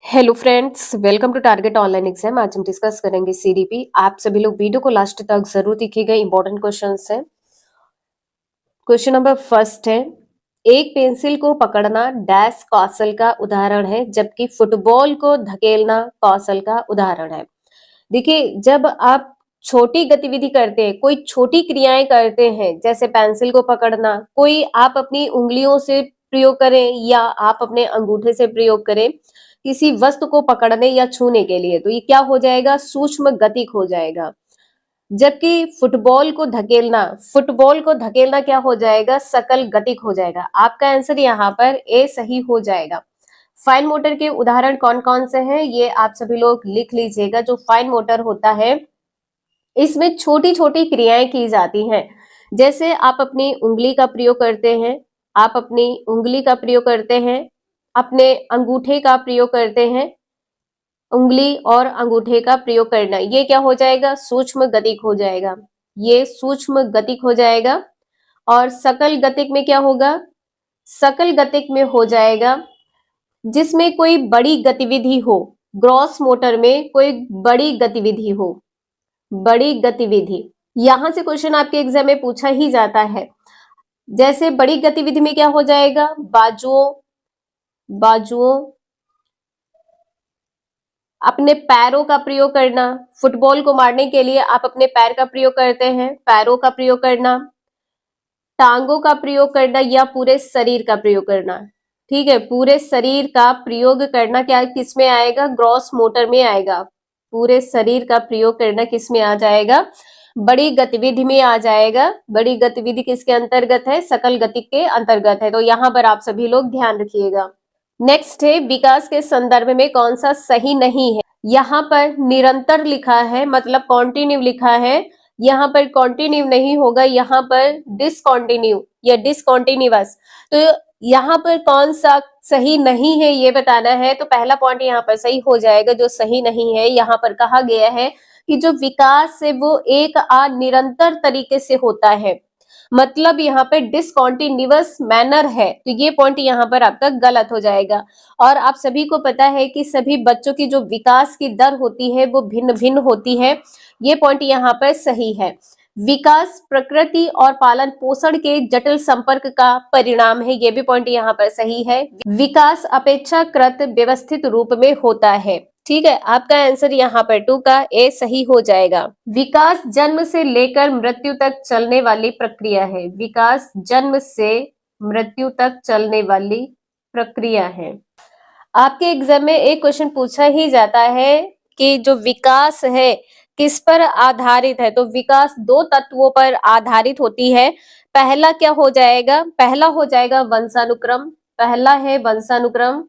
Hello friends, welcome to Target online exam. आज हम discuss करेंगे सीडीपी। आप सभी लोग वीडियो को लास्ट तक जरूर देखिएगा, इंपॉर्टेंट क्वेश्चंस हैं। क्वेश्चन नंबर फर्स्ट है, एक पेंसिल को पकड़ना डैश कौशल का उदाहरण है, जबकि फुटबॉल को धकेलना कौशल का उदाहरण है। देखिए, जब आप छोटी गतिविधि करते हैं, कोई छोटी क्रियाएं करते हैं, जैसे पेंसिल को पकड़ना, कोई आप अपनी उंगलियों से प्रयोग करें या आप अपने अंगूठे से प्रयोग करें किसी वस्तु को पकड़ने या छूने के लिए, तो ये क्या हो जाएगा? सूक्ष्म गतिक हो जाएगा। जबकि फुटबॉल को धकेलना क्या हो जाएगा? सकल गतिक हो जाएगा। आपका आंसर यहाँ पर ए सही हो जाएगा। फाइन मोटर के उदाहरण कौन कौन से हैं, ये आप सभी लोग लिख लीजिएगा। जो फाइन मोटर होता है, इसमें छोटी छोटी क्रियाएं की जाती हैं। जैसे आप अपनी उंगली का प्रयोग करते हैं, आप अपनी उंगली का प्रयोग करते हैं, अपने अंगूठे का प्रयोग करते हैं। उंगली और अंगूठे का प्रयोग करना, ये क्या हो जाएगा? सूक्ष्म गतिक हो जाएगा। ये सूक्ष्म गतिक हो जाएगा। और सकल गतिक में क्या होगा? सकल गतिक में हो जाएगा जिसमें कोई बड़ी गतिविधि हो। ग्रॉस मोटर में कोई बड़ी गतिविधि हो, बड़ी गतिविधि। यहां से क्वेश्चन आपके एग्जाम में पूछा ही जाता है। जैसे बड़ी गतिविधि में क्या हो जाएगा? बाजुओं बाजुओं अपने पैरों का प्रयोग करना। फुटबॉल को मारने के लिए आप अपने पैर का प्रयोग करते हैं, पैरों का प्रयोग करना, टांगों का प्रयोग करना या पूरे शरीर का प्रयोग करना। ठीक है, पूरे शरीर का प्रयोग करना क्या किस में आएगा? ग्रॉस मोटर में आएगा। पूरे शरीर का प्रयोग करना किस में आ जाएगा? बड़ी गतिविधि में आ जाएगा। बड़ी गतिविधि किसके अंतर्गत है? सकल गति के अंतर्गत है। तो यहाँ पर आप सभी लोग ध्यान रखिएगा। नेक्स्ट है, विकास के संदर्भ में कौन सा सही नहीं है? यहाँ पर निरंतर लिखा है, मतलब कॉन्टिन्यू लिखा है। यहाँ पर कॉन्टिन्यू नहीं होगा, यहाँ पर डिसकॉन्टिन्यू या डिसकॉन्टिन्यूअस। तो यहाँ पर कौन सा सही नहीं है ये बताना है। तो पहला पॉइंट यहाँ पर सही हो जाएगा। जो सही नहीं है, यहाँ पर कहा गया है कि जो विकास है वो एक निरंतर तरीके से होता है, मतलब यहाँ पे डिसकॉन्टिन्यूअस मैनर है। तो ये पॉइंट यहाँ पर आपका गलत हो जाएगा। और आप सभी को पता है कि सभी बच्चों की जो विकास की दर होती है वो भिन्न भिन्न होती है। ये पॉइंट यहाँ पर सही है। विकास प्रकृति और पालन पोषण के जटिल संपर्क का परिणाम है, ये भी पॉइंट यहाँ पर सही है। विकास अपेक्षाकृत व्यवस्थित रूप में होता है। ठीक है, आपका आंसर यहाँ पर 2 का ए सही हो जाएगा। विकास जन्म से लेकर मृत्यु तक चलने वाली प्रक्रिया है। विकास जन्म से मृत्यु तक चलने वाली प्रक्रिया है। आपके एग्जाम में एक क्वेश्चन पूछा ही जाता है कि जो विकास है किस पर आधारित है। तो विकास 2 तत्वों पर आधारित होती है। पहला क्या हो जाएगा? पहला हो जाएगा वंशानुक्रम। पहला है वंशानुक्रम,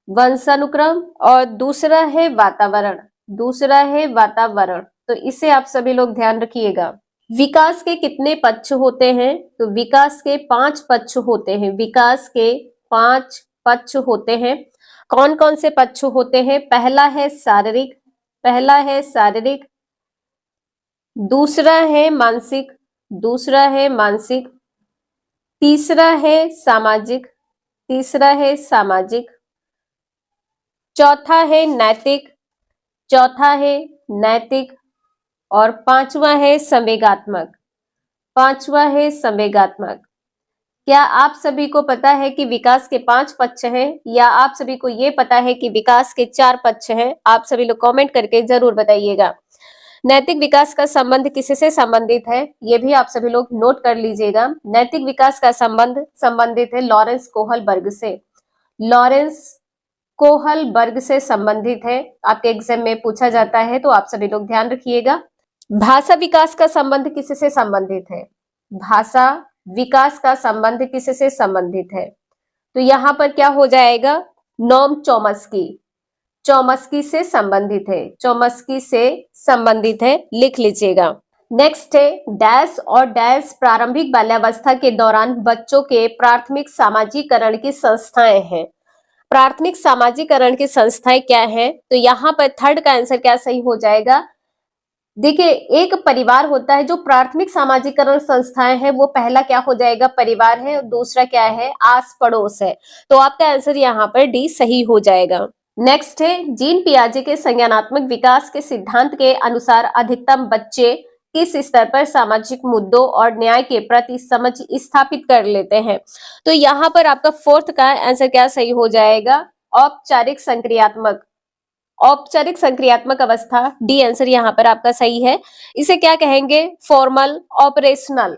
वंशानुक्रम। और दूसरा है वातावरण, दूसरा है वातावरण। तो इसे आप सभी लोग ध्यान रखिएगा। विकास के कितने पक्ष होते हैं? तो विकास के 5 पक्ष होते हैं। विकास के 5 पक्ष होते हैं। कौन कौन से पक्ष होते हैं? पहला है शारीरिक, पहला है शारीरिक, दूसरा है मानसिक, दूसरा है मानसिक, तीसरा है सामाजिक, तीसरा है सामाजिक, चौथा है नैतिक, चौथा है नैतिक, और पांचवा है संवेगात्मक, पांचवा है संवेगात्मक। क्या आप सभी को पता है कि विकास के 5 पक्ष हैं, या आप सभी को ये पता है कि विकास के 4 पक्ष हैं? आप सभी लोग कमेंट करके जरूर बताइएगा। नैतिक विकास का संबंध किससे संबंधित है, ये भी आप सभी लोग नोट कर लीजिएगा। नैतिक विकास का संबंध संबंधित है लॉरेंस कोहलबर्ग से। लॉरेंस कोहलबर्ग से संबंधित है। आपके एग्जाम में पूछा जाता है, तो आप सभी लोग ध्यान रखिएगा। भाषा विकास का संबंध किससे संबंधित है? भाषा विकास का संबंध किससे संबंधित है? तो यहाँ पर क्या हो जाएगा? नोम चॉम्स्की, चॉम्स्की से संबंधित है, चॉम्स्की से संबंधित है, लिख लीजिएगा। नेक्स्ट है, डैश और डैश प्रारंभिक बाल्यावस्था के दौरान बच्चों के प्राथमिक सामाजिकरण की संस्थाएं हैं। प्राथमिक सामाजिकरण की संस्थाएं क्या है? तो यहाँ पर थर्ड का आंसर क्या सही हो जाएगा? देखिए, एक परिवार होता है, जो प्राथमिक सामाजिकरण संस्थाएं हैं वो पहला क्या हो जाएगा? परिवार है। और दूसरा क्या है? आस पड़ोस है। तो आपका आंसर यहाँ पर डी सही हो जाएगा। नेक्स्ट है, जीन पियाजे के संज्ञानात्मक विकास के सिद्धांत के अनुसार अधिकतम बच्चे किस स्तर पर सामाजिक मुद्दों और न्याय के प्रति समझ स्थापित कर लेते हैं। तो यहाँ पर आपका फोर्थ का आंसर क्या सही हो जाएगा, औपचारिक संक्रियात्मक, औपचारिक संक्रियात्मक अवस्था, डी आंसर यहाँ पर आपका सही है। इसे क्या कहेंगे, फॉर्मल ऑपरेशनल,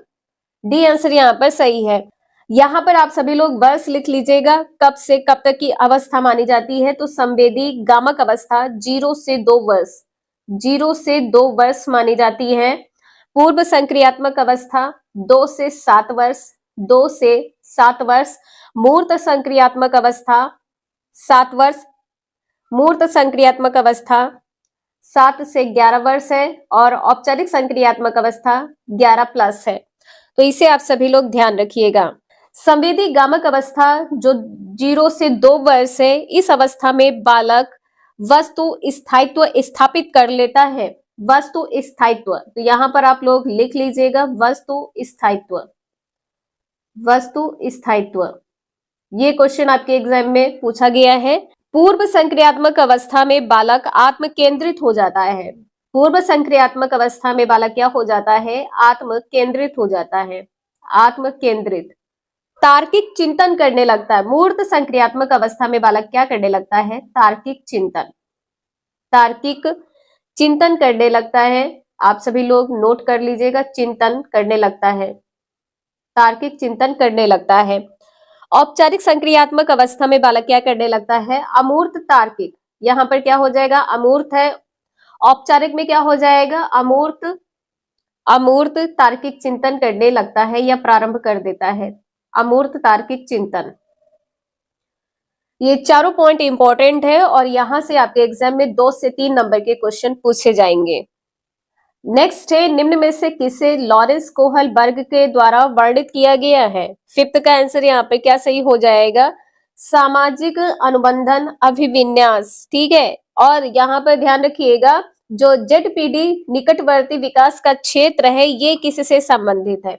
डी आंसर यहाँ पर सही है। यहाँ पर आप सभी लोग वर्ष लिख लीजिएगा, कब से कब तक की अवस्था मानी जाती है। तो संवेदी गामक अवस्था 0 से 2 वर्ष, 0 से 2 वर्ष मानी जाती है। पूर्व संक्रियात्मक अवस्था 2 से 7 वर्ष, 2 से 7 वर्ष। मूर्त संक्रियात्मक अवस्था 7 वर्ष, मूर्त संक्रियात्मक अवस्था 7 से 11 वर्ष है, और औपचारिक संक्रियात्मक अवस्था 11 प्लस है। तो इसे आप सभी लोग ध्यान रखिएगा। संवेदी गामक अवस्था जो 0 से 2 वर्ष है, इस अवस्था में बालक वस्तु स्थायित्व स्थापित कर लेता है, वस्तु स्थायित्व। तो यहाँ पर आप लोग लिख लीजिएगा वस्तु स्थायित्व, वस्तु स्थायित्व। ये क्वेश्चन आपके एग्जाम में पूछा गया है। पूर्व संक्रियात्मक अवस्था में बालक आत्म केंद्रित हो जाता है, पूर्व संक्रियात्मक अवस्था में बालक क्या हो जाता है, आत्म केंद्रित हो जाता है, आत्म केंद्रित। तार्किक चिंतन करने लगता है। मूर्त संक्रियात्मक अवस्था में बालक क्या करने लगता है, तार्किक चिंतन, तार्किक चिंतन करने लगता है। आप सभी लोग नोट कर लीजिएगा, चिंतन करने लगता है, तार्किक चिंतन करने लगता है। औपचारिक संक्रियात्मक अवस्था में बालक क्या करने लगता है, अमूर्त तार्किक। यहाँ पर क्या हो जाएगा, अमूर्त है, औपचारिक में क्या हो जाएगा, अमूर्त, अमूर्त तार्किक चिंतन करने लगता है या प्रारंभ कर देता है, अमूर्त तार्किक चिंतन। ये चारों पॉइंट इंपॉर्टेंट है और यहां से आपके एग्जाम में 2 से 3 नंबर के क्वेश्चन पूछे जाएंगे। नेक्स्ट है, निम्न में से किसे लॉरेंस कोहल वर्ग के द्वारा वर्णित किया गया है। फिफ्थ का आंसर यहाँ पे क्या सही हो जाएगा, सामाजिक अनुबंधन अभिविन्यास, ठीक है। और यहाँ पर ध्यान रखिएगा, जो जेडपीडी निकटवर्ती विकास का क्षेत्र है, ये किससे संबंधित है,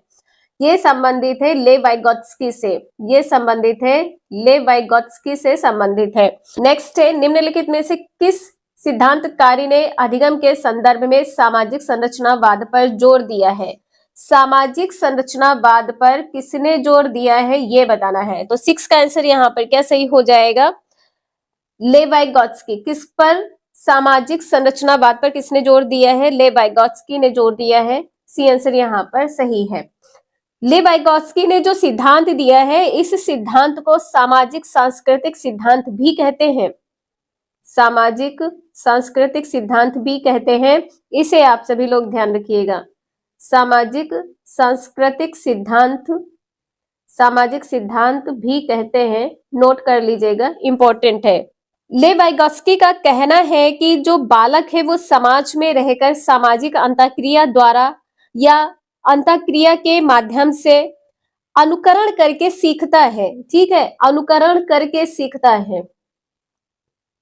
ये संबंधित है लेवाइगोत्स्की से, ये संबंधित है लेवाइगोत्स्की से संबंधित है। नेक्स्ट है, निम्नलिखित में से किस सिद्धांतकारी ने अधिगम के संदर्भ में सामाजिक संरचनावाद पर जोर दिया है। सामाजिक संरचनावाद पर किसने जोर दिया है, ये बताना है। तो 6 का आंसर यहाँ पर क्या सही हो जाएगा, लेवाइगोत्स्की। किस पर, सामाजिक संरचनावाद पर किसने जोर दिया है, लेवाइगोत्स्की ने जोर दिया है। सी आंसर यहाँ पर सही है। लेवाइगोत्स्की ने जो सिद्धांत दिया है, इस सिद्धांत को सामाजिक सांस्कृतिक सिद्धांत भी कहते हैं, सामाजिक सांस्कृतिक सिद्धांत भी कहते हैं। इसे आप सभी लोग ध्यान रखिएगा, सामाजिक सांस्कृतिक सिद्धांत, सामाजिक सिद्धांत भी कहते हैं, नोट कर लीजिएगा, इंपॉर्टेंट है। लेवाइगोत्स्की का कहना है कि जो बालक है वो समाज में रहकर सामाजिक अंतःक्रिया द्वारा या अंतःक्रिया के माध्यम से अनुकरण करके सीखता है, ठीक है, अनुकरण करके सीखता है,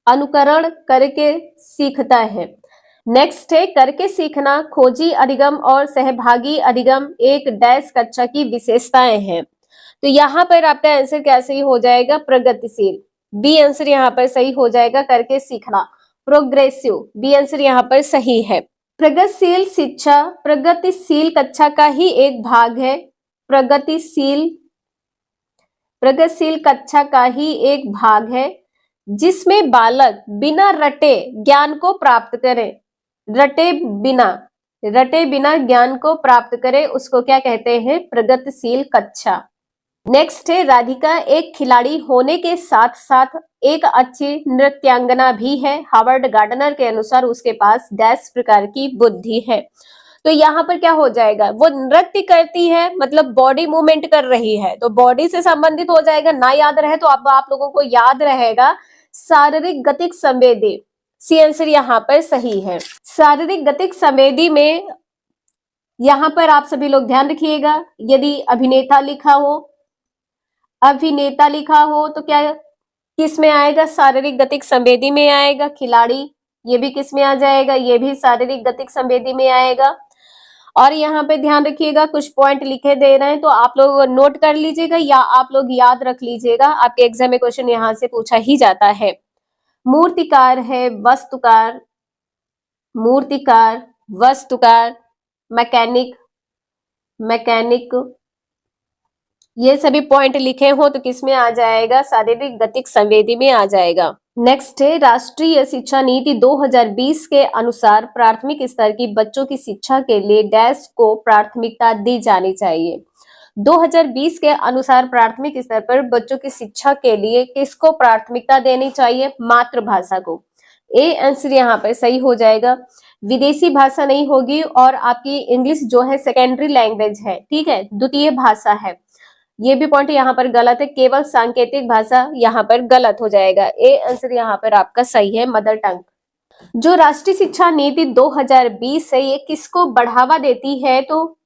अनुकरण करके सीखता है। नेक्स्ट है, करके सीखना, खोजी अधिगम और सहभागी अधिगम एक डैश कक्षा की विशेषताएं हैं। तो यहाँ पर आपका आंसर क्या सही हो जाएगा, प्रगतिशील, बी आंसर यहाँ पर सही हो जाएगा, करके सीखना, प्रोग्रेसिव, बी आंसर यहाँ पर सही है। प्रगतिशील शिक्षा प्रगतिशील कक्षा का ही एक भाग है, प्रगतिशील, प्रगतिशील कक्षा का ही एक भाग है, जिसमें बालक बिना रटे ज्ञान को प्राप्त करे, रटे बिना ज्ञान को प्राप्त करे, उसको क्या कहते हैं, प्रगतिशील कक्षा। नेक्स्ट है, राधिका एक खिलाड़ी होने के साथ साथ एक अच्छी नृत्यांगना भी है। हावर्ड गार्डनर के अनुसार उसके पास डैश प्रकार की बुद्धि है। तो यहाँ पर क्या हो जाएगा, वो नृत्य करती है, मतलब बॉडी मूवमेंट कर रही है, तो बॉडी से संबंधित हो जाएगा। ना याद रहे तो आप लोगों को याद रहेगा, शारीरिक गतिक संवेदी, सी आंसर यहाँ पर सही है। शारीरिक गतिक संवेदी में यहाँ पर आप सभी लोग ध्यान रखिएगा, यदि अभिनेता लिखा हो, अभिनेता लिखा हो तो क्या किस में आएगा, शारीरिक गतिक संवेदी में आएगा। खिलाड़ी, ये भी किस में आ जाएगा, ये भी शारीरिक गतिक संवेदी में आएगा। और यहाँ पे ध्यान रखिएगा, कुछ पॉइंट लिखे दे रहे हैं तो आप लोग नोट कर लीजिएगा या आप लोग याद रख लीजिएगा, आपके एग्जाम में क्वेश्चन यहाँ से पूछा ही जाता है। मूर्तिकार है वस्तुकार, मूर्तिकार, वस्तुकार, मैकेनिक, मैकेनिक, ये सभी पॉइंट लिखे हो तो किसमें आ जाएगा? शारीरिक गतिक संवेदी में आ जाएगा। नेक्स्ट है राष्ट्रीय शिक्षा नीति 2020 के अनुसार प्राथमिक स्तर की बच्चों की शिक्षा के लिए डैश को प्राथमिकता दी जानी चाहिए। 2020 के अनुसार प्राथमिक स्तर पर बच्चों की शिक्षा के लिए किसको प्राथमिकता देनी चाहिए? मातृभाषा को। ए आंसर यहाँ पर सही हो जाएगा। विदेशी भाषा नहीं होगी और आपकी इंग्लिश जो है सेकेंडरी लैंग्वेज है, ठीक है, द्वितीय भाषा है। ये भी पॉइंट यहाँ पर गलत है, केवल सांकेतिक भाषा यहाँ पर गलत हो जाएगा। ए आंसर यहाँ पर आपका सही है, मदर टंग। जो राष्ट्रीय शिक्षा नीति 2020 है ये किसको बढ़ावा देती है? तो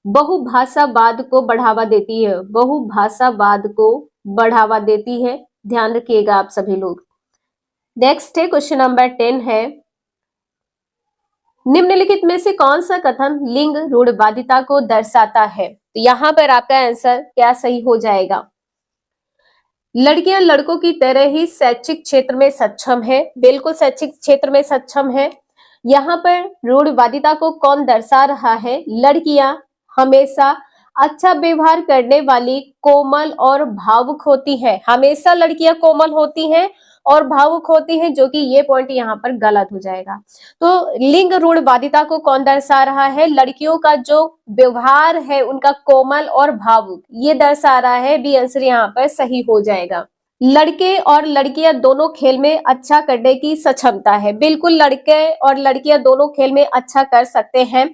बहुभाषावाद को बढ़ावा देती है, बहुभाषावाद को बढ़ावा देती है, ध्यान रखिएगा आप सभी लोग। नेक्स्ट है क्वेश्चन नंबर 10 है, निम्नलिखित में से कौन सा कथन लिंग रूढ़िवादिता को दर्शाता है? तो यहाँ पर आपका आंसर क्या सही हो जाएगा? लड़कियां लड़कों की तरह ही शैक्षिक क्षेत्र में सक्षम है, बिल्कुल शैक्षिक क्षेत्र में सक्षम है। यहाँ पर रूढ़िवादिता को कौन दर्शा रहा है? लड़कियां हमेशा अच्छा व्यवहार करने वाली, कोमल और भावुक होती हैं। हमेशा लड़कियां कोमल होती हैं और भावुक होती हैं, जो कि ये पॉइंट यहाँ पर गलत हो जाएगा। तो लिंग रूढ़िवादिता को कौन दर्शा रहा है? लड़कियों का जो व्यवहार है उनका कोमल और भावुक, ये दर्शा रहा है। बी आंसर यहाँ पर सही हो जाएगा। लड़के और लड़कियां दोनों खेल में अच्छा करने की सक्षमता है, बिल्कुल लड़के और लड़कियां दोनों खेल में अच्छा कर सकते हैं।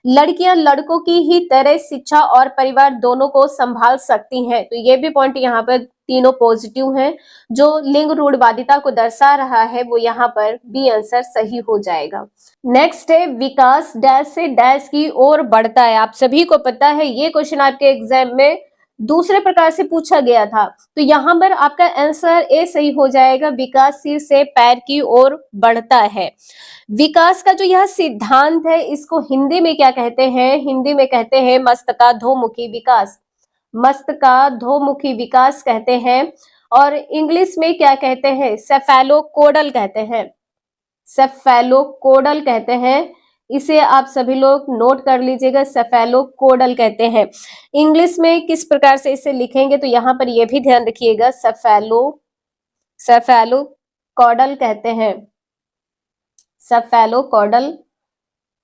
लड़कियां लड़कों की ही तरह शिक्षा और परिवार दोनों को संभाल सकती हैं, तो ये भी पॉइंट यहाँ पर तीनों पॉजिटिव हैं। जो लिंग रूढ़िवादिता को दर्शा रहा है वो यहाँ पर बी आंसर सही हो जाएगा। नेक्स्ट है विकास डैश से डैश की ओर बढ़ता है। आप सभी को पता है ये क्वेश्चन आपके एग्जाम में दूसरे प्रकार से पूछा गया था, तो यहाँ पर आपका आंसर ए सही हो जाएगा। विकास सिर से पैर की ओर बढ़ता है। विकास का जो यह सिद्धांत है इसको हिंदी में क्या कहते हैं? हिंदी में कहते हैं मस्तकाधोमुखी विकास, मस्तकाधोमुखी विकास कहते हैं। और इंग्लिश में क्या कहते हैं? सेफेलोकोडल कहते हैं, सेफेलोकोडल कहते हैं। इसे आप सभी लोग नोट कर लीजिएगा, सेफेलोकोडल कहते हैं। इंग्लिश में किस प्रकार से इसे लिखेंगे तो यहाँ पर यह भी ध्यान रखिएगा, सेफेलोकोडल कहते हैं, सेफेलोकोडल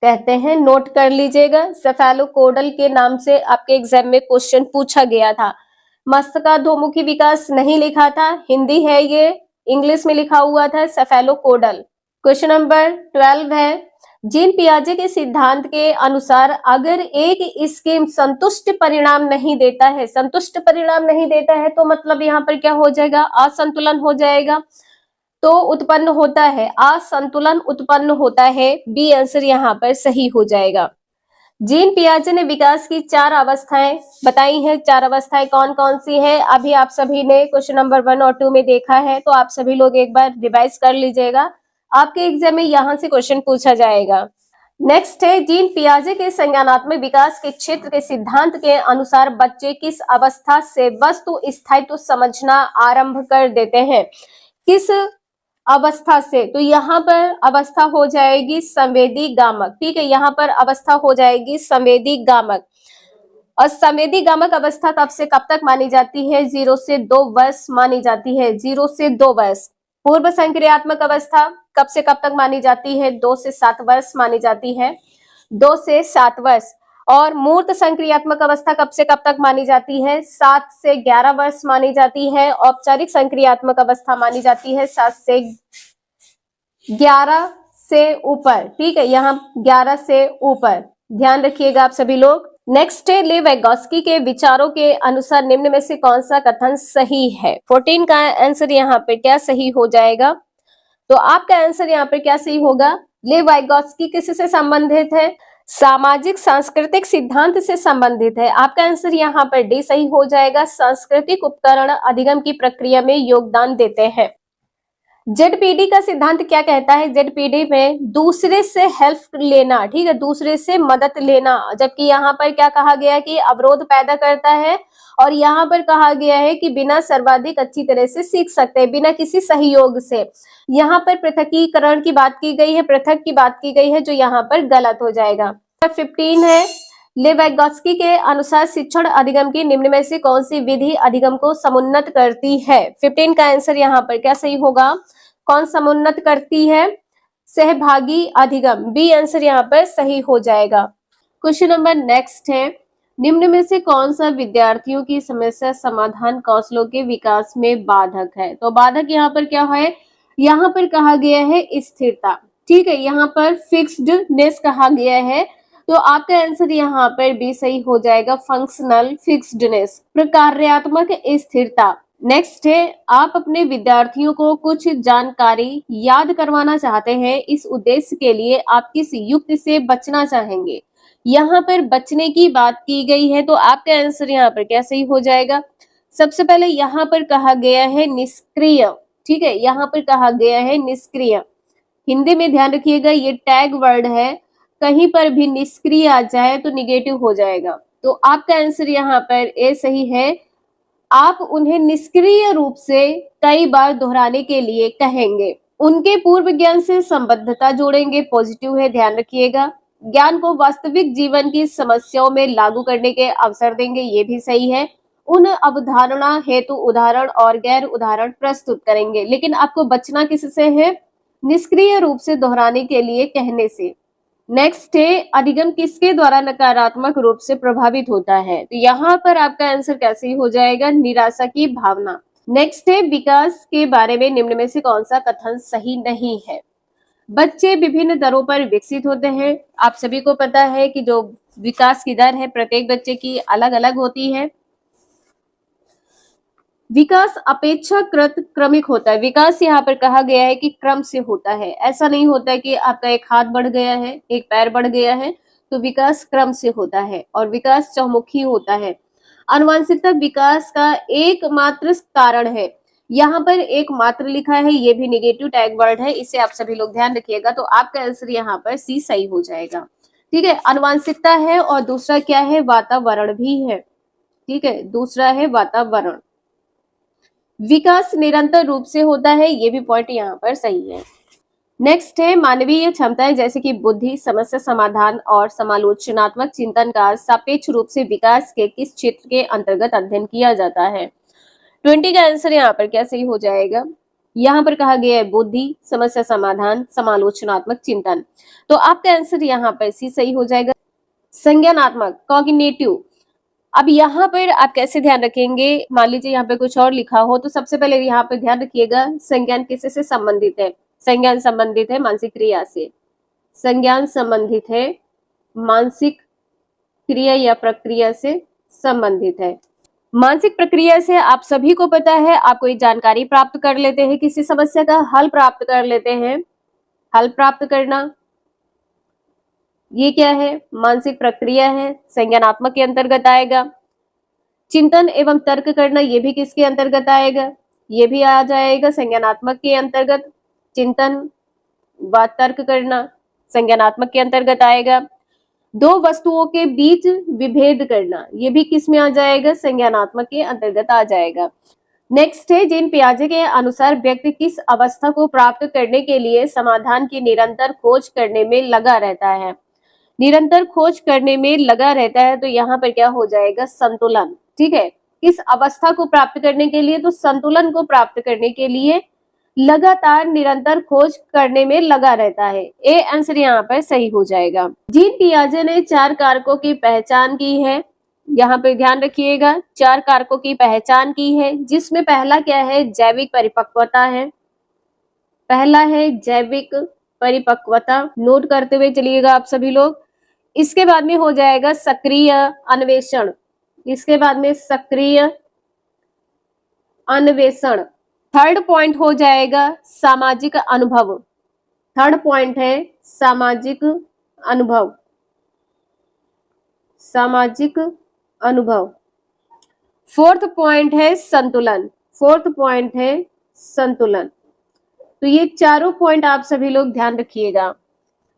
कहते हैं, नोट कर लीजिएगा। सेफेलोकोडल के नाम से आपके एग्जाम में क्वेश्चन पूछा गया था। मस्तकाधोमुखी विकास नहीं लिखा था, हिंदी है ये, इंग्लिश में लिखा हुआ था सेफेलोकोडल। क्वेश्चन नंबर 12 है, जीन पियाजे के सिद्धांत के अनुसार अगर एक स्कीम संतुष्ट परिणाम नहीं देता है, संतुष्ट परिणाम नहीं देता है तो मतलब यहाँ पर क्या हो जाएगा? असंतुलन हो जाएगा। तो उत्पन्न होता है, असंतुलन उत्पन्न होता है। बी आंसर यहाँ पर सही हो जाएगा। जीन पियाजे ने विकास की 4 अवस्थाएं बताई हैं। 4 अवस्थाएं कौन कौन सी है? अभी आप सभी ने क्वेश्चन नंबर 1 और 2 में देखा है, तो आप सभी लोग एक बार रिवाइज कर लीजिएगा, आपके एग्जाम में यहाँ से क्वेश्चन पूछा जाएगा। नेक्स्ट है, जीन पियाजे के संज्ञानात्मक विकास के क्षेत्र के सिद्धांत के अनुसार बच्चे किस अवस्था से वस्तु स्थायित्व समझना आरंभ कर देते हैं? किस अवस्था से? तो यहाँ पर अवस्था हो जाएगी संवेदी गामक, ठीक है, यहाँ पर अवस्था हो जाएगी संवेदी गामक। और संवेदी गामक अवस्था कब से कब तक मानी जाती है? 0 से 2 वर्ष मानी जाती है, 0 से 2 वर्ष। पूर्व संक्रियात्मक अवस्था कब से कब तक मानी जाती है? 2 से 7 वर्ष मानी जाती है, 2 से 7 वर्ष। और मूर्त संक्रियात्मक अवस्था कब से कब तक मानी जाती है? 7 से 11 वर्ष मानी जाती है। औपचारिक संक्रियात्मक अवस्था मानी जाती है 7 से 11 से ऊपर, ठीक है, यहाँ 11 से ऊपर, ध्यान रखिएगा आप सभी लोग। नेक्स्ट है, ले वैगोस्की के विचारों के अनुसार निम्न में से कौन सा कथन सही है? 14 का आंसर यहाँ पे क्या सही हो जाएगा? तो आपका आंसर यहाँ पे क्या सही होगा? ले वैगोस्की किससे संबंधित है? सामाजिक सांस्कृतिक सिद्धांत से संबंधित है। आपका आंसर यहाँ पर डी सही हो जाएगा। सांस्कृतिक उपकरण अधिगम की प्रक्रिया में योगदान देते हैं। जेडपीडी का सिद्धांत क्या कहता है? जेडपीडी में दूसरे से हेल्प लेना, ठीक है, दूसरे से मदद लेना, जबकि यहाँ पर क्या कहा गया है कि अवरोध पैदा करता है, और यहाँ पर कहा गया है कि बिना सर्वाधिक अच्छी तरह से सीख सकते हैं, बिना किसी सहयोग से। यहाँ पर पृथकीकरण की बात की गई है, पृथक की बात की गई है, जो यहाँ पर गलत हो जाएगा। 15 है, लेवैगॉस्की के अनुसार शिक्षण अधिगम की निम्न में से कौन सी विधि अधिगम को समुन्नत करती है? 15 का आंसर यहाँ पर क्या सही होगा? कौन समुन्नत करती है? सहभागी अधिगम, बी आंसर यहाँ पर सही हो जाएगा। क्वेश्चन नंबर नेक्स्ट है, निम्न में से कौन सा विद्यार्थियों की समस्या समाधान कौशलों के विकास में बाधक है? तो बाधक यहाँ पर क्या है? यहाँ पर कहा गया है स्थिरता, ठीक है, यहाँ पर फिक्स्डनेस कहा गया है, तो आपका आंसर यहाँ पर भी सही हो जाएगा, फंक्शनल फिक्स्डनेस, प्रकार्यात्मक स्थिरता। नेक्स्ट है, आप अपने विद्यार्थियों को कुछ जानकारी याद करवाना चाहते हैं, इस उद्देश्य के लिए आप किस युक्ति से बचना चाहेंगे? यहाँ पर बचने की बात की गई है, तो आपका आंसर यहाँ पर क्या सही हो जाएगा? सबसे पहले यहाँ पर कहा गया है निष्क्रिय, ठीक है, यहाँ पर कहा गया है निष्क्रिय। हिंदी में ध्यान रखिएगा, ये टैग वर्ड है, कहीं पर भी निष्क्रिय आ जाए तो निगेटिव हो जाएगा, तो आपका आंसर यहाँ पर ए सही है। आप उन्हें निष्क्रिय रूप से कई बार दोहराने के लिए कहेंगे, उनके पूर्व ज्ञान से संबद्धता जोड़ेंगे, पॉजिटिव है, ध्यान रखिएगा। ज्ञान को वास्तविक जीवन की समस्याओं में लागू करने के अवसर देंगे, ये भी सही है। उन अवधारणा हेतु उदाहरण और गैर उदाहरण प्रस्तुत करेंगे, लेकिन आपको बचना किससे है? निष्क्रिय रूप से दोहराने के लिए कहने से। नेक्स्ट है, अधिगम किसके द्वारा नकारात्मक रूप से प्रभावित होता है? तो यहाँ पर आपका आंसर कैसे हो जाएगा? निराशा की भावना। नेक्स्ट है, विकास के बारे में निम्न में से कौन सा कथन सही नहीं है? बच्चे विभिन्न दरों पर विकसित होते हैं। आप सभी को पता है कि जो विकास की दर है प्रत्येक बच्चे की अलग अलग होती है। विकास अपेक्षाकृत क्रमिक होता है। विकास यहाँ पर कहा गया है कि क्रम से होता है, ऐसा नहीं होता है कि आपका एक हाथ बढ़ गया है, एक पैर बढ़ गया है, तो विकास क्रम से होता है, और विकास चहुमुखी होता है। आनुवंशिकता विकास का एकमात्र कारण है, यहाँ पर एक मात्र लिखा है, ये भी निगेटिव टैग वर्ड है, इसे आप सभी लोग ध्यान रखिएगा, तो आपका आंसर यहाँ पर सी सही हो जाएगा, ठीक है। आनुवंशिकता है, और दूसरा क्या है? वातावरण भी है, ठीक है, दूसरा है वातावरण। विकास निरंतर रूप से होता है, ये भी पॉइंट यहाँ पर सही है। नेक्स्ट है, मानवीय क्षमताएं जैसे कि बुद्धि, समस्या समाधान और समालोचनात्मक चिंतन का सापेक्ष रूप से विकास के किस क्षेत्र के अंतर्गत अध्ययन किया जाता है? 20 का आंसर यहाँ पर क्या सही हो जाएगा? यहाँ पर कहा गया है बुद्धि, समस्या समाधान, समालोचनात्मक चिंतन, तो आपका आंसर यहाँ पर सी सही हो जाएगा, संज्ञानात्मक, कॉग्निटिव। अब यहाँ पर आप कैसे ध्यान रखेंगे? मान लीजिए यहाँ पे कुछ और लिखा हो, तो सबसे पहले यहाँ पे ध्यान रखिएगा, संज्ञान किससे से संबंधित है? संज्ञान संबंधित है मानसिक क्रिया से, संज्ञान संबंधित है मानसिक क्रिया या प्रक्रिया से संबंधित है। मानसिक प्रक्रिया से आप सभी को पता है, आप कोई जानकारी प्राप्त कर लेते हैं, किसी समस्या का हल प्राप्त कर लेते हैं, हल प्राप्त करना, ये क्या है? मानसिक प्रक्रिया है, संज्ञानात्मक के अंतर्गत आएगा। चिंतन एवं तर्क करना, ये भी किसके अंतर्गत आएगा? ये भी आ जाएगा संज्ञानात्मक के अंतर्गत। चिंतन व तर्क करना संज्ञानात्मक के अंतर्गत आएगा। दो वस्तुओं के बीच विभेद करना, ये भी किस में आ जाएगा? संज्ञानात्मक के अंतर्गत आ जाएगा। नेक्स्ट है, जीन पियाजे के अनुसार व्यक्ति किस अवस्था को प्राप्त करने के लिए समाधान की निरंतर खोज करने में लगा रहता है? निरंतर खोज करने में लगा रहता है, तो यहाँ पर क्या हो जाएगा? संतुलन, ठीक है। इस अवस्था को प्राप्त करने के लिए, तो संतुलन को प्राप्त करने के लिए लगातार निरंतर खोज करने में लगा रहता है, ए आंसर यहाँ पर सही हो जाएगा। जीन पियाजे ने 4 कारकों की पहचान की है, यहाँ पे ध्यान रखिएगा, 4 कारकों की पहचान की है, जिसमें पहला क्या है? जैविक परिपक्वता है, पहला है जैविक परिपक्वता, नोट करते हुए चलिएगा आप सभी लोग। इसके बाद में हो जाएगा सक्रिय अन्वेषण, इसके बाद में सक्रिय अन्वेषण। थर्ड पॉइंट हो जाएगा सामाजिक अनुभव, थर्ड पॉइंट है सामाजिक अनुभव, सामाजिक अनुभव। फोर्थ पॉइंट है संतुलन, फोर्थ पॉइंट है संतुलन। तो ये चारों पॉइंट आप सभी लोग ध्यान रखिएगा।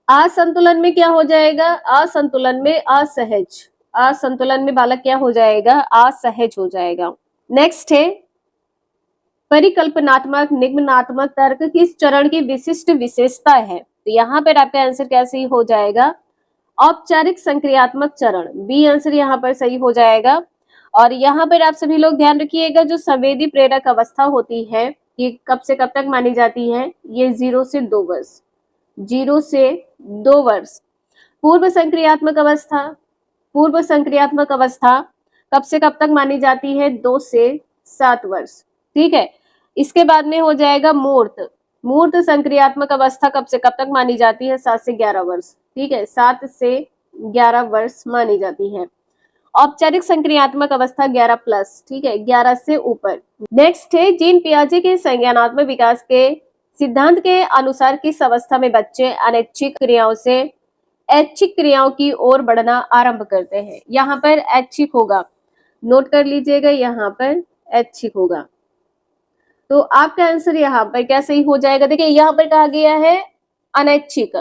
असंतुलन में क्या हो जाएगा? असंतुलन में असहज। असंतुलन में बालक क्या हो जाएगा? असहज हो जाएगा। नेक्स्ट है परिकल्पनात्मक निगमनात्मक तर्क किस चरण की विशिष्ट विशेषता है? तो यहाँ पर आपका आंसर क्या सही हो जाएगा? औपचारिक संक्रियात्मक चरण, बी आंसर यहाँ पर सही हो जाएगा। और यहाँ पर आप सभी लोग ध्यान रखिएगा, जो संवेदी प्रेरक अवस्था होती है ये कब से कब तक मानी जाती है? ये 0 से 2 वर्ष। 0 से 2 वर्ष। पूर्व संक्रियात्मक अवस्था, पूर्व संक्रियात्मक अवस्था कब से कब तक मानी जाती है? 2 से 7 वर्ष। ठीक है। इसके बाद में हो जाएगा मूर्त। मूर्त संक्रियात्मक अवस्था कब से कब तक मानी जाती है? 7 से 11 वर्ष। ठीक है, 7 से 11 वर्ष मानी जाती है। औपचारिक संक्रियात्मक अवस्था 11 प्लस। ठीक है, 11 से ऊपर। नेक्स्ट है जीन पियाजे के संज्ञानात्मक विकास के सिद्धांत के अनुसार किस अवस्था में बच्चे अनैच्छिक क्रियाओं से ऐच्छिक क्रियाओं की ओर बढ़ना आरंभ करते हैं? यहाँ पर ऐच्छिक होगा, नोट कर लीजिएगा, यहाँ पर ऐच्छिक होगा। तो आपका आंसर यहाँ पर क्या सही हो जाएगा? देखिए यहाँ पर कहा गया है अनैच्छिक।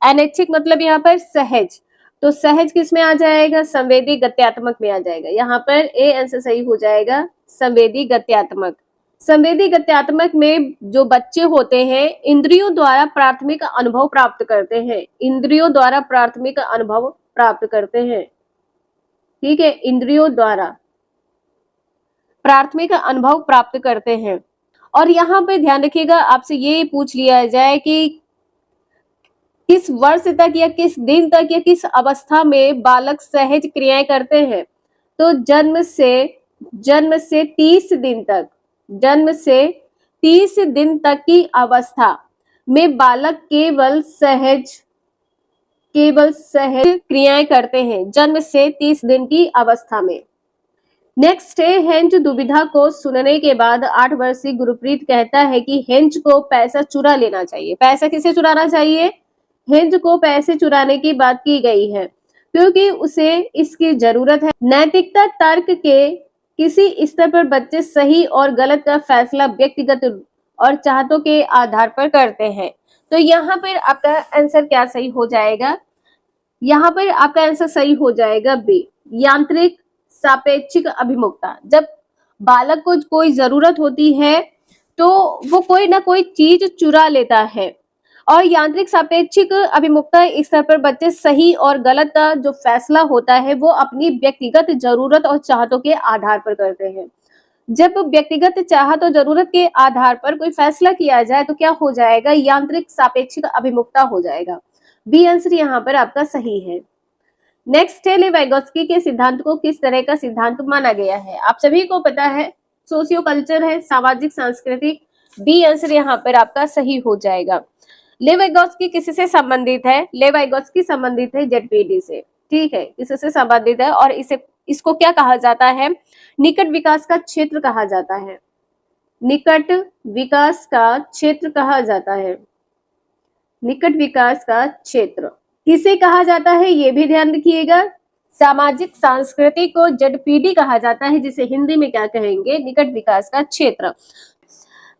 अनैच्छिक मतलब यहाँ पर सहज, तो सहज किस में आ जाएगा? संवेदी गत्यात्मक में आ जाएगा। यहाँ पर ए आंसर सही हो जाएगा, संवेदी गत्यात्मक। संवेदी गत्यात्मक में जो बच्चे होते हैं इंद्रियों द्वारा प्राथमिक अनुभव प्राप्त करते हैं। इंद्रियों द्वारा प्राथमिक अनुभव प्राप्त करते हैं। ठीक है, इंद्रियों द्वारा प्राथमिक अनुभव प्राप्त करते हैं। और यहाँ पे ध्यान रखिएगा, आपसे ये पूछ लिया जाए कि किस वर्ष तक या किस दिन तक या किस अवस्था में बालक सहज क्रियाएं करते हैं? तो जन्म से 30 दिन तक, जन्म से 30 दिन तक की अवस्था में बालक केवल सहज क्रियाएं करते हैं, जन्म से 30 दिन की अवस्था में। नेक्स्ट है हेंज दुविधा को सुनने के बाद 8 वर्षीय गुरप्रीत कहता है कि हेंज को पैसा चुरा लेना चाहिए। पैसा किसे चुराना चाहिए? हेंज को पैसे चुराने की बात की गई है क्योंकि उसे इसकी जरूरत है। नैतिकता तर्क के किसी स्तर पर बच्चे सही और गलत का फैसला व्यक्तिगत और चाहतों के आधार पर करते हैं। तो यहाँ पर आपका आंसर क्या सही हो जाएगा? यहाँ पर आपका आंसर सही हो जाएगा बी, यांत्रिक सापेक्षिक अभिमुखता। जब बालक को कोई जरूरत होती है तो वो कोई ना कोई चीज चुरा लेता है। और यांत्रिक सापेक्षिक अभिमुखता स्तर पर बच्चे सही और गलत का जो फैसला होता है वो अपनी व्यक्तिगत जरूरत और चाहतों के आधार पर करते हैं। जब व्यक्तिगत चाहत और जरूरत के आधार पर कोई फैसला किया जाए तो क्या हो जाएगा? यांत्रिक सापेक्षिक अभिमुखता हो जाएगा। बी आंसर यहाँ पर आपका सही है। नेक्स्ट है लेविगोत्स्की के सिद्धांत को किस तरह का सिद्धांत माना गया है? आप सभी को पता है सोशियो कल्चर है, सामाजिक सांस्कृतिक। बी आंसर यहाँ पर आपका सही हो जाएगा। लेविगोत्स्की किससे संबंधित है? लेविगोत्स्की संबंधित है जेडपीडी से। ठीक है, किससे संबंधित है और इसको क्या कहा जाता है? निकट विकास का क्षेत्र कहा जाता है। निकट विकास का क्षेत्र कहा जाता है। निकट विकास का क्षेत्र किसे कहा जाता है ये भी ध्यान रखिएगा। सामाजिक सांस्कृतिक को जेडपीडी कहा जाता है, जिसे हिंदी में क्या कहेंगे? निकट विकास का क्षेत्र।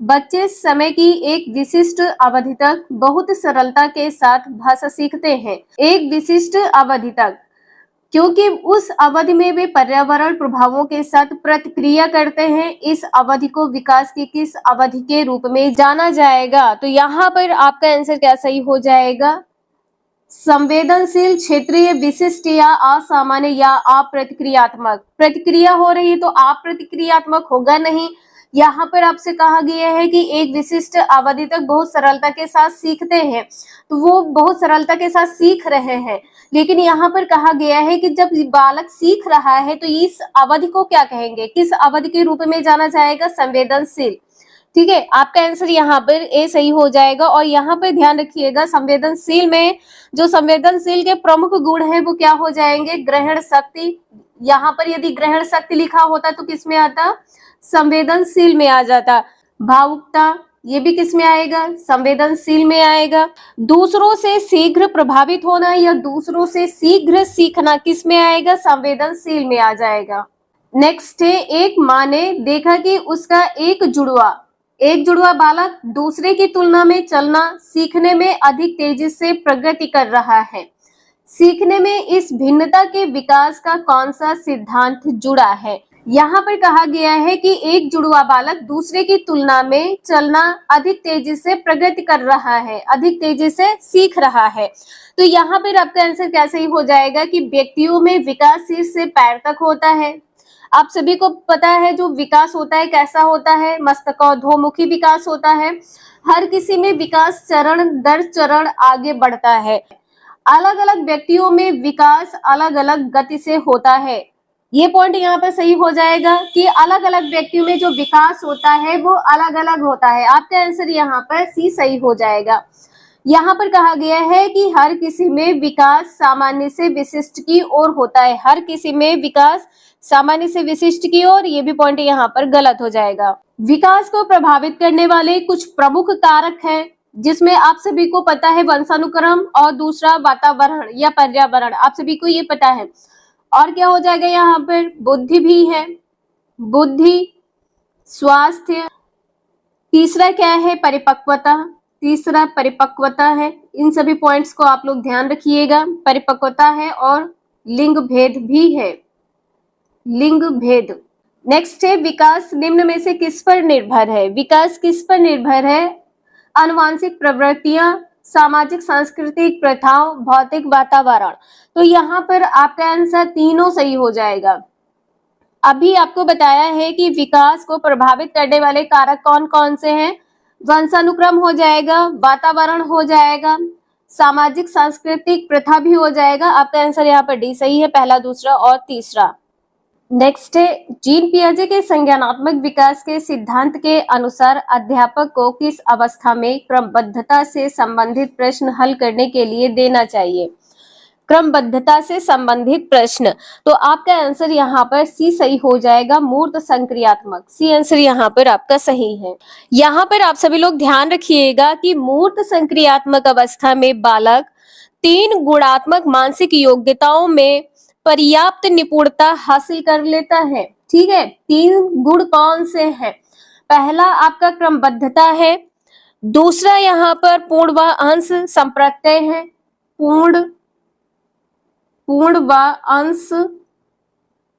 बच्चे समय की एक विशिष्ट अवधि तक बहुत सरलता के साथ भाषा सीखते हैं। एक विशिष्ट अवधि तक, क्योंकि उस अवधि में वे पर्यावरण प्रभावों के साथ प्रतिक्रिया करते हैं। इस अवधि को विकास की किस अवधि के रूप में जाना जाएगा? तो यहाँ पर आपका आंसर क्या सही हो जाएगा? संवेदनशील, क्षेत्रीय, विशिष्ट या असामान्य या अप्रतिक्रियात्मक। प्रतिक्रिया हो रही है तो अप्रतिक्रियात्मक होगा नहीं। यहाँ पर आपसे कहा गया है कि एक विशिष्ट अवधि तक बहुत सरलता के साथ सीखते हैं, तो वो बहुत सरलता के साथ सीख रहे हैं। लेकिन यहाँ पर कहा गया है कि जब बालक सीख रहा है तो इस अवधि को क्या कहेंगे? किस अवधि के रूप में जाना जाएगा? संवेदनशील। ठीक है, आपका आंसर यहाँ पर ए सही हो जाएगा। और यहाँ पर ध्यान रखिएगा, संवेदनशील में जो संवेदनशील के प्रमुख गुण है वो क्या हो जाएंगे? ग्रहण शक्ति। यहाँ पर यदि ग्रहण शक्ति लिखा होता तो किस में आता? संवेदनशील में आ जाता। भावुकता, ये भी किस में आएगा? संवेदनशील में आएगा। दूसरों से शीघ्र प्रभावित होना या दूसरों से शीघ्र सीखना किस में आएगा? संवेदनशील में आ जाएगा। नेक्स्ट है एक माँ ने देखा कि उसका एक जुड़वा एक जुड़वा बालक दूसरे की तुलना में चलना सीखने में अधिक तेजी से प्रगति कर रहा है। सीखने में इस भिन्नता के विकास का कौन सा सिद्धांत जुड़ा है? यहाँ पर कहा गया है कि एक जुड़वा बालक दूसरे की तुलना में चलना अधिक तेजी से प्रगति कर रहा है, अधिक तेजी से सीख रहा है। तो यहाँ पर आपका आंसर क्या सही हो जाएगा कि व्यक्तियों में विकास सिर से पैर तक होता है। आप सभी को पता है जो विकास होता है कैसा होता है, मस्तकोद्यमुखी विकास होता है। हर किसी में विकास चरण दर चरण आगे बढ़ता है। अलग अलग व्यक्तियों में विकास अलग अलग गति से होता है। ये पॉइंट यहाँ पर सही हो जाएगा कि अलग अलग व्यक्तियों में जो विकास होता है वो अलग अलग होता है। आपका आंसर यहाँ पर सी सही हो जाएगा। यहाँ पर कहा गया है कि हर किसी में विकास सामान्य से विशिष्ट की ओर होता है। हर किसी में विकास सामान्य से विशिष्ट की ओर, ये भी पॉइंट यहाँ पर गलत हो जाएगा। विकास को प्रभावित करने वाले कुछ प्रमुख कारक हैं, जिसमें आप सभी को पता है वंशानुक्रम और दूसरा वातावरण या पर्यावरण, आप सभी को ये पता है। और क्या हो जाएगा यहाँ पर, बुद्धि भी है, बुद्धि, स्वास्थ्य, तीसरा क्या है परिपक्वता, तीसरा परिपक्वता है। इन सभी पॉइंट्स को आप लोग ध्यान रखिएगा, परिपक्वता है और लिंग भेद भी है, लिंग भेद। नेक्स्ट है विकास निम्न में से किस पर निर्भर है? विकास किस पर निर्भर है? आनुवांशिक प्रवृत्तियां, सामाजिक सांस्कृतिक प्रथाओं, भौतिक वातावरण। तो यहाँ पर आपका आंसर तीनों सही हो जाएगा। अभी आपको बताया है कि विकास को प्रभावित करने वाले कारक कौन कौन से हैं। वंशानुक्रम हो जाएगा, वातावरण हो जाएगा, सामाजिक सांस्कृतिक प्रथा भी हो जाएगा। आपका आंसर यहाँ पर डी सही है, पहला, दूसरा और तीसरा। नेक्स्ट है जीन पियाजे के संज्ञानात्मक विकास के सिद्धांत के अनुसार अध्यापक को किस अवस्था में क्रमबद्धता से संबंधित प्रश्न हल करने के लिए देना चाहिए? क्रमबद्धता से संबंधित प्रश्न, तो आपका आंसर यहाँ पर सी सही हो जाएगा, मूर्त संक्रियात्मक। सी आंसर यहाँ पर आपका सही है। यहाँ पर आप सभी लोग ध्यान रखिएगा कि मूर्त संक्रियात्मक अवस्था में बालक 3 गुणात्मक मानसिक योग्यताओं में पर्याप्त निपुणता हासिल कर लेता है। ठीक है, 3 गुण कौन से हैं? पहला आपका क्रमबद्धता है, दूसरा यहाँ पर पूर्ण व अंश संप्रत्यय है, पूर्ण व अंश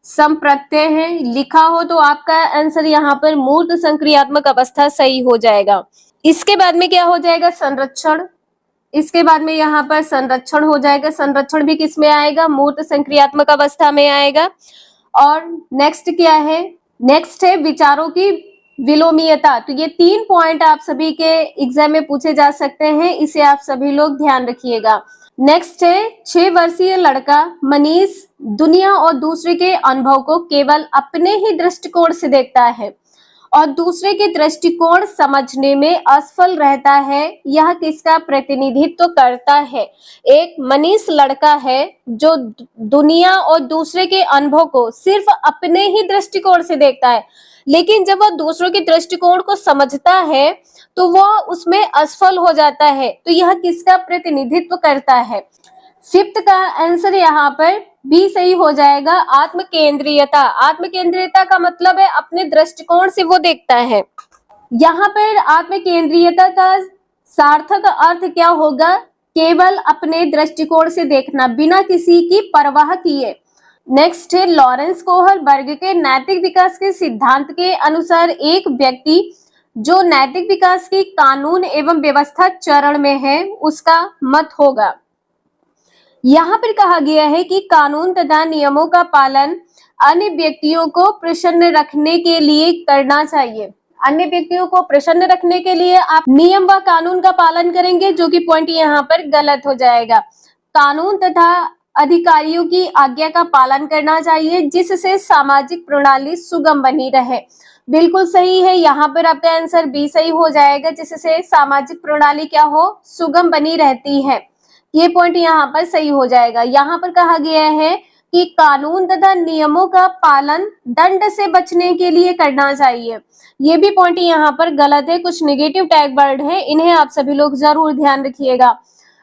संप्रत्यय है। लिखा हो तो आपका आंसर यहाँ पर मूर्त संक्रियात्मक अवस्था सही हो जाएगा। इसके बाद में क्या हो जाएगा? संरक्षण। इसके बाद में यहाँ पर संरक्षण हो जाएगा। संरक्षण भी किस में आएगा? मूर्त संक्रियात्मक अवस्था में आएगा। और नेक्स्ट क्या है? नेक्स्ट है विचारों की विलोमीयता। तो ये 3 पॉइंट आप सभी के एग्जाम में पूछे जा सकते हैं, इसे आप सभी लोग ध्यान रखिएगा। नेक्स्ट है 6 वर्षीय लड़का मनीष दुनिया और दूसरे के अनुभव को केवल अपने ही दृष्टिकोण से देखता है और दूसरे के दृष्टिकोण समझने में असफल रहता है। यह किसका प्रतिनिधित्व करता है? एक मनीष लड़का है जो दुनिया और दूसरे के अनुभव को सिर्फ अपने ही दृष्टिकोण से देखता है, लेकिन जब वह दूसरों के दृष्टिकोण को समझता है तो वह उसमें असफल हो जाता है। तो यह किसका प्रतिनिधित्व करता है? 5th का आंसर यहाँ पर भी सही हो जाएगा, आत्मकेंद्रीयता। आत्मकेंद्रीयता का मतलब है अपने दृष्टिकोण से वो देखता है। यहाँ पर आत्मकेंद्रीयता का सार्थक अर्थ क्या होगा? केवल अपने दृष्टिकोण से देखना, बिना किसी की परवाह किए। नेक्स्ट है लॉरेंस कोहलबर्ग के नैतिक विकास के सिद्धांत के अनुसार एक व्यक्ति जो नैतिक विकास की कानून एवं व्यवस्था चरण में है उसका मत होगा। यहाँ पर कहा गया है कि कानून तथा नियमों का पालन अन्य व्यक्तियों को प्रसन्न रखने के लिए करना चाहिए। अन्य व्यक्तियों को प्रसन्न रखने के लिए आप नियम व कानून का पालन करेंगे, जो कि पॉइंट यहाँ पर गलत हो जाएगा। कानून तथा अधिकारियों की आज्ञा का पालन करना चाहिए, जिससे सामाजिक प्रणाली सुगम बनी रहे। बिल्कुल सही है, यहाँ पर आपका आंसर बी सही हो जाएगा, जिससे सामाजिक प्रणाली क्या हो? सुगम बनी रहती है। ये पॉइंट यहाँ पर सही हो जाएगा। यहाँ पर कहा गया है कि कानून तथा नियमों का पालन दंड से बचने के लिए करना चाहिए। ये भी पॉइंट यहाँ पर गलत है, कुछ नेगेटिव टैग वर्ड है, इन्हें आप सभी लोग जरूर ध्यान रखिएगा।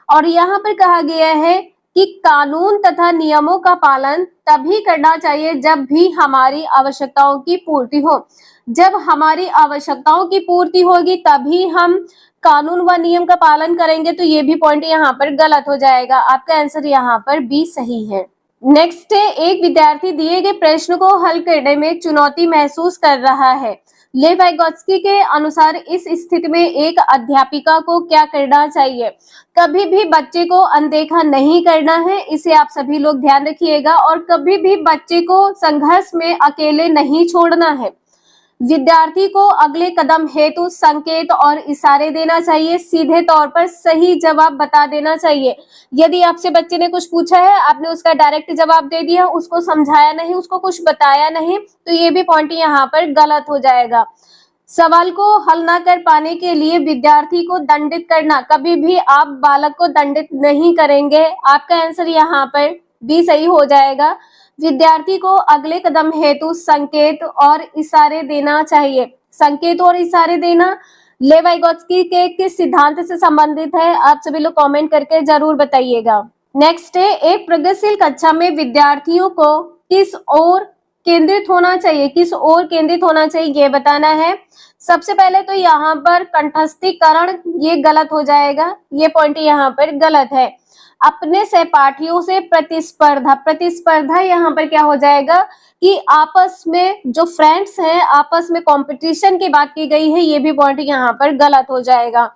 और यहाँ पर कहा गया है कि कानून तथा नियमों का पालन तभी करना चाहिए जब भी हमारी आवश्यकताओं की पूर्ति हो। जब हमारी आवश्यकताओं की पूर्ति होगी तभी हम कानून व नियम का पालन करेंगे, तो ये भी पॉइंट यहाँ पर गलत हो जाएगा। आपका आंसर यहाँ पर बी सही है। नेक्स्ट है, एक विद्यार्थी दिए गए प्रश्न को हल करने में चुनौती महसूस कर रहा है। लेव वाइगोत्स्की के अनुसार इस स्थिति में एक अध्यापिका को क्या करना चाहिए? कभी भी बच्चे को अनदेखा नहीं करना है, इसे आप सभी लोग ध्यान रखिएगा, और कभी भी बच्चे को संघर्ष में अकेले नहीं छोड़ना है। विद्यार्थी को अगले कदम हेतु संकेत और इशारे देना चाहिए, सीधे तौर पर सही जवाब बता देना चाहिए। यदि आपसे बच्चे ने कुछ पूछा है, आपने उसका डायरेक्ट जवाब दे दिया, उसको समझाया नहीं, उसको कुछ बताया नहीं, तो ये भी पॉइंट यहाँ पर गलत हो जाएगा। सवाल को हल ना कर पाने के लिए विद्यार्थी को दंडित करना, कभी भी आप बालक को दंडित नहीं करेंगे। आपका आंसर यहाँ पर बी सही हो जाएगा। विद्यार्थी को अगले कदम हेतु संकेत और इशारे देना चाहिए। संकेत और इशारे देना लेव वाइगोत्स्की के किस सिद्धांत से संबंधित है? आप सभी लोग कमेंट करके जरूर बताइएगा। नेक्स्ट है, एक प्रगतिशील कक्षा में विद्यार्थियों को किस ओर केंद्रित होना चाहिए? किस ओर केंद्रित होना चाहिए ये बताना है। सबसे पहले तो यहाँ पर कंठस्थीकरण, ये गलत हो जाएगा, ये पॉइंट यहाँ पर गलत है। अपने सहपाठियों से प्रतिस्पर्धा, प्रतिस्पर्धा यहाँ पर क्या हो जाएगा कि आपस में जो फ्रेंड्स हैं, आपस में कंपटीशन की बात की गई है, ये भी पॉइंट यहाँ पर गलत हो जाएगा।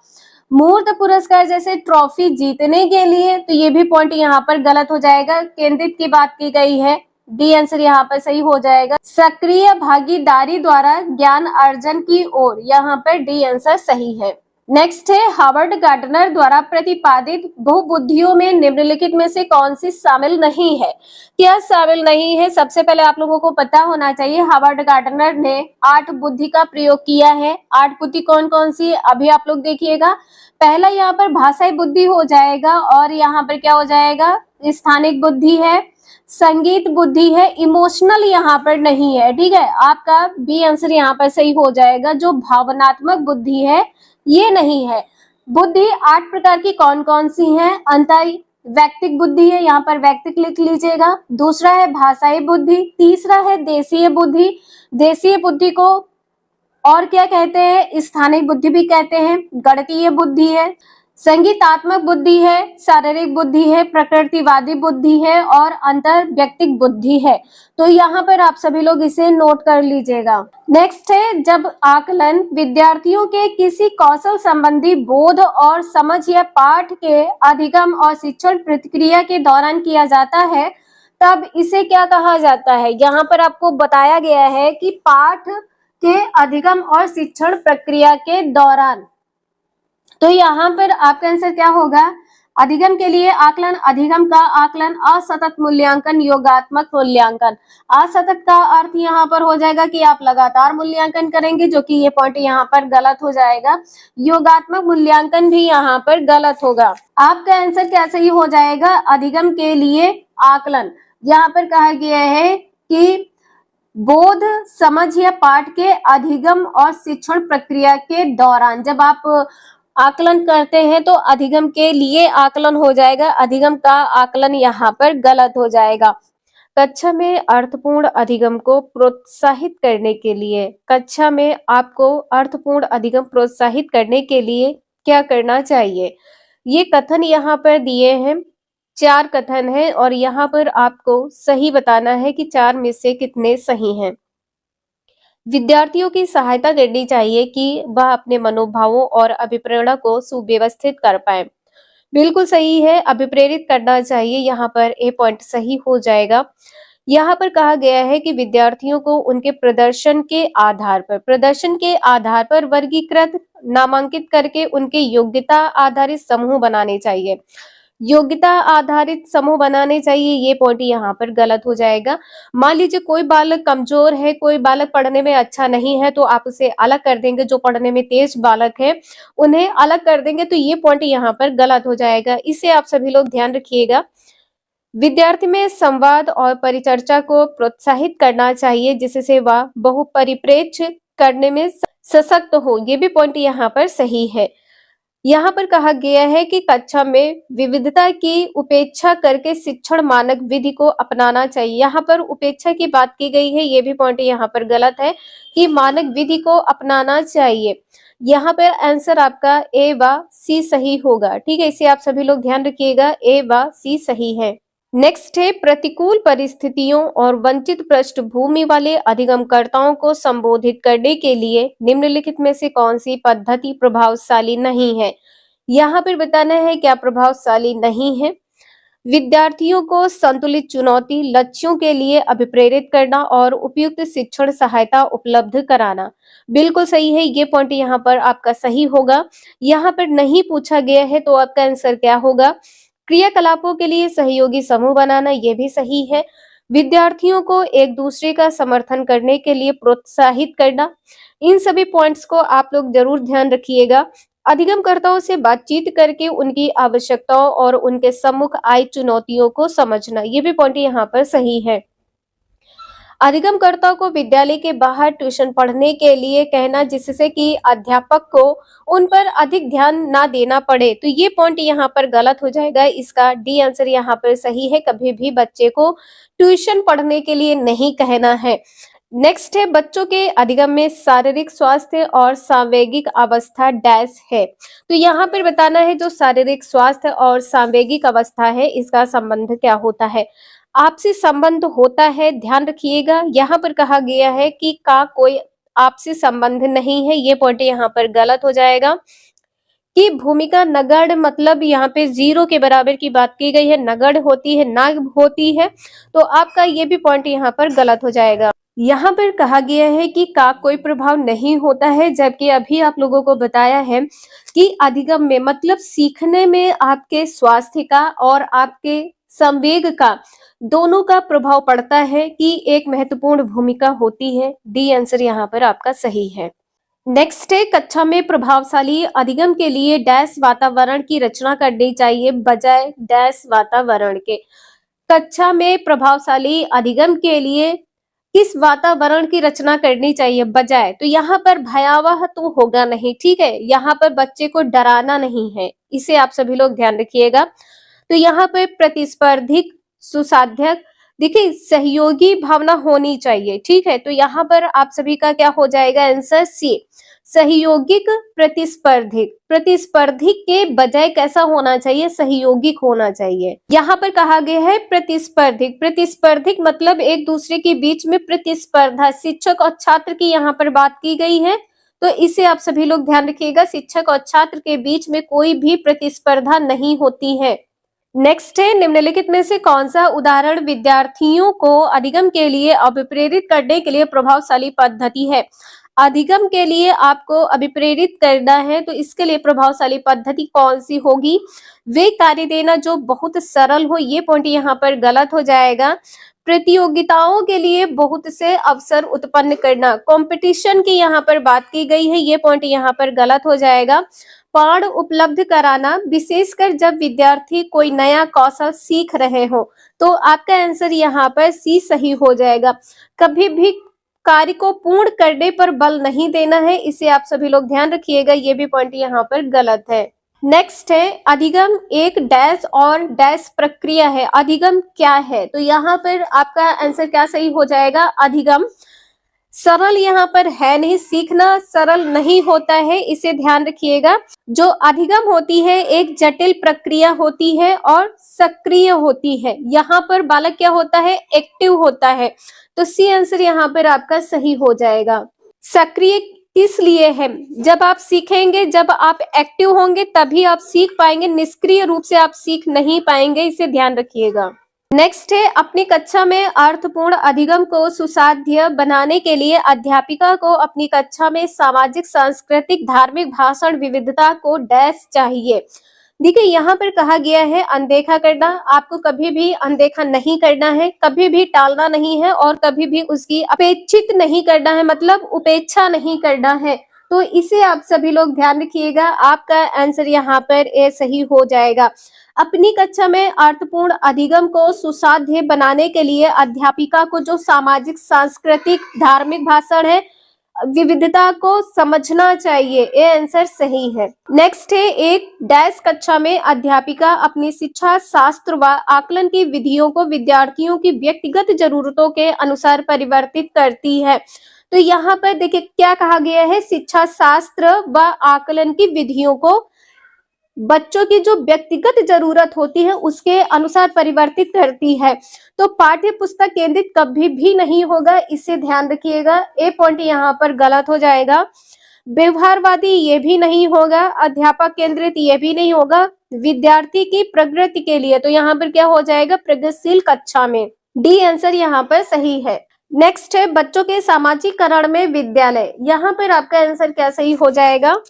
मूर्त पुरस्कार जैसे ट्रॉफी जीतने के लिए, तो ये भी पॉइंट यहाँ पर गलत हो जाएगा। केंद्रित की बात की गई है, डी आंसर यहाँ पर सही हो जाएगा। सक्रिय भागीदारी द्वारा ज्ञान अर्जन की ओर, यहाँ पर डी आंसर सही है। नेक्स्ट है, हार्वर्ड गार्डनर द्वारा प्रतिपादित बहुबुद्धियों में निम्नलिखित में से कौन सी शामिल नहीं है? क्या शामिल नहीं है? सबसे पहले आप लोगों को पता होना चाहिए, हार्वर्ड गार्डनर ने 8 बुद्धि का प्रयोग किया है। 8 बुद्धि कौन कौन सी है अभी आप लोग देखिएगा। पहला यहाँ पर भाषाई बुद्धि हो जाएगा, और यहाँ पर क्या हो जाएगा, स्थानिक बुद्धि है, संगीत बुद्धि है, इमोशनल यहाँ पर नहीं है। ठीक है, आपका बी आंसर यहाँ पर सही हो जाएगा। जो भावनात्मक बुद्धि है ये नहीं है। बुद्धि 8 प्रकार की कौन कौन सी हैं? अंतर वैयक्तिक बुद्धि है, यहाँ पर वैयक्तिक लिख लीजिएगा। दूसरा है भाषाई बुद्धि। तीसरा है देशीय बुद्धि। देशीय बुद्धि को और क्या कहते हैं? स्थानिक बुद्धि भी कहते हैं। गणितीय बुद्धि है, संगीतात्मक बुद्धि है, शारीरिक बुद्धि है, प्रकृतिवादी बुद्धि है, और अंतर व्यक्तिक बुद्धि है। तो यहाँ पर आप सभी लोग इसे नोट कर लीजिएगा। नेक्स्ट है, जब आकलन विद्यार्थियों के किसी कौशल संबंधी बोध और समझ या पाठ के अधिगम और शिक्षण प्रक्रिया के दौरान किया जाता है, तब इसे क्या कहा जाता है? यहाँ पर आपको बताया गया है कि पाठ के अधिगम और शिक्षण प्रक्रिया के दौरान, तो यहाँ पर आपका आंसर क्या होगा? अधिगम के लिए आकलन, अधिगम का आकलन, असतत मूल्यांकन, योगात्मक मूल्यांकन। असतत का अर्थ यहाँ पर हो जाएगा कि आप लगातार मूल्यांकन करेंगे, जो कि ये पॉइंट यहाँ पर गलत हो जाएगा। योगात्मक मूल्यांकन भी यहाँ पर गलत होगा। आपका आंसर क्या सही हो जाएगा? अधिगम के लिए आकलन। यहाँ पर कहा गया है कि बोध, समझ या पाठ के अधिगम और शिक्षण प्रक्रिया के दौरान, जब आप आकलन करते हैं तो अधिगम के लिए आकलन हो जाएगा, अधिगम का आकलन यहाँ पर गलत हो जाएगा। कक्षा में अर्थपूर्ण अधिगम को प्रोत्साहित करने के लिए, कक्षा में आपको अर्थपूर्ण अधिगम प्रोत्साहित करने के लिए क्या करना चाहिए? ये कथन यहाँ पर दिए हैं, 4 कथन हैं, और यहाँ पर आपको सही बताना है कि 4 में से कितने सही हैं। विद्यार्थियों की सहायता करनी चाहिए कि वह अपने मनोभावों और अभिप्रेरणा को सुव्यवस्थित कर पाए। बिल्कुल सही है, अभिप्रेरित करना चाहिए, यहाँ पर ए पॉइंट सही हो जाएगा। यहाँ पर कहा गया है कि विद्यार्थियों को उनके प्रदर्शन के आधार पर वर्गीकृत, नामांकित करके उनके योग्यता आधारित समूह बनाने चाहिए। योग्यता आधारित समूह बनाने चाहिए, ये पॉइंट यहाँ पर गलत हो जाएगा। मान लीजिए कोई बालक कमजोर है, कोई बालक पढ़ने में अच्छा नहीं है, तो आप उसे अलग कर देंगे। जो पढ़ने में तेज बालक है उन्हें अलग कर देंगे, तो ये पॉइंट यहाँ पर गलत हो जाएगा। इसे आप सभी लोग ध्यान रखिएगा। विद्यार्थी में संवाद और परिचर्चा को प्रोत्साहित करना चाहिए, जिससे वह बहुपरिप्रेक्ष्य करने में सशक्त हो, ये भी पॉइंट यहाँ पर सही है। यहाँ पर कहा गया है कि कक्षा में विविधता की उपेक्षा करके शिक्षण मानक विधि को अपनाना चाहिए। यहाँ पर उपेक्षा की बात की गई है, ये भी पॉइंट यहाँ पर गलत है कि मानक विधि को अपनाना चाहिए। यहाँ पर आंसर आपका ए व सी सही होगा। ठीक है, इसे आप सभी लोग ध्यान रखिएगा, ए व सी सही है। नेक्स्ट है प्रतिकूल परिस्थितियों और वंचित पृष्ठभूमि वाले अधिगमकर्ताओं को संबोधित करने के लिए निम्नलिखित में से कौन सी पद्धति प्रभावशाली नहीं है। यहाँ पर बताना है क्या प्रभावशाली नहीं है। विद्यार्थियों को संतुलित चुनौती लक्ष्यों के लिए अभिप्रेरित करना और उपयुक्त शिक्षण सहायता उपलब्ध कराना। बिल्कुल सही है, ये पॉइंट यहाँ पर आपका सही होगा। यहाँ पर नहीं पूछा गया है तो आपका आंसर क्या होगा। क्रियाकलापों के लिए सहयोगी समूह बनाना, ये भी सही है। विद्यार्थियों को एक दूसरे का समर्थन करने के लिए प्रोत्साहित करना, इन सभी पॉइंट्स को आप लोग जरूर ध्यान रखिएगा। अधिगमकर्ताओं से बातचीत करके उनकी आवश्यकताओं और उनके सम्मुख आई चुनौतियों को समझना, ये भी पॉइंट यहाँ पर सही है। अधिगमकर्ता को विद्यालय के बाहर ट्यूशन पढ़ने के लिए कहना, जिससे कि अध्यापक को उन पर अधिक ध्यान ना देना पड़े, तो ये पॉइंट यहाँ पर गलत हो जाएगा। इसका डी आंसर यहाँ पर सही है, कभी भी बच्चे को ट्यूशन पढ़ने के लिए नहीं कहना है। नेक्स्ट है बच्चों के अधिगम में शारीरिक स्वास्थ्य और सांवेगिक अवस्था डैश है। तो यहाँ पर बताना है जो शारीरिक स्वास्थ्य और सांवेगिक अवस्था है इसका संबंध क्या होता है। आपसी संबंध होता है, ध्यान रखिएगा। यहाँ पर कहा गया है कि का कोई आपसी संबंध नहीं है, ये पॉइंट यहाँ पर गलत हो जाएगा। कि भूमिका नगण्य, मतलब यहाँ पे जीरो के बराबर की बात की गई है, नगण्य होती है ना होती है, तो आपका ये भी पॉइंट यहाँ पर गलत हो जाएगा। यहाँ पर कहा गया है कि का कोई प्रभाव नहीं होता है, जबकि अभी आप लोगों को बताया है कि अधिगम में मतलब सीखने में आपके स्वास्थ्य का और आपके संवेग का दोनों का प्रभाव पड़ता है, कि एक महत्वपूर्ण भूमिका होती है। डी आंसर यहाँ पर आपका सही है। नेक्स्ट है कक्षा में प्रभावशाली अधिगम के लिए डैश वातावरण की रचना करनी चाहिए बजाय डैश वातावरण के। कक्षा में प्रभावशाली अधिगम के लिए किस वातावरण की रचना करनी चाहिए बजाय, तो यहाँ पर भयावह तो होगा नहीं, ठीक है, यहाँ पर बच्चे को डराना नहीं है, इसे आप सभी लोग ध्यान रखिएगा। तो यहाँ पर प्रतिस्पर्धी सुसाध्य, देखिए सहयोगी भावना होनी चाहिए, ठीक है, तो यहाँ पर आप सभी का क्या हो जाएगा आंसर सी, सहयोगिक प्रतिस्पर्धिक। प्रतिस्पर्धी के बजाय कैसा होना चाहिए, सहयोगिक होना चाहिए। यहाँ पर कहा गया है प्रतिस्पर्धिक। प्रतिस्पर्धिक मतलब एक दूसरे के बीच में प्रतिस्पर्धा, शिक्षक और छात्र की यहाँ पर बात की गई है, तो इसे आप सभी लोग ध्यान रखिएगा। शिक्षक और छात्र के बीच में कोई भी प्रतिस्पर्धा नहीं होती है। नेक्स्ट है निम्नलिखित में से कौन सा उदाहरण विद्यार्थियों को अधिगम के लिए अभिप्रेरित करने के लिए प्रभावशाली पद्धति है। अधिगम के लिए आपको अभिप्रेरित करना है, तो इसके लिए प्रभावशाली पद्धति कौन सी होगी। वे कार्य देना जो बहुत सरल हो, ये पॉइंट यहाँ पर गलत हो जाएगा। प्रतियोगिताओं के लिए बहुत से अवसर उत्पन्न करना, कंपटीशन की यहाँ पर बात की गई है, ये पॉइंट यहाँ पर गलत हो जाएगा। पाठ उपलब्ध कराना, विशेषकर जब विद्यार्थी कोई नया कौशल सीख रहे हो, तो आपका आंसर यहाँ पर सी सही हो जाएगा। कभी भी कार्य को पूर्ण करने पर बल नहीं देना है, इसे आप सभी लोग ध्यान रखिएगा, ये भी पॉइंट यहाँ पर गलत है। नेक्स्ट है अधिगम एक डैश और डैश प्रक्रिया है। अधिगम क्या है, तो यहाँ पर आपका आंसर क्या सही हो जाएगा, अधिगम सरल यहाँ पर है नहीं, सीखना सरल नहीं होता है, इसे ध्यान रखिएगा। जो अधिगम होती है एक जटिल प्रक्रिया होती है और सक्रिय होती है। यहाँ पर बालक क्या होता है, एक्टिव होता है, तो सी आंसर यहाँ पर आपका सही हो जाएगा। सक्रिय किस लिए है, जब आप सीखेंगे, जब आप एक्टिव होंगे तभी आप सीख पाएंगे, निष्क्रिय रूप से आप सीख नहीं पाएंगे, इसे ध्यान रखिएगा। नेक्स्ट है अपनी कक्षा में अर्थपूर्ण अधिगम को सुसाध्य बनाने के लिए अध्यापिका को अपनी कक्षा में सामाजिक सांस्कृतिक धार्मिक भाषण विविधता को डैश चाहिए। देखिए यहाँ पर कहा गया है अनदेखा करना, आपको कभी भी अनदेखा नहीं करना है, कभी भी टालना नहीं है और कभी भी उसकी अपेक्षित नहीं करना है, मतलब उपेक्षा नहीं करना है, तो इसे आप सभी लोग ध्यान रखिएगा। आपका आंसर यहाँ पर ए सही हो जाएगा। अपनी कक्षा में अर्थपूर्ण अधिगम को सुसाध्य बनाने के लिए अध्यापिका को जो सामाजिक सांस्कृतिक धार्मिक भाषण है विविधता को समझना चाहिए, ये आंसर सही है। नेक्स्ट है, एक डैश कक्षा में अध्यापिका अपनी शिक्षा शास्त्र व आकलन की विधियों को विद्यार्थियों की व्यक्तिगत जरूरतों के अनुसार परिवर्तित करती है। तो यहाँ पर देखिए क्या कहा गया है, शिक्षा शास्त्र व आकलन की विधियों को बच्चों की जो व्यक्तिगत जरूरत होती है उसके अनुसार परिवर्तित करती है। तो पाठ्य पुस्तक केंद्रित कभी भी नहीं होगा, इसे ध्यान रखिएगा। ए पॉइंट यहाँ पर गलत हो जाएगा। व्यवहारवादी ये भी नहीं होगा, अध्यापक केंद्रित ये भी नहीं होगा, विद्यार्थी की प्रगति के लिए, तो यहाँ पर क्या हो जाएगा, प्रगतिशील कक्षा में। डी आंसर यहाँ पर सही है। नेक्स्ट है, बच्चों के सामाजिकरण में विद्यालय, यहाँ पर आपका आंसर क्या सही हो जाएगा।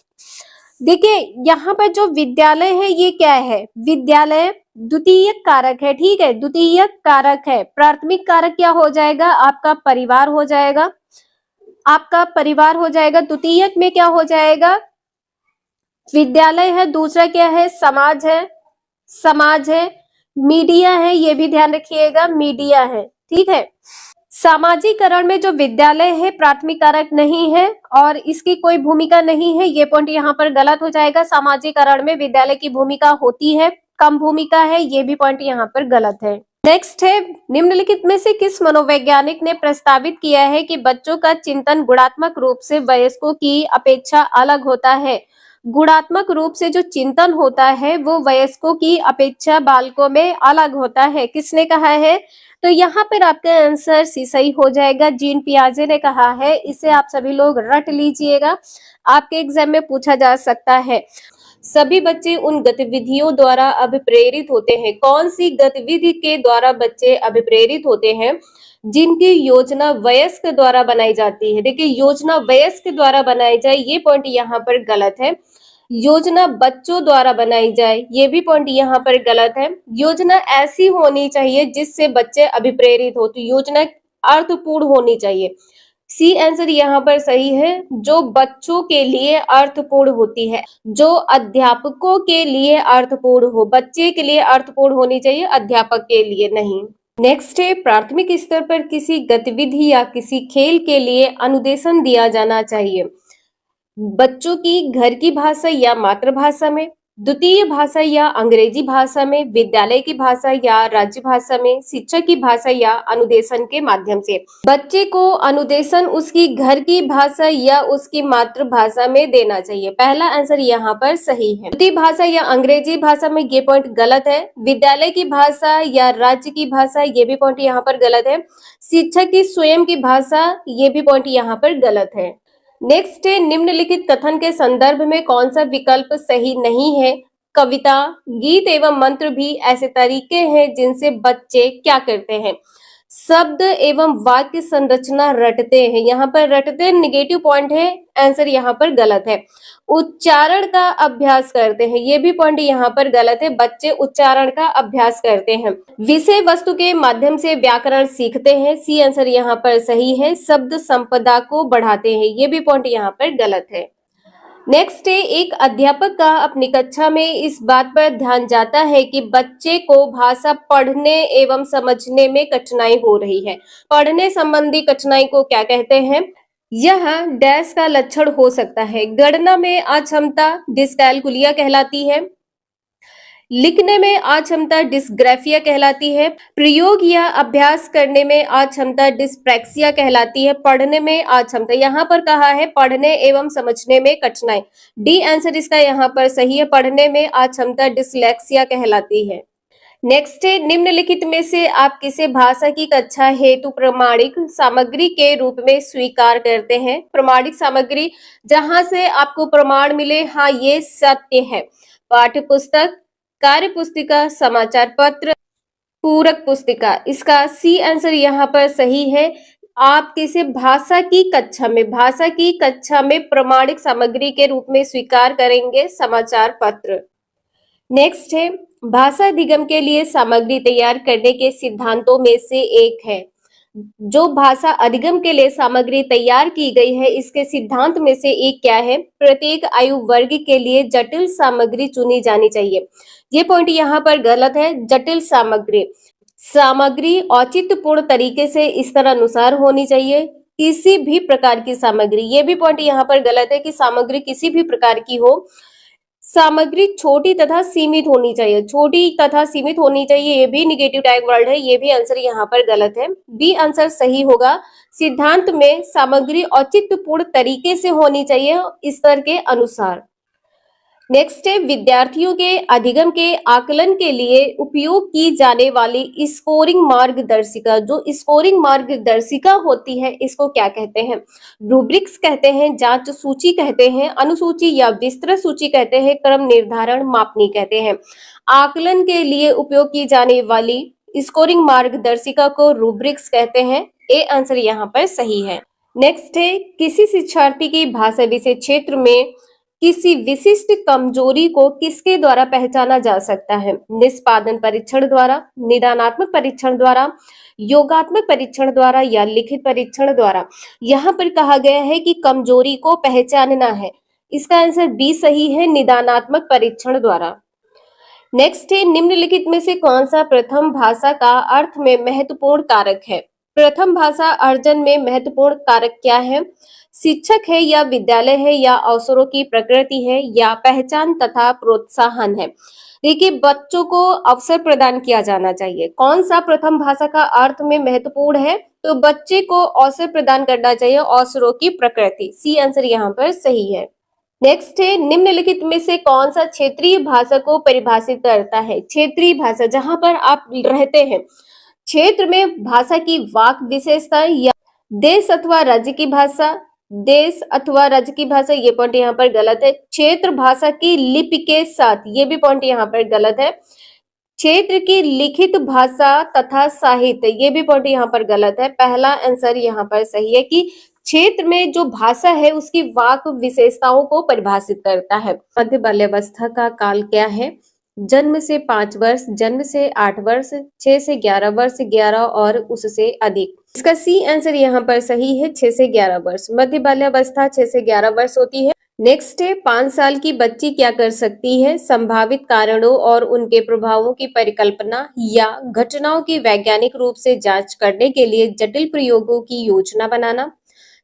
देखिए यहाँ पर जो विद्यालय है ये क्या है, विद्यालय द्वितीयक कारक है, ठीक है, द्वितीयक कारक है। प्राथमिक कारक क्या हो जाएगा, आपका परिवार हो जाएगा, आपका परिवार हो जाएगा। द्वितीयक में क्या हो जाएगा, विद्यालय है, दूसरा क्या है, समाज है, समाज है। मीडिया है, ये भी ध्यान रखिएगा, मीडिया है, ठीक है। सामाजिकरण में जो विद्यालय है प्राथमिक कारक नहीं है और इसकी कोई भूमिका नहीं है, ये पॉइंट यहाँ पर गलत हो जाएगा। सामाजिकरण में विद्यालय की भूमिका होती है, कम भूमिका है, ये भी पॉइंट यहाँ पर गलत है। नेक्स्ट है, निम्नलिखित में से किस मनोवैज्ञानिक ने प्रस्तावित किया है कि बच्चों का चिंतन गुणात्मक रूप से वयस्कों की अपेक्षा अलग होता है। गुणात्मक रूप से जो चिंतन होता है वो वयस्कों की अपेक्षा बालकों में अलग होता है, किसने कहा है, तो यहाँ पर आपका आंसर सी सही हो जाएगा, जीन पियाजे ने कहा है। इसे आप सभी लोग रट लीजिएगा, आपके एग्जाम में पूछा जा सकता है। सभी बच्चे उन गतिविधियों द्वारा अभिप्रेरित होते हैं, कौन सी गतिविधि के द्वारा बच्चे अभिप्रेरित होते हैं, जिनकी योजना वयस्क द्वारा बनाई जाती है। देखिए योजना वयस्क द्वारा बनाई जाए, ये पॉइंट यहाँ पर गलत है। योजना बच्चों द्वारा बनाई जाए, ये भी पॉइंट यहाँ पर गलत है। योजना ऐसी होनी चाहिए जिससे बच्चे अभिप्रेरित हो, तो योजना अर्थपूर्ण होनी चाहिए। सी आंसर यहाँ पर सही है, जो बच्चों के लिए अर्थपूर्ण होती है, जो अध्यापकों के लिए अर्थपूर्ण हो, बच्चे के लिए अर्थपूर्ण होनी चाहिए, अध्यापक के लिए नहीं। नेक्स्ट है, प्राथमिक स्तर पर किसी गतिविधि या किसी खेल के लिए अनुदेशन दिया जाना चाहिए। बच्चों की घर की भाषा या मातृभाषा में, द्वितीय भाषा या अंग्रेजी भाषा में, विद्यालय की भाषा या राज्य भाषा में, शिक्षक की भाषा या अनुदेशन के माध्यम से। बच्चे को अनुदेशन उसकी घर की भाषा या उसकी मातृभाषा में देना चाहिए, पहला आंसर यहाँ पर सही है। द्वितीय भाषा या अंग्रेजी भाषा में, ये पॉइंट गलत है। विद्यालय की भाषा या राज्य की भाषा, ये भी पॉइंट यहाँ पर गलत है। शिक्षक की स्वयं की भाषा, ये भी पॉइंट यहाँ पर गलत है। नेक्स्ट है, निम्नलिखित कथन के संदर्भ में कौन सा विकल्प सही नहीं है। कविता, गीत एवं मंत्र भी ऐसे तरीके हैं जिनसे बच्चे क्या करते हैं, शब्द एवं वाक्य संरचना रटते हैं। यहाँ पर रटते नेगेटिव पॉइंट है, आंसर यहाँ पर गलत है। उच्चारण का अभ्यास करते हैं, ये भी पॉइंट यहाँ पर गलत है, बच्चे उच्चारण का अभ्यास करते हैं। विषय वस्तु के माध्यम से व्याकरण सीखते हैं, सी आंसर यहाँ पर सही है। शब्द संपदा को बढ़ाते हैं, ये भी पॉइंट यहाँ पर गलत है। नेक्स्ट है, एक अध्यापक का अपनी कक्षा में इस बात पर ध्यान जाता है कि बच्चे को भाषा पढ़ने एवं समझने में कठिनाई हो रही है। पढ़ने संबंधी कठिनाई को क्या कहते हैं, यह डैश का लक्षण हो सकता है। गणना में अक्षमता डिस्कैलकुलिया कहलाती है, लिखने में अक्षमता डिस्ग्राफिया कहलाती है, प्रयोग या अभ्यास करने में अक्षमता डिस्प्रैक्सिया कहलाती है, पढ़ने में अक्षमता, यहाँ पर कहा है पढ़ने एवं समझने में कठिनाई, डी आंसर इसका यहाँ पर सही है, पढ़ने में अक्षमता डिसलेक्सिया कहलाती है। नेक्स्ट है, निम्नलिखित में से आप किसे भाषा की कक्षा हेतु प्रमाणिक सामग्री के रूप में स्वीकार करते हैं। प्रमाणिक सामग्री जहां से आपको प्रमाण मिले, हाँ ये सत्य है, पाठ्य पुस्तक, कार्य पुस्तिका, समाचार पत्र, पूरक पुस्तिका, इसका सी आंसर यहाँ पर सही है। आप किसे भाषा की कक्षा में प्रमाणिक सामग्री के रूप में स्वीकार करेंगे, समाचार पत्र। नेक्स्ट है, भाषा अधिगम के लिए सामग्री तैयार करने के सिद्धांतों में से एक है। जो भाषा अधिगम के लिए सामग्री तैयार की गई है, इसके सिद्धांत में से एक क्या है, प्रत्येक आयु वर्ग के लिए जटिल सामग्री चुनी जानी चाहिए, ये पॉइंट यहाँ पर गलत है। जटिल सामग्री औचित्यपूर्ण तरीके से स्तर अनुसार होनी चाहिए, किसी भी प्रकार की सामग्री, ये भी पॉइंट यहाँ पर गलत है कि सामग्री किसी भी प्रकार की हो। सामग्री छोटी तथा सीमित होनी चाहिए, छोटी तथा सीमित होनी चाहिए, ये भी निगेटिव टैग वर्ड है, ये भी आंसर यहाँ पर गलत है। बी आंसर सही होगा। सिद्धांत में सामग्री औचित्यपूर्ण तरीके से होनी चाहिए स्तर के अनुसार। नेक्स्ट है, विद्यार्थियों के अधिगम के आकलन के लिए उपयोग की जाने वाली स्कोरिंग मार्गदर्शिका, जो स्कोरिंग मार्गदर्शिका होती है इसको क्या कहते हैं? रूब्रिक्स कहते हैं, जांच सूची कहते हैं, अनुसूची या विस्तृत सूची कहते हैं, क्रम निर्धारण मापनी कहते हैं। आकलन के लिए उपयोग की जाने वाली स्कोरिंग मार्गदर्शिका को रूब्रिक्स कहते हैं। ए आंसर यहाँ पर सही है। नेक्स्ट है, किसी शिक्षार्थी की भाषा विषय क्षेत्र में किसी विशिष्ट कमजोरी को किसके द्वारा पहचाना जा सकता है? निष्पादन परीक्षण द्वारा, निदानात्मक परीक्षण द्वारा, योगात्मक परीक्षण द्वारा या लिखित परीक्षण द्वारा। यहाँ पर कहा गया है कि कमजोरी को पहचानना है, इसका आंसर बी सही है, निदानात्मक परीक्षण द्वारा। नेक्स्ट है, निम्नलिखित में से कौन सा प्रथम भाषा का अर्थ में महत्वपूर्ण कारक है? प्रथम भाषा अर्जन में महत्वपूर्ण कारक क्या है? शिक्षक है या विद्यालय है या अवसरों की प्रकृति है या पहचान तथा प्रोत्साहन है? देखिए, बच्चों को अवसर प्रदान किया जाना चाहिए। कौन सा प्रथम भाषा का अर्थ में महत्वपूर्ण है? तो बच्चे को अवसर प्रदान करना चाहिए, अवसरों की प्रकृति। सी आंसर यहाँ पर सही है। नेक्स्ट है, निम्नलिखित में से कौन सा क्षेत्रीय भाषा को परिभाषित करता है? क्षेत्रीय भाषा, जहां पर आप रहते हैं क्षेत्र में भाषा की वाक विशेषता या देश अथवा राज्य की भाषा, देश अथवा राज्य की भाषा, ये पॉइंट यहाँ पर गलत है। क्षेत्र भाषा की लिपि के साथ, ये भी पॉइंट यहाँ पर गलत है। क्षेत्र की लिखित भाषा तथा साहित्य, ये भी पॉइंट यहाँ पर गलत है। पहला आंसर यहाँ पर सही है कि क्षेत्र में जो भाषा है उसकी वाक विशेषताओं को परिभाषित करता है। मध्य बाल्यावस्था का काल क्या है? जन्म से 5 वर्ष, जन्म से 8 वर्ष, 6 से 11 वर्ष, 11 और उससे अधिक। इसका सी आंसर यहाँ पर सही है, 6 से 11 वर्ष। मध्य बाल्यावस्था 6 से 11 वर्ष होती है। नेक्स्ट है, 5 साल की बच्ची क्या कर सकती है? संभावित कारणों और उनके प्रभावों की परिकल्पना या घटनाओं की वैज्ञानिक रूप से जांच करने के लिए जटिल प्रयोगों की योजना बनाना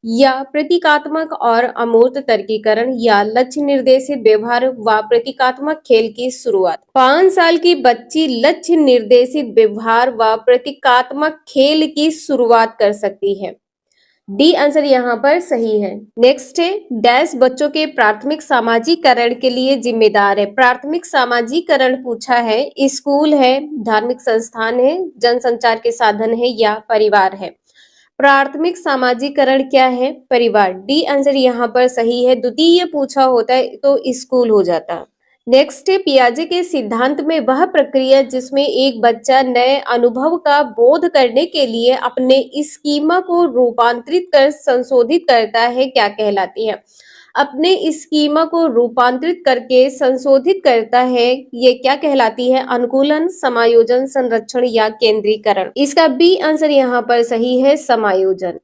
या प्रतीकात्मक और अमूर्त तर्कीकरण या लक्ष्य निर्देशित व्यवहार व प्रतीकात्मक खेल की शुरुआत। 5 साल की बच्ची लक्ष्य निर्देशित व्यवहार व प्रतीकात्मक खेल की शुरुआत कर सकती है। डी आंसर यहाँ पर सही है। नेक्स्ट है, डैश बच्चों के प्राथमिक सामाजिकरण के लिए जिम्मेदार है? प्राथमिक सामाजिकरण पूछा है, स्कूल है, धार्मिक संस्थान है, जनसंचार के साधन है या परिवार है? प्राथमिक सामाजिकरण क्या है? परिवार। डी आंसर यहाँ पर सही है। द्वितीय पूछा होता है तो स्कूल हो जाता। नेक्स्ट है, पियाजे के सिद्धांत में वह प्रक्रिया जिसमें एक बच्चा नए अनुभव का बोध करने के लिए अपने स्कीमा को रूपांतरित कर संशोधित करता है, क्या कहलाती है? अपने स्कीमा को रूपांतरित करके संशोधित करता है, ये क्या कहलाती है? अनुकूलन, समायोजन, संरक्षण या केंद्रीकरण। इसका बी आंसर यहाँ पर सही है, समायोजन।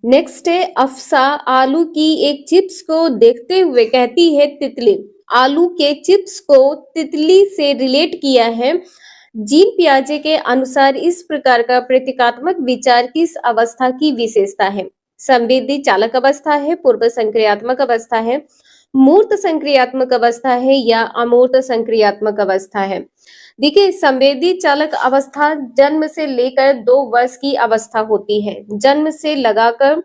नेक्स्ट है, अफसा आलू की एक चिप्स को देखते हुए कहती है तितली। आलू के चिप्स को तितली से रिलेट किया है। जीन पियाजे के अनुसार इस प्रकार का प्रतीकात्मक विचार किस अवस्था की विशेषता है? संवेदी चालक अवस्था है, पूर्व संक्रियात्मक अवस्था है, मूर्त संक्रियात्मक अवस्था है या अमूर्त संक्रियात्मक अवस्था है? देखिए, संवेदी चालक अवस्था जन्म से लेकर 2 वर्ष की अवस्था होती है। जन्म से लगाकर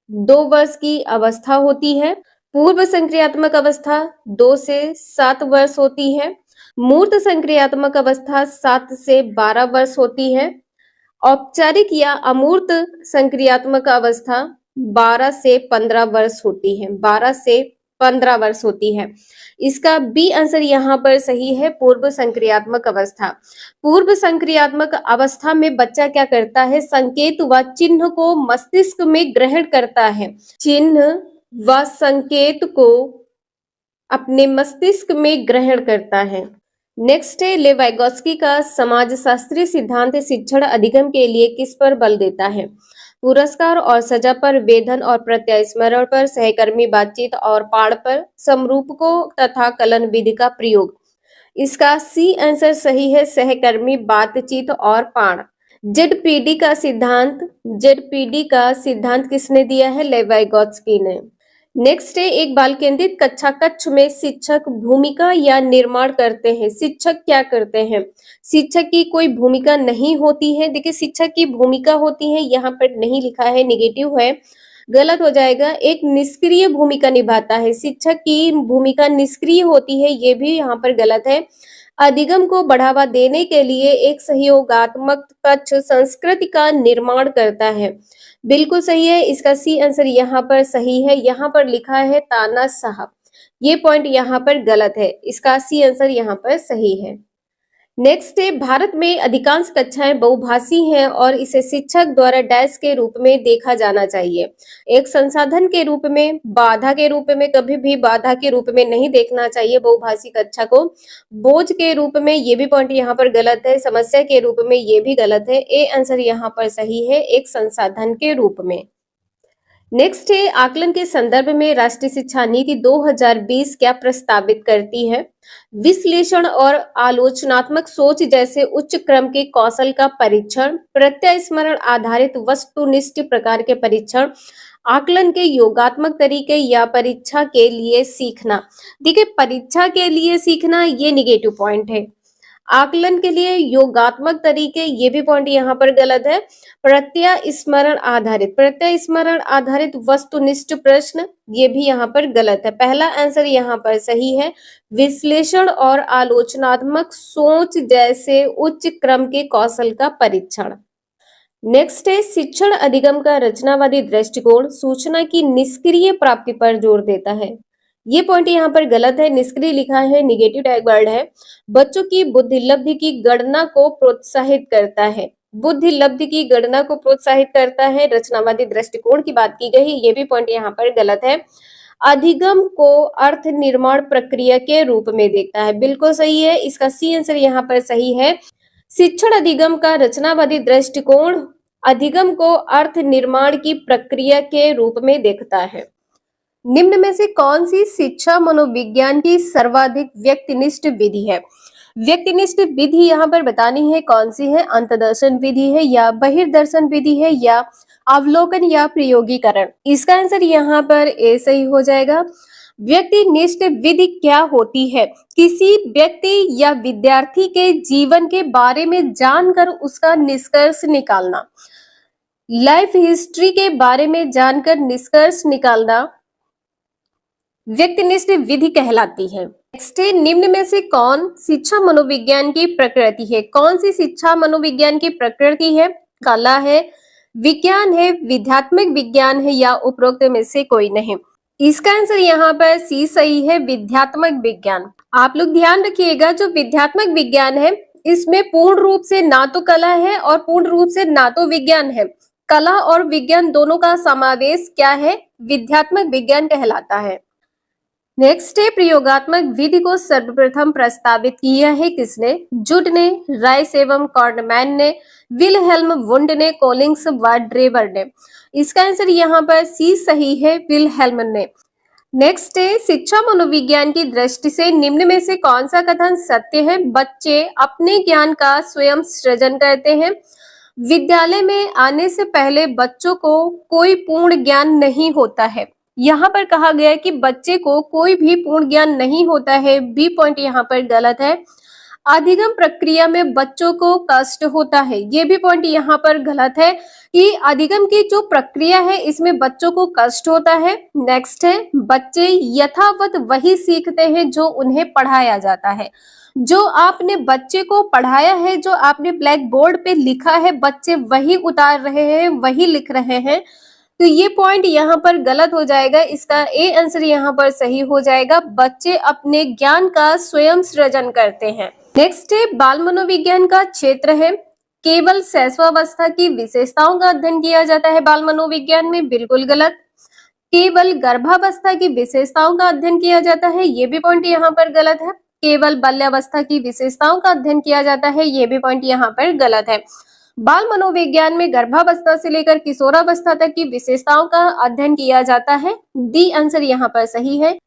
2 वर्ष की अवस्था होती है। पूर्व संक्रियात्मक अवस्था 2 से 7 वर्ष होती है। मूर्त संक्रियात्मक अवस्था 7 से 12 वर्ष होती है। औपचारिक या अमूर्त संक्रियात्मक अवस्था 12 से 15 वर्ष होती है। 12 से 15 वर्ष होती है। इसका बी आंसर यहाँ पर सही है, पूर्व संक्रियात्मक अवस्था। पूर्व संक्रियात्मक अवस्था में बच्चा क्या करता है? संकेत व चिन्ह को मस्तिष्क में ग्रहण करता है। चिन्ह व संकेत को अपने मस्तिष्क में ग्रहण करता है। नेक्स्ट है, लेवाइगोस्की का समाजशास्त्रीय सिद्धांत शिक्षण अधिगम के लिए किस पर बल देता है? पुरस्कार और सजा पर, वेधन और प्रत्यास्मरण पर, सहकर्मी बातचीत और पाठ पर, समरूपकों तथा कलन विधि का प्रयोग। इसका सी आंसर सही है, सहकर्मी बातचीत और पाठ। जेडपीडी का सिद्धांत किसने दिया है? लेवाइगोत्स्की ने। नेक्स्ट है, एक बाल केंद्रित कक्षा कक्ष में शिक्षक भूमिका या निर्माण करते हैं। शिक्षक क्या करते हैं? शिक्षक की कोई भूमिका नहीं होती है। देखिए, शिक्षक की भूमिका होती है, यहाँ पर नहीं लिखा है, निगेटिव है, गलत हो जाएगा। एक निष्क्रिय भूमिका निभाता है। शिक्षक की भूमिका निष्क्रिय होती है, ये भी यहाँ पर गलत है। अधिगम को बढ़ावा देने के लिए एक सहयोगात्मक कक्ष संस्कृति का निर्माण करता है। बिल्कुल सही है, इसका सी आंसर यहाँ पर सही है। यहाँ पर लिखा है तानाशाह, ये पॉइंट यहाँ पर गलत है, इसका सी आंसर यहाँ पर सही है। नेक्स्ट है, भारत में अधिकांश कक्षाएं बहुभाषी हैं और इसे शिक्षक द्वारा डैश के रूप में देखा जाना चाहिए। एक संसाधन के रूप में, बाधा के रूप में, कभी भी बाधा के रूप में नहीं देखना चाहिए बहुभाषी कक्षा को। बोझ के रूप में, ये भी पॉइंट यहाँ पर गलत है। समस्या के रूप में, ये भी गलत है। ए आंसर यहाँ पर सही है, एक संसाधन के रूप में। नेक्स्ट है, आकलन के संदर्भ में राष्ट्रीय शिक्षा नीति 2020 क्या प्रस्तावित करती है? विश्लेषण और आलोचनात्मक सोच जैसे उच्च क्रम के कौशल का परीक्षण, प्रत्यय स्मरण आधारित वस्तुनिष्ठ प्रकार के परीक्षण, आकलन के योगात्मक तरीके या परीक्षा के लिए सीखना। देखिए, परीक्षा के लिए सीखना ये निगेटिव पॉइंट है। आकलन के लिए योगात्मक तरीके, ये भी पॉइंट यहाँ पर गलत है। प्रत्यय स्मरण आधारित वस्तुनिष्ठ प्रश्न, ये भी यहाँ पर गलत है। पहला आंसर यहाँ पर सही है, विश्लेषण और आलोचनात्मक सोच जैसे उच्च क्रम के कौशल का परीक्षण। नेक्स्ट है, शिक्षण अधिगम का रचनावादी दृष्टिकोण सूचना की निष्क्रिय प्राप्ति पर जोर देता है। ये पॉइंट यहाँ पर गलत है, निष्क्रिय लिखा है, निगेटिव टैग वर्ड है। बच्चों की बुद्धि लब्धि की गणना को प्रोत्साहित करता है। बुद्धि लब्धि की गणना को प्रोत्साहित करता है, रचनावादी दृष्टिकोण की बात की गई, ये भी पॉइंट यहाँ पर गलत है। अधिगम को अर्थ निर्माण प्रक्रिया के रूप में देखता है, बिल्कुल सही है, इसका सी आंसर यहाँ पर सही है। शिक्षण अधिगम का रचनावादी दृष्टिकोण अधिगम को अर्थ निर्माण की प्रक्रिया के रूप में देखता है। निम्न में से कौन सी शिक्षा मनोविज्ञान की सर्वाधिक व्यक्तिनिष्ठ विधि है? व्यक्तिनिष्ठ विधि यहाँ पर बतानी है कौन सी है, अंतदर्शन विधि है या बहिर्दर्शन विधि है या अवलोकन या प्रयोगीकरण। इसका आंसर यहाँ पर ए सही हो जाएगा। व्यक्तिनिष्ठ विधि क्या होती है? किसी व्यक्ति या विद्यार्थी के जीवन के बारे में जानकर उसका निष्कर्ष निकालना। लाइफ हिस्ट्री के बारे में जानकर निष्कर्ष निकालना व्यक्तिनिष्ठ विधि कहलाती है। नेक्स्ट है, निम्न में से कौन शिक्षा मनोविज्ञान की प्रकृति है? कौन सी शिक्षा मनोविज्ञान की प्रकृति है? कला है, विज्ञान है, विद्यात्मक विज्ञान है या उपरोक्त में से कोई नहीं। इसका आंसर यहाँ पर सी सही है, विद्यात्मक विज्ञान। आप लोग ध्यान रखिएगा, जो विद्यात्मक विज्ञान है इसमें पूर्ण रूप से ना तो कला है और पूर्ण रूप से ना तो विज्ञान है। कला और विज्ञान दोनों का समावेश क्या है? विद्यात्मक विज्ञान कहलाता है। नेक्स्ट है, प्रयोगात्मक विधि को सर्वप्रथम प्रस्तावित किया है किसने? जुड ने, राइस एवं कॉर्डमैन ने, विलहेल्म वुंड ने, कोलिंग्स व ड्रेवर ने। इसका आंसर यहाँ पर सी सही है, विलहेल्म ने। नेक्स्ट है, शिक्षा मनोविज्ञान की दृष्टि से निम्न में से कौन सा कथन सत्य है? बच्चे अपने ज्ञान का स्वयं सृजन करते हैं। विद्यालय में आने से पहले बच्चों को कोई पूर्ण ज्ञान नहीं होता है। यहाँ पर कहा गया है कि बच्चे को कोई भी पूर्ण ज्ञान नहीं होता है, बी पॉइंट यहाँ पर गलत है। अधिगम प्रक्रिया में बच्चों को कष्ट होता है, ये भी पॉइंट यहाँ पर गलत है कि अधिगम की जो प्रक्रिया है इसमें बच्चों को कष्ट होता है। नेक्स्ट है, बच्चे यथावत वही सीखते हैं जो उन्हें पढ़ाया जाता है। जो आपने बच्चे को पढ़ाया है, जो आपने ब्लैक बोर्ड पे लिखा है, बच्चे वही उतार रहे हैं, वही लिख रहे हैं, तो ये पॉइंट यहाँ पर गलत हो जाएगा। इसका ए आंसर यहाँ पर सही हो जाएगा, बच्चे अपने ज्ञान का स्वयं सृजन करते हैं। नेक्स्ट है, बाल मनोविज्ञान का क्षेत्र है। केवल शैशवावस्था की विशेषताओं का अध्ययन किया जाता है बाल मनोविज्ञान में, बिल्कुल गलत। केवल गर्भावस्था की विशेषताओं का अध्ययन किया जाता है, ये भी पॉइंट यहाँ पर गलत है। केवल बाल्यावस्था की विशेषताओं का अध्ययन किया जाता है, ये भी पॉइंट यहाँ पर गलत है। बाल मनोविज्ञान में गर्भावस्था से लेकर किशोरावस्था तक की विशेषताओं का अध्ययन किया जाता है, डी आंसर यहाँ पर सही है।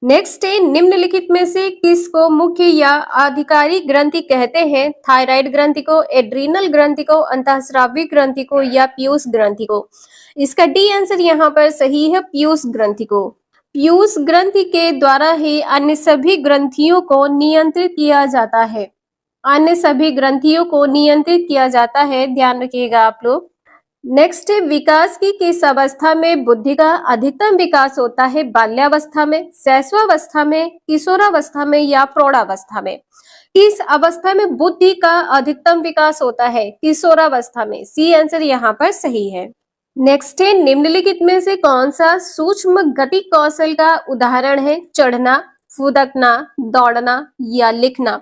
नेक्स्ट है, निम्नलिखित में से किसको मुख्य या आधिकारिक ग्रंथि कहते हैं? थायराइड ग्रंथि को, एड्रीनल ग्रंथि को, अंतःस्रावी ग्रंथि को या पीयूष ग्रंथि को? इसका डी आंसर यहाँ पर सही है, पीयूष ग्रंथि को। पीयूष ग्रंथि के द्वारा ही अन्य सभी ग्रंथियों को नियंत्रित किया जाता है। अन्य सभी ग्रंथियों को नियंत्रित किया जाता है, ध्यान रखिएगा आप लोग। नेक्स्ट है, विकास की किस अवस्था में बुद्धि का अधिकतम विकास होता है? बाल्यावस्था में, शैशवावस्था में, किशोरावस्था में या प्रौढ़ावस्था में? किस अवस्था में बुद्धि का अधिकतम विकास होता है? किशोरावस्था में। सी आंसर यहाँ पर सही है। नेक्स्ट है, निम्नलिखित में से कौन सा सूक्ष्म गति कौशल का उदाहरण है? चढ़ना, फुदकना, दौड़ना या लिखना?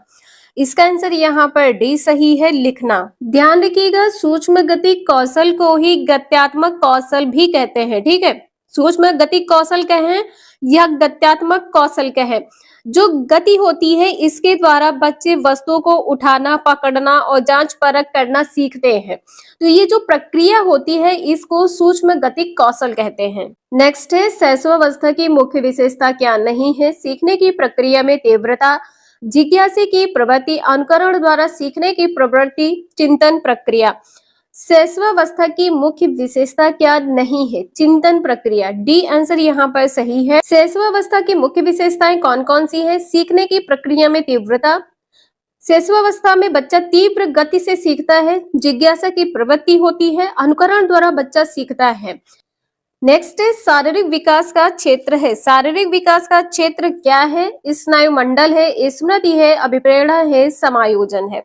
इसका आंसर यहाँ पर डी सही है, लिखना। ध्यान रखिएगा, सूक्ष्म गति कौशल को ही गत्यात्मक कौशल भी कहते हैं, ठीक है। सूक्ष्म गति कौशल कहें या गत्यात्मक कौशल कहें, जो गति होती है इसके द्वारा बच्चे वस्तुओं को उठाना, पकड़ना और जांच परख करना सीखते हैं। तो ये जो प्रक्रिया होती है इसको सूक्ष्म गति कौशल कहते हैं। नेक्स्ट है, शैशवावस्था की मुख्य विशेषता क्या नहीं है? सीखने की प्रक्रिया में तीव्रता, जिज्ञासा की प्रवृत्ति, अनुकरण द्वारा सीखने की प्रवृत्ति, चिंतन प्रक्रिया। शैशवावस्था की मुख्य विशेषता क्या नहीं है? चिंतन प्रक्रिया। डी आंसर यहाँ पर सही है। शैशवावस्था की मुख्य विशेषताएं कौन कौन सी है? सीखने की प्रक्रिया में तीव्रता, शैशवावस्था में बच्चा तीव्र गति से सीखता है, जिज्ञासा की प्रवृत्ति होती है, अनुकरण द्वारा बच्चा सीखता है। नेक्स्ट है, शारीरिक विकास का क्षेत्र है। शारीरिक विकास का क्षेत्र क्या है? स्नायु मंडल है, स्मृति है, अभिप्रेरणा है, समायोजन है।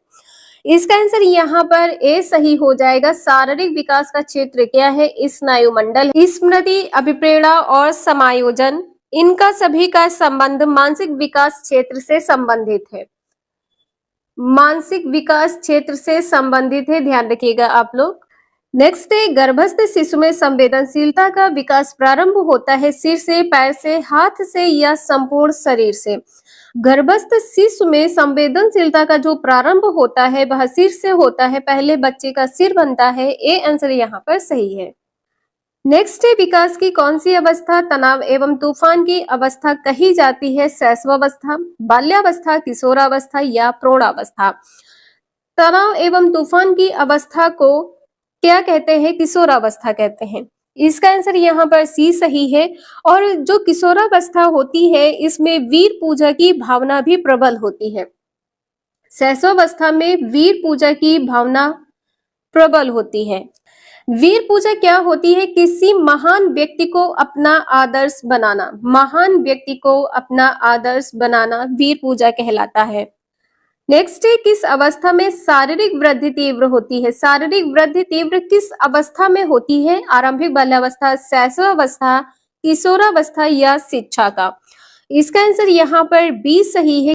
इसका आंसर यहाँ पर ए सही हो जाएगा। शारीरिक विकास का क्षेत्र क्या है? स्नायु मंडल, स्मृति, अभिप्रेरणा और समायोजन। इनका सभी का संबंध मानसिक विकास क्षेत्र से संबंधित है। मानसिक विकास क्षेत्र से संबंधित है, ध्यान रखिएगा आप लोग। नेक्स्ट है, गर्भस्थ शिशु में संवेदनशीलता का विकास प्रारंभ होता है सिर से, पैर से, हाथ से या संपूर्ण शरीर से? गर्भस्थ शिशु में संवेदनशीलता का जो प्रारंभ होता है वह सिर से होता है। पहले बच्चे का सिर बनता है। ए आंसर यहाँ पर सही है। नेक्स्ट है, विकास की कौन सी अवस्था तनाव एवं तूफान की अवस्था कही जाती है? शैशवावस्था, बाल्यावस्था, किशोरावस्था या प्रौढ़ावस्था? तनाव एवं तूफान की अवस्था को क्या कहते हैं? किशोरावस्था कहते हैं। इसका आंसर यहाँ पर सी सही है। और जो किशोरावस्था होती है इसमें वीर पूजा की भावना भी प्रबल होती है। शैशवावस्था में वीर पूजा की भावना प्रबल होती है। वीर पूजा क्या होती है? किसी महान व्यक्ति को अपना आदर्श बनाना। महान व्यक्ति को अपना आदर्श बनाना वीर पूजा कहलाता है। नेक्स्ट है, किस अवस्था में शारीरिक वृद्धि तीव्र होती है? शारीरिक वृद्धि तीव्र किस अवस्था में होती है? आरंभिक बाल्यावस्था, शैशवावस्था, किशोरावस्था या शिक्षा का? इसका आंसर यहाँ पर बी सही है।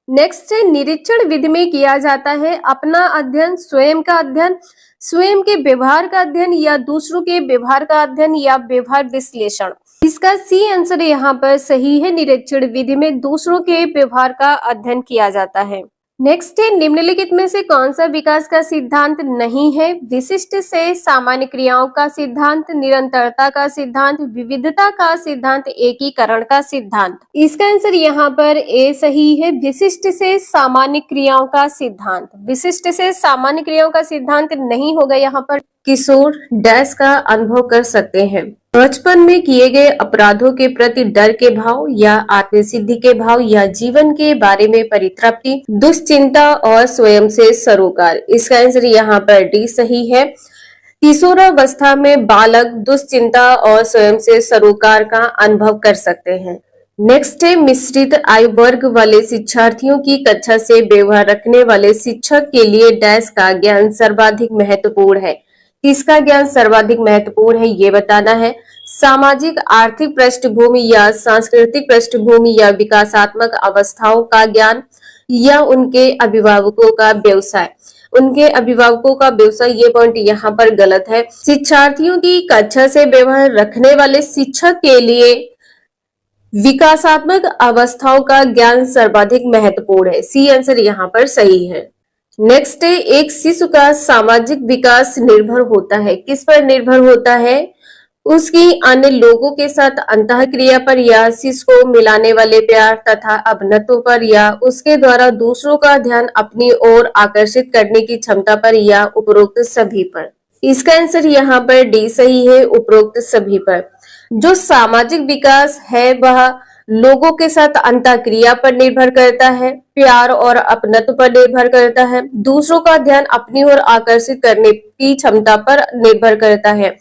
नेक्स्ट है, निरीक्षण विधि में किया जाता है अपना अध्ययन, स्वयं का अध्ययन, स्वयं के व्यवहार का अध्ययन या दूसरों के व्यवहार का अध्ययन या व्यवहार विश्लेषण? इसका सी आंसर यहाँ पर सही है। निरीक्षण विधि में दूसरों के व्यवहार का अध्ययन किया जाता है। नेक्स्ट है, निम्नलिखित में से कौन सा विकास का सिद्धांत नहीं है? विशिष्ट से सामान्य क्रियाओं का सिद्धांत, निरंतरता का सिद्धांत, विविधता का सिद्धांत, एकीकरण का सिद्धांत? इसका आंसर यहाँ पर ए सही है। विशिष्ट से सामान्य क्रियाओं का सिद्धांत। विशिष्ट से सामान्य क्रियाओं का सिद्धांत नहीं होगा यहाँ पर। किशोर डैश का अनुभव कर सकते हैं। बचपन में किए गए अपराधों के प्रति डर के भाव या आत्मसिद्धि के भाव या जीवन के बारे में परितृप्ति, दुश्चिंता और स्वयं से सरोकार? इसका आंसर यहाँ पर डी सही है। किशोरावस्था में बालक दुश्चिंता और स्वयं से सरोकार का अनुभव कर सकते हैं। नेक्स्ट है, मिश्रित आयु वर्ग वाले शिक्षार्थियों की कक्षा से व्यवहार रखने वाले शिक्षक के लिए डैश का ज्ञान सर्वाधिक महत्वपूर्ण है? किसका ज्ञान सर्वाधिक महत्वपूर्ण है ये बताना है। सामाजिक आर्थिक पृष्ठभूमि या सांस्कृतिक पृष्ठभूमि या विकासात्मक अवस्थाओं का ज्ञान या उनके अभिभावकों का व्यवसाय? उनके अभिभावकों का व्यवसाय, ये पॉइंट यहाँ पर गलत है। शिक्षार्थियों की कक्षा से व्यवहार रखने वाले शिक्षक के लिए विकासात्मक अवस्थाओं का ज्ञान सर्वाधिक महत्वपूर्ण है। सी आंसर यहाँ पर सही है। नेक्स्ट है, एक शिशु का सामाजिक विकास निर्भर होता है, किस पर निर्भर होता है? उसकी अन्य लोगों के साथ अंतःक्रिया पर या शिश को मिलाने वाले प्यार तथा अपनत्व पर या उसके द्वारा दूसरों का ध्यान अपनी ओर आकर्षित करने की क्षमता पर या उपरोक्त सभी पर। इसका आंसर यहाँ पर डी सही है, उपरोक्त सभी पर। जो सामाजिक विकास है वह लोगों के साथ अंतःक्रिया पर निर्भर करता है, प्यार और अपनत्व पर निर्भर करता है, दूसरों का ध्यान अपनी ओर आकर्षित करने की क्षमता पर निर्भर करता है।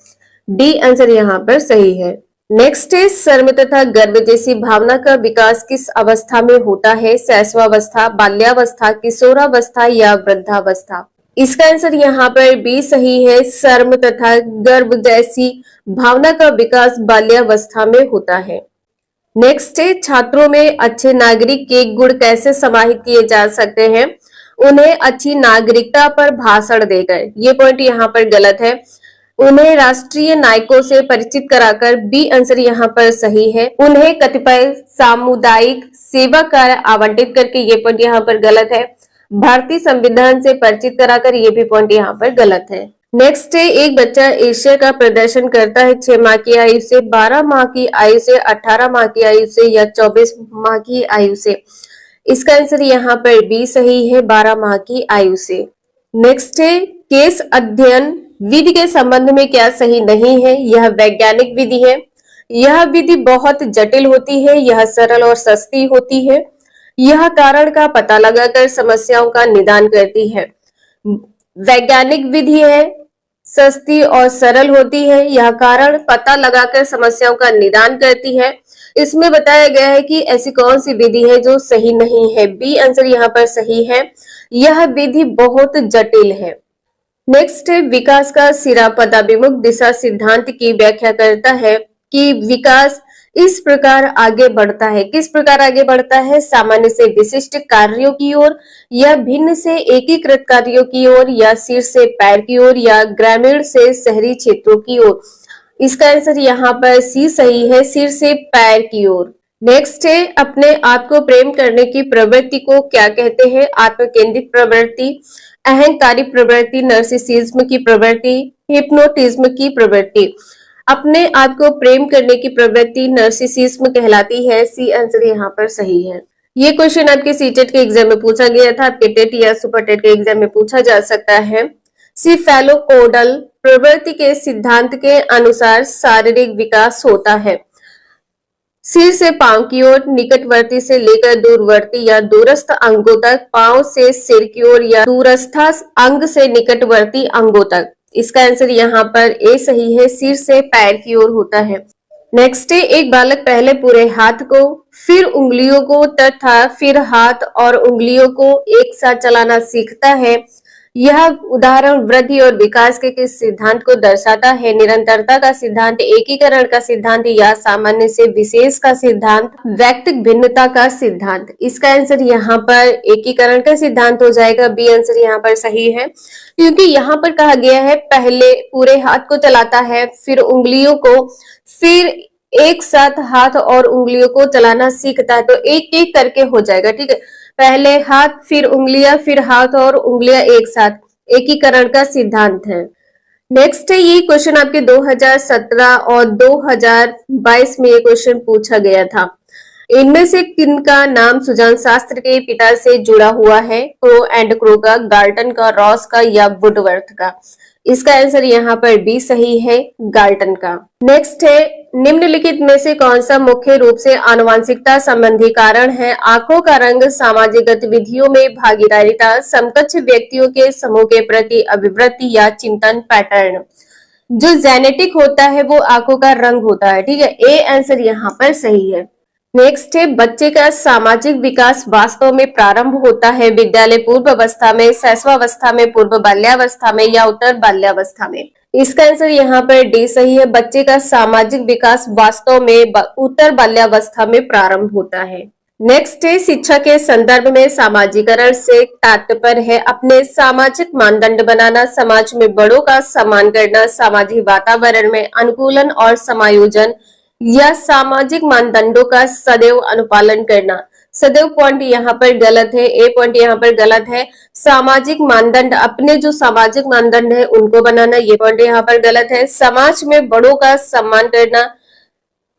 डी आंसर यहाँ पर सही है। नेक्स्ट है शर्म तथा गर्व जैसी भावना का विकास किस अवस्था में होता है? शैशवावस्था, बाल्यावस्था, किशोरावस्था या वृद्धावस्था। इसका आंसर यहाँ पर बी सही है। शर्म तथा गर्व जैसी भावना का विकास बाल्यावस्था में होता है। नेक्स्ट है छात्रों में अच्छे नागरिक के गुण कैसे समाहित किए जा सकते हैं? उन्हें अच्छी नागरिकता पर भाषण देकर, ये पॉइंट यहाँ पर गलत है। उन्हें राष्ट्रीय नायकों से परिचित कराकर, बी आंसर यहाँ पर सही है। उन्हें कतिपय सामुदायिक सेवा कार्य आवंटित करके, ये पॉइंट यहाँ पर गलत है। भारतीय संविधान से परिचित कराकर, ये भी पॉइंट यहाँ पर गलत है। नेक्स्ट है एक बच्चा एशिया का प्रदर्शन करता है 6 माह की आयु से, 12 माह की आयु से, 18 माह की आयु से या 24 माह की आयु से। इसका आंसर यहाँ पर बी सही है, 12 माह की आयु से। नेक्स्ट है केस अध्ययन विधि के संबंध में क्या सही नहीं है? यह वैज्ञानिक विधि है, यह विधि बहुत जटिल होती है, यह सरल और सस्ती होती है, यह कारण का पता लगाकर समस्याओं का निदान करती है। वैज्ञानिक विधि है, सस्ती और सरल होती है, यह कारण पता लगाकर समस्याओं का निदान करती है। इसमें बताया गया है कि ऐसी कौन सी विधि है जो सही नहीं है? बी आंसर यहाँ पर सही है, यह विधि बहुत जटिल है। नेक्स्ट है विकास का सिरा पदाभिमुख दिशा सिद्धांत की व्याख्या करता है कि विकास इस प्रकार आगे बढ़ता है। किस प्रकार आगे बढ़ता है? सामान्य से विशिष्ट कार्यों की ओर, या भिन्न से एकीकृत कार्यों की ओर, या सिर से पैर की ओर, या ग्रामीण से शहरी क्षेत्रों की ओर। इसका आंसर यहाँ पर सी सही है, सिर से पैर की ओर। नेक्स्ट है अपने आप को प्रेम करने की प्रवृत्ति को क्या कहते हैं? आत्मकेंद्रित प्रवृत्ति, अहंकारी प्रवृत्ति, नर्सिसिज्म की प्रवृत्ति, हिप्नोटिज्म की प्रवृत्ति। अपने आप को प्रेम करने की प्रवृत्ति नर्सिसिज्म कहलाती है। सी आंसर यहाँ पर सही है। ये क्वेश्चन आपके सीटेट के एग्जाम में पूछा गया था, आपके टेट या सुपर टेट के एग्जाम में पूछा जा सकता है। सिफेलोपोडल प्रवृत्ति के सिद्धांत के अनुसार शारीरिक विकास होता है सिर से पांव की ओर, निकटवर्ती से लेकर दूरवर्ती या दूरस्थ अंगों तक, पांव से सिर की ओर या दूरस्थ अंग से निकटवर्ती अंगों तक। इसका आंसर यहाँ पर ए सही है, सिर से पैर की ओर होता है। नेक्स्ट है एक बालक पहले पूरे हाथ को, फिर उंगलियों को तथा फिर हाथ और उंगलियों को एक साथ चलाना सीखता है। यह उदाहरण वृद्धि और विकास के किस सिद्धांत को दर्शाता है? निरंतरता का सिद्धांत, एकीकरण का सिद्धांत, या सामान्य से विशेष का सिद्धांत, वैयक्तिक भिन्नता का सिद्धांत। इसका आंसर यहाँ पर एकीकरण का सिद्धांत हो जाएगा। बी आंसर यहाँ पर सही है, क्योंकि यहाँ पर कहा गया है पहले पूरे हाथ को चलाता है, फिर उंगलियों को, फिर एक साथ हाथ और उंगलियों को चलाना सीखता है, तो एक एक करके हो जाएगा। ठीक है, पहले हाथ, फिर उंगलियां, फिर हाथ और उंगलियां एक साथ, एकीकरण का सिद्धांत है। नेक्स्ट है ये क्वेश्चन आपके 2017 और 2022 में ये क्वेश्चन पूछा गया था। इनमें से किनका नाम सुजान शास्त्र के पिता से जुड़ा हुआ है? क्रो एंड क्रो का, गाल्टन का, रॉस का, या वुडवर्थ का। इसका आंसर यहाँ पर बी सही है, गाल्टन का। नेक्स्ट है निम्नलिखित में से कौन सा मुख्य रूप से आनुवंशिकता संबंधी कारण है? आंखों का रंग, सामाजिक गतिविधियों में भागीदारिता, समकक्ष व्यक्तियों के समूह के प्रति अभिवृत्ति, या चिंतन पैटर्न। जो जेनेटिक होता है वो आंखों का रंग होता है। ठीक है, ए आंसर यहाँ पर सही है। नेक्स्ट है बच्चे का सामाजिक विकास वास्तव में प्रारंभ होता है विद्यालय पूर्व अवस्था में, शैशवावस्था में, पूर्व बाल्यावस्था में, या उत्तर बाल्यावस्था में। इसका आंसर यहाँ पर डी सही है, बच्चे का सामाजिक विकास वास्तव में उत्तर बाल्यावस्था में प्रारंभ होता है। नेक्स्ट है शिक्षा के संदर्भ में सामाजिकरण से तात्पर्य है अपने सामाजिक मानदंड बनाना, समाज में बड़ों का सम्मान करना, सामाजिक वातावरण में अनुकूलन और समायोजन, या सामाजिक मानदंडों का सदैव अनुपालन करना। सदैव पॉइंट यहाँ पर गलत है, ए पॉइंट यहाँ पर गलत है। सामाजिक मानदंड, अपने जो सामाजिक मानदंड है उनको बनाना, ये पॉइंट यहाँ पर गलत है। समाज में बड़ों का सम्मान करना,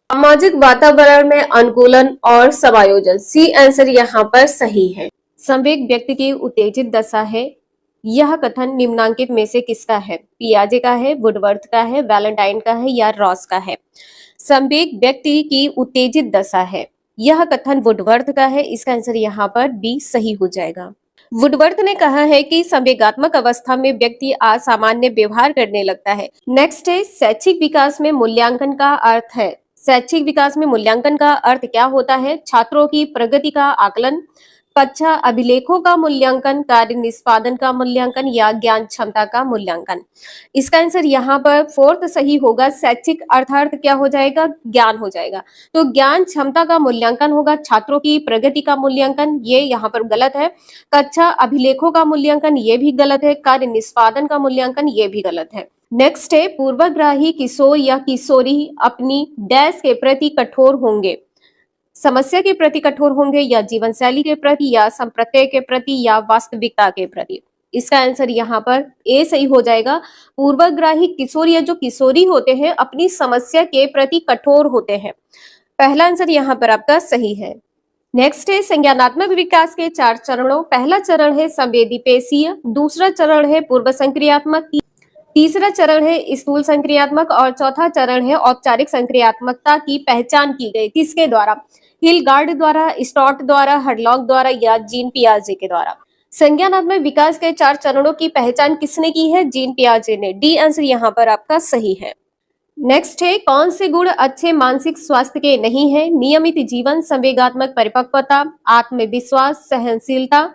सामाजिक वातावरण में अनुकूलन और समायोजन, सी आंसर यहाँ पर सही है। संवेग व्यक्ति की उत्तेजित दशा है, यह कथन निम्नांकित में से किसका है? पियाजे का है, वुडवर्थ का है, वैलेंटाइन का है या रॉस का है? संवेग व्यक्ति की उत्तेजित दशा है, यह कथन वुडवर्थ का है। इसका आंसर यहाँ पर बी सही हो जाएगा। वुडवर्थ ने कहा है कि संवेगात्मक अवस्था में व्यक्ति असामान्य व्यवहार करने लगता है। नेक्स्ट है शैक्षिक विकास में मूल्यांकन का अर्थ है। शैक्षिक विकास में मूल्यांकन का अर्थ क्या होता है? छात्रों की प्रगति का आकलन, कक्षा अभिलेखों का मूल्यांकन, कार्य निष्पादन का मूल्यांकन या ज्ञान क्षमता का मूल्यांकन। इसका आंसर यहाँ पर फोर्थ सही होगा। शैक्षिक अर्थार्थ क्या हो जाएगा? ज्ञान हो जाएगा। तो ज्ञान क्षमता का मूल्यांकन होगा, छात्रों की प्रगति का मूल्यांकन ये यहाँ पर गलत है। कक्षा अभिलेखों का मूल्यांकन ये भी गलत है। कार्य निष्पादन का मूल्यांकन ये भी गलत है। नेक्स्ट है पूर्वग्राही किशोर या किशोरी अपनी डैश के प्रति कठोर होंगे। समस्या के प्रति कठोर होंगे या जीवन शैली के प्रति या संप्रत्यय के प्रति या वास्तविकता के प्रति। इसका आंसर यहाँ पर ए सही हो जाएगा। पूर्वग्राही किशोर या जो किशोरी होते हैं अपनी समस्या के प्रति कठोर होते हैं। पहला आंसर यहाँ पर आपका सही है। नेक्स्ट है संज्ञानात्मक विकास के 4 चरणों। पहला चरण है संवेदीपेशीय, दूसरा चरण है पूर्व संक्रियात्मक, तीसरा चरण है स्थूल संक्रियात्मक और चौथा चरण है औपचारिक संक्रियात्मकता की पहचान की गई। किसके द्वारा? हिलगार्ड द्वारा, स्टॉट द्वारा, हडलॉक द्वारा या जीन पियाजे के द्वारा। संज्ञानात्मक विकास के 4 चरणों की पहचान किसने की है? जीन पियाजे ने। डी आंसर यहाँ पर आपका सही है। नेक्स्ट है कौन से गुण अच्छे मानसिक स्वास्थ्य के नहीं है? नियमित जीवन, संवेगात्मक परिपक्वता, आत्मविश्वास, सहनशीलता,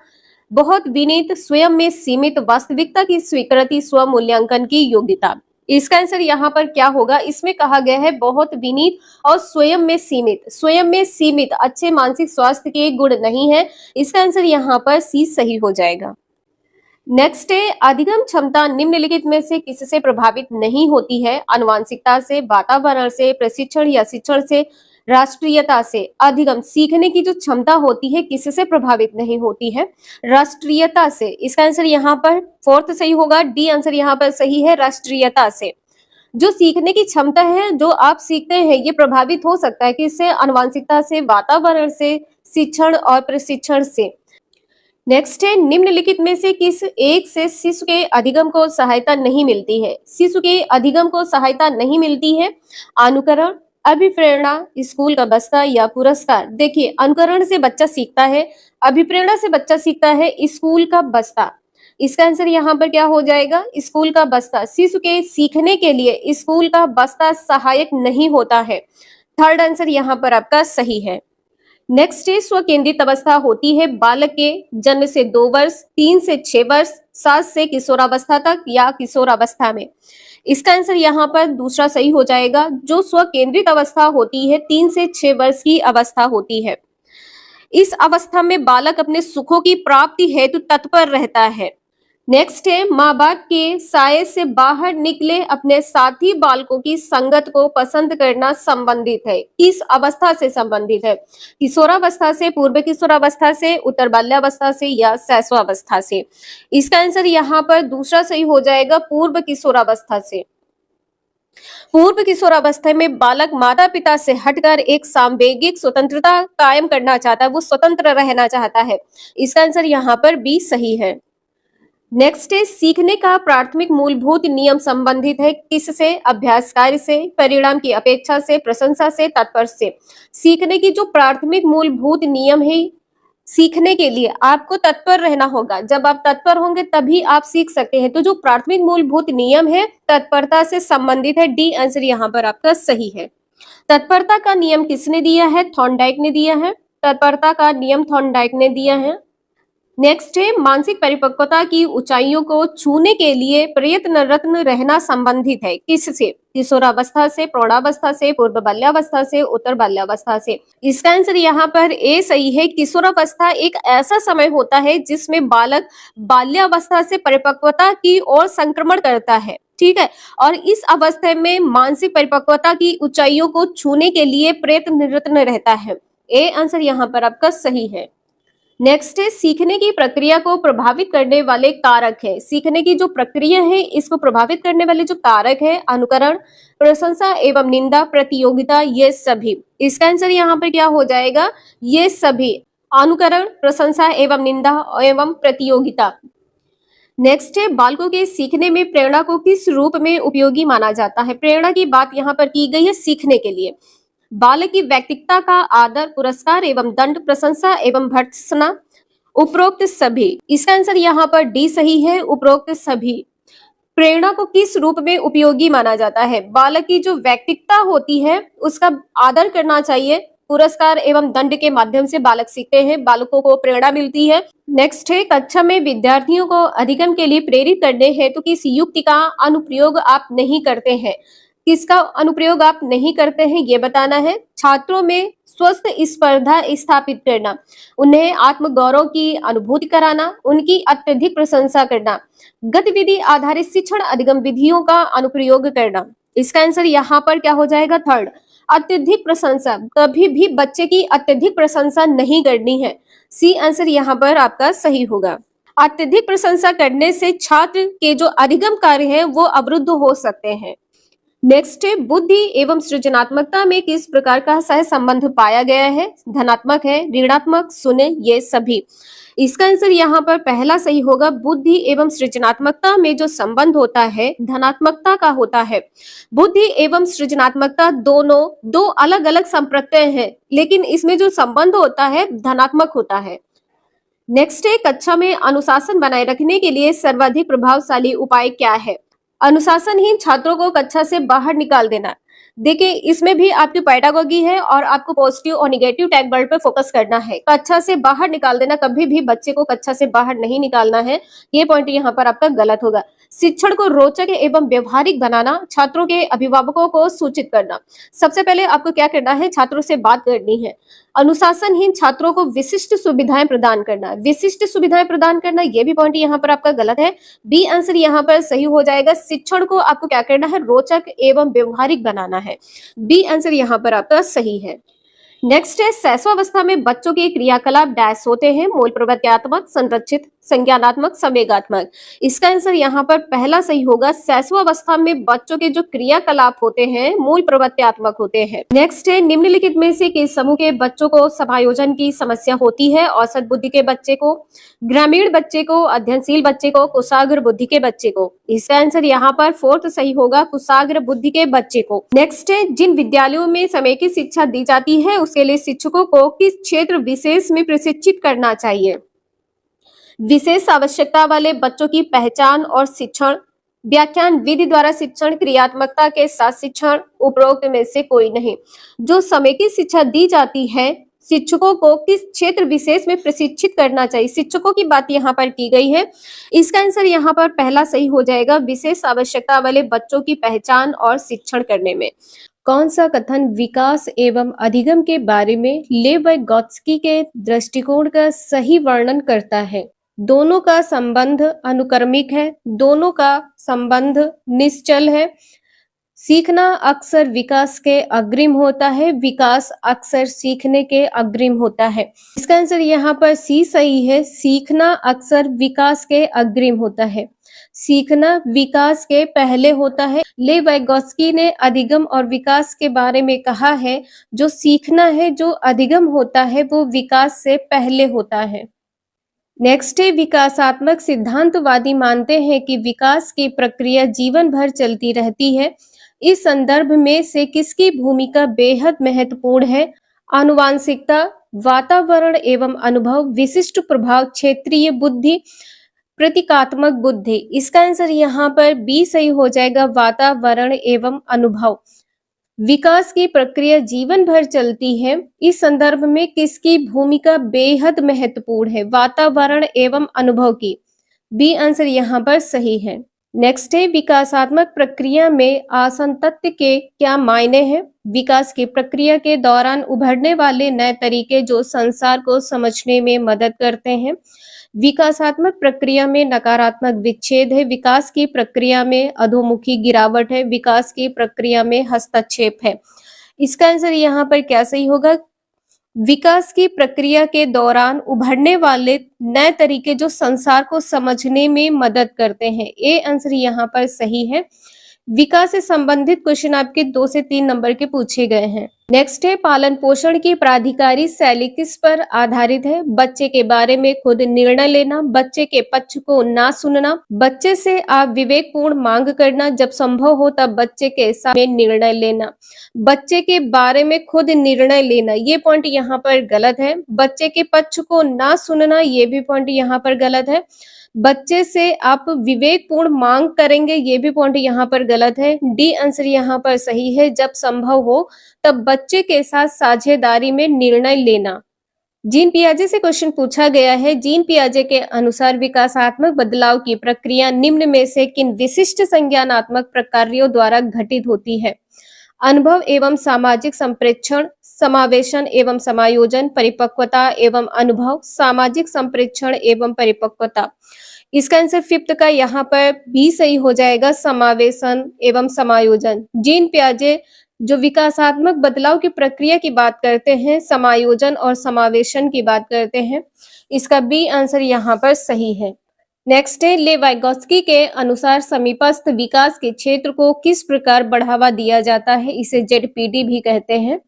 बहुत विनीत, स्वयं में सीमित, वास्तविकता की स्वीकृति, स्व मूल्यांकन की योग्यता। इसका आंसर यहाँ पर क्या होगा? इसमें कहा गया है बहुत विनीत और स्वयं में सीमित। स्वयं में सीमित अच्छे मानसिक स्वास्थ्य के गुण नहीं है। इसका आंसर यहाँ पर सी सही हो जाएगा। नेक्स्ट है अधिगम क्षमता निम्नलिखित में से किससे प्रभावित नहीं होती है? आनुवांशिकता से, वातावरण से, प्रशिक्षण या शिक्षण से, राष्ट्रीयता से। अधिगम सीखने की जो क्षमता होती है किससे प्रभावित नहीं होती है? राष्ट्रीयता से। इसका आंसर यहाँ पर फोर्थ सही होगा। डी आंसर यहाँ पर सही है, राष्ट्रीयता से। जो सीखने की क्षमता है, जो आप सीखते हैं, ये प्रभावित हो सकता है किससे? आनुवांशिकता से, वातावरण से, शिक्षण और प्रशिक्षण से। नेक्स्ट है निम्नलिखित में से किस एक से शिशु के अधिगम को सहायता नहीं मिलती है? शिशु के अधिगम को सहायता नहीं मिलती है। अनुकरण, अभिप्रेरणा, स्कूल का बस्ता या पुरस्कार। देखिए अनुकरण से बच्चा सीखता है, अभिप्रेरणा से बच्चा सीखता है, स्कूल का बस्ता। इसका आंसर यहाँ पर क्या हो जाएगा? स्कूल का बस्ता। शिशु के सीखने के लिए स्कूल का बस्ता सहायक नहीं होता है। थर्ड आंसर यहाँ पर आपका सही है। नेक्स्ट है स्वकेंद्रित अवस्था होती है बालक के जन्म से 2 वर्ष, 3 से 6 वर्ष, 7 से किशोरावस्था तक या किशोरावस्था में। इसका आंसर यहाँ पर दूसरा सही हो जाएगा। जो स्वकेंद्रित अवस्था होती है 3 से 6 वर्ष की अवस्था होती है। इस अवस्था में बालक अपने सुखों की प्राप्ति हेतु तत्पर रहता है। नेक्स्ट है माँ बाप के साये से बाहर निकले अपने साथी बालकों की संगत को पसंद करना संबंधित है। किस अवस्था से संबंधित है? किशोरावस्था से, पूर्व किशोरावस्था से, उत्तर बाल्यावस्था से या शैशवावस्था से। इसका आंसर यहाँ पर दूसरा सही हो जाएगा, पूर्व किशोरावस्था से। पूर्व किशोरावस्था में बालक माता पिता से हटकर एक सांवेगिक स्वतंत्रता कायम करना चाहता है, वो स्वतंत्र रहना चाहता है। इसका आंसर यहाँ पर बी सही है। नेक्स्ट है सीखने का प्राथमिक मूलभूत नियम संबंधित है किससे? अभ्यास कार्य से, परिणाम की अपेक्षा से, प्रशंसा से, तात्पर्य से। सीखने की जो प्राथमिक मूलभूत नियम है, सीखने के लिए आपको तत्पर रहना होगा। जब आप तत्पर होंगे तभी आप सीख सकते हैं। तो जो प्राथमिक मूलभूत नियम है तत्परता से संबंधित है। डी आंसर यहाँ पर आपका सही है। तत्परता का नियम किसने दिया है? थॉर्नडाइक ने दिया है। तत्परता का नियम थॉर्नडाइक ने दिया है। नेक्स्ट है मानसिक परिपक्वता की ऊंचाइयों को छूने के लिए प्रयत्नरत रहना संबंधित है किससे? किशोरावस्था से, प्रौढ़ावस्था से, पूर्व बाल्यावस्था से, उत्तर बाल्यावस्था से। इसका आंसर यहाँ पर ए सही है। किशोरावस्था एक ऐसा समय होता है जिसमें बालक बाल्यावस्था से परिपक्वता की ओर संक्रमण करता है, ठीक है। और इस अवस्था में मानसिक परिपक्वता की ऊंचाइयों को छूने के लिए प्रयत्नरत रहता है। ए आंसर यहाँ पर आपका सही है। नेक्स्ट है सीखने की प्रक्रिया को प्रभावित करने वाले कारक है। सीखने की जो प्रक्रिया है इसको प्रभावित करने वाले जो कारक है, अनुकरण, प्रशंसा एवं निंदा, प्रतियोगिता, ये सभी। इसका आंसर यहाँ पर क्या हो जाएगा? ये सभी। अनुकरण, प्रशंसा एवं निंदा एवं प्रतियोगिता। नेक्स्ट है बालकों के सीखने में प्रेरणा को किस रूप में उपयोगी माना जाता है? प्रेरणा की बात यहाँ पर की गई है सीखने के लिए। बालक की व्यक्तित्व का आदर, पुरस्कार एवं दंड, प्रशंसा एवं भर्त्सना, उपरोक्त सभी। इसका आंसर यहाँ पर डी सही है, उपरोक्त सभी। प्रेरणा को किस रूप में उपयोगी माना जाता है? बालक की जो व्यक्तित्व होती है उसका आदर करना चाहिए, पुरस्कार एवं दंड के माध्यम से बालक सीखते हैं, बालकों को प्रेरणा मिलती है। नेक्स्ट है कक्षा में विद्यार्थियों को अधिगम के लिए प्रेरित करने हेतु किस युक्ति का अनुप्रयोग आप नहीं करते हैं? किसका अनुप्रयोग आप नहीं करते हैं ये बताना है। छात्रों में स्वस्थ स्पर्धा स्थापित करना, उन्हें आत्मगौरव की अनुभूति कराना, उनकी अत्यधिक प्रशंसा करना, गतिविधि आधारित शिक्षण अधिगम विधियों का अनुप्रयोग करना। इसका आंसर यहाँ पर क्या हो जाएगा? थर्ड, अत्यधिक प्रशंसा। कभी भी बच्चे की अत्यधिक प्रशंसा नहीं करनी है। सी आंसर यहाँ पर आपका सही होगा। अत्यधिक प्रशंसा करने से छात्र के जो अधिगम कार्य है वो अवरुद्ध हो सकते हैं। नेक्स्ट है बुद्धि एवं सृजनात्मकता में किस प्रकार का सह संबंध पाया गया है? धनात्मक है, ऋणात्मक, शून्य, ये सभी। इसका आंसर यहाँ पर पहला सही होगा। बुद्धि एवं सृजनात्मकता में जो संबंध होता है धनात्मकता का होता है। बुद्धि एवं सृजनात्मकता दोनों दो अलग अलग संप्रत्यय हैं, लेकिन इसमें जो संबंध होता है धनात्मक होता है। नेक्स्ट है कक्षा में अनुशासन बनाए रखने के लिए सर्वाधिक प्रभावशाली उपाय क्या है? अनुशासनहीन छात्रों को कक्षा से बाहर निकाल देना। देखिए इसमें भी आपकी पैडागोगी है और आपको पॉजिटिव और निगेटिव टैग वर्ड पे फोकस करना है। कक्षा से बाहर निकाल देना, कभी भी बच्चे को कक्षा से बाहर नहीं निकालना है, ये पॉइंट यहाँ पर आपका गलत होगा। शिक्षण को रोचक एवं व्यवहारिक बनाना, छात्रों के अभिभावकों को सूचित करना। सबसे पहले आपको क्या करना है? छात्रों से बात करनी है। अनुशासनहीन छात्रों को विशिष्ट सुविधाएं प्रदान करना। विशिष्ट सुविधाएं प्रदान करना, ये भी पॉइंट यहाँ पर आपका गलत है। बी आंसर यहाँ पर सही हो जाएगा। शिक्षण को आपको क्या करना है? रोचक एवं व्यवहारिक बनाना है। बी आंसर यहाँ पर आपका सही है। नेक्स्ट है शैशवावस्था में बच्चों के क्रियाकलाप डैश होते हैं? मूल प्रवृत्त्यात्मक, संरक्षित, संज्ञानात्मक, संवेगात्मक। इसका आंसर यहाँ पर पहला सही होगा। शैशवावस्था में बच्चों के जो क्रियाकलाप होते हैं मूल प्रवृत्त्यात्मक होते हैं। नेक्स्ट है निम्नलिखित में से किस समूह के बच्चों को समायोजन की समस्या होती है? औसत बुद्धि के बच्चे को, ग्रामीण बच्चे को, अध्ययनशील बच्चे को, कुशाग्र बुद्धि के बच्चे को। इसका आंसर यहाँ पर फोर्थ सही होगा, कुशाग्र बुद्धि के बच्चे को। नेक्स्ट है जिन विद्यालयों में समेकित शिक्षा दी जाती है उसके लिए शिक्षकों को किस क्षेत्र विशेष में प्रशिक्षित करना चाहिए? विशेष आवश्यकता वाले बच्चों की पहचान और शिक्षण, व्याख्यान विधि द्वारा शिक्षण, क्रियात्मकता के साथ शिक्षण, उपरोक्त में से कोई नहीं। जो समेकित शिक्षा दी जाती है शिक्षकों को किस क्षेत्र विशेष में प्रशिक्षित करना चाहिए? शिक्षकों की बात यहाँ पर की गई है। इसका आंसर यहाँ पर पहला सही हो जाएगा, विशेष आवश्यकता वाले बच्चों की पहचान और शिक्षण करने में। कौन सा कथन विकास एवं अधिगम के बारे में लेव गोत्स्की के दृष्टिकोण का सही वर्णन करता है? दोनों का संबंध अनुक्रमिक है, दोनों का संबंध निश्चल है, सीखना अक्सर विकास के अग्रिम होता है, विकास अक्सर सीखने के अग्रिम होता है। इसका आंसर यहाँ पर सी सही है, सीखना अक्सर विकास के अग्रिम होता है, सीखना विकास के पहले होता है। ले वाइगोत्स्की ने अधिगम और विकास के बारे में कहा है, जो सीखना है, जो अधिगम होता है वो विकास से पहले होता है। नेक्स्ट है विकासात्मक सिद्धांतवादी मानते हैं कि विकास की प्रक्रिया जीवन भर चलती रहती है। इस संदर्भ में से किसकी भूमिका बेहद महत्वपूर्ण है? आनुवांशिकता, वातावरण एवं अनुभव, विशिष्ट प्रभाव, क्षेत्रीय बुद्धि, प्रतीकात्मक बुद्धि। इसका आंसर यहाँ पर बी सही हो जाएगा, वातावरण एवं अनुभव। विकास की प्रक्रिया जीवन भर चलती है, इस संदर्भ में किसकी भूमिका बेहद महत्वपूर्ण है? वातावरण एवं अनुभव की। बी आंसर यहाँ पर सही है। नेक्स्ट है विकासात्मक प्रक्रिया में आसंतत्य के क्या मायने हैं? विकास की प्रक्रिया के दौरान उभरने वाले नए तरीके जो संसार को समझने में मदद करते हैं। विकासात्मक प्रक्रिया में नकारात्मक विच्छेद है, विकास की प्रक्रिया में अधोमुखी गिरावट है, विकास की प्रक्रिया में हस्तक्षेप है। इसका आंसर यहाँ पर क्या सही होगा? विकास की प्रक्रिया के दौरान उभरने वाले नए तरीके जो संसार को समझने में मदद करते हैं। ए आंसर यहाँ पर सही है। विकास से संबंधित क्वेश्चन आपके 2 से 3 नंबर के पूछे गए हैं। नेक्स्ट है पालन पोषण की प्राधिकारी शैली किस पर आधारित है? बच्चे के बारे में खुद निर्णय लेना, बच्चे के पक्ष को ना सुनना, बच्चे से आप विवेकपूर्ण मांग करना, जब संभव हो तब बच्चे के साथ में निर्णय लेना। बच्चे के बारे में खुद निर्णय लेना, ये पॉइंट यहाँ पर गलत है। बच्चे के पक्ष को ना सुनना, ये भी पॉइंट यहाँ पर गलत है। बच्चे से आप विवेकपूर्ण मांग करेंगे, ये भी पॉइंट यहाँ पर गलत है। डी आंसर यहाँ पर सही है, जब संभव हो तब बच्चे के साथ साझेदारी में निर्णय लेना। जीन पियाजे से क्वेश्चन पूछा गया है। जीन पियाजे के अनुसार विकासात्मक बदलाव की प्रक्रिया निम्न में से किन विशिष्ट संज्ञानात्मक प्रक्रियाओं द्वारा घटित होती है? अनुभव एवं सामाजिक संप्रेक्षण, समावेशन एवं समायोजन, परिपक्वता एवं अनुभव, सामाजिक संप्रेक्षण एवं परिपक्वता। इसका आंसर 5th का यहाँ पर भी सही हो जाएगा, समावेशन एवं समायोजन। जीन पियाजे जो विकासात्मक बदलाव की प्रक्रिया की बात करते हैं, समायोजन और समावेशन की बात करते हैं। इसका बी आंसर यहाँ पर सही है। नेक्स्ट है लेवाइगोस्की के अनुसार समीपस्थ विकास के क्षेत्र को किस प्रकार बढ़ावा दिया जाता है? इसे जेडपीडी भी कहते हैं।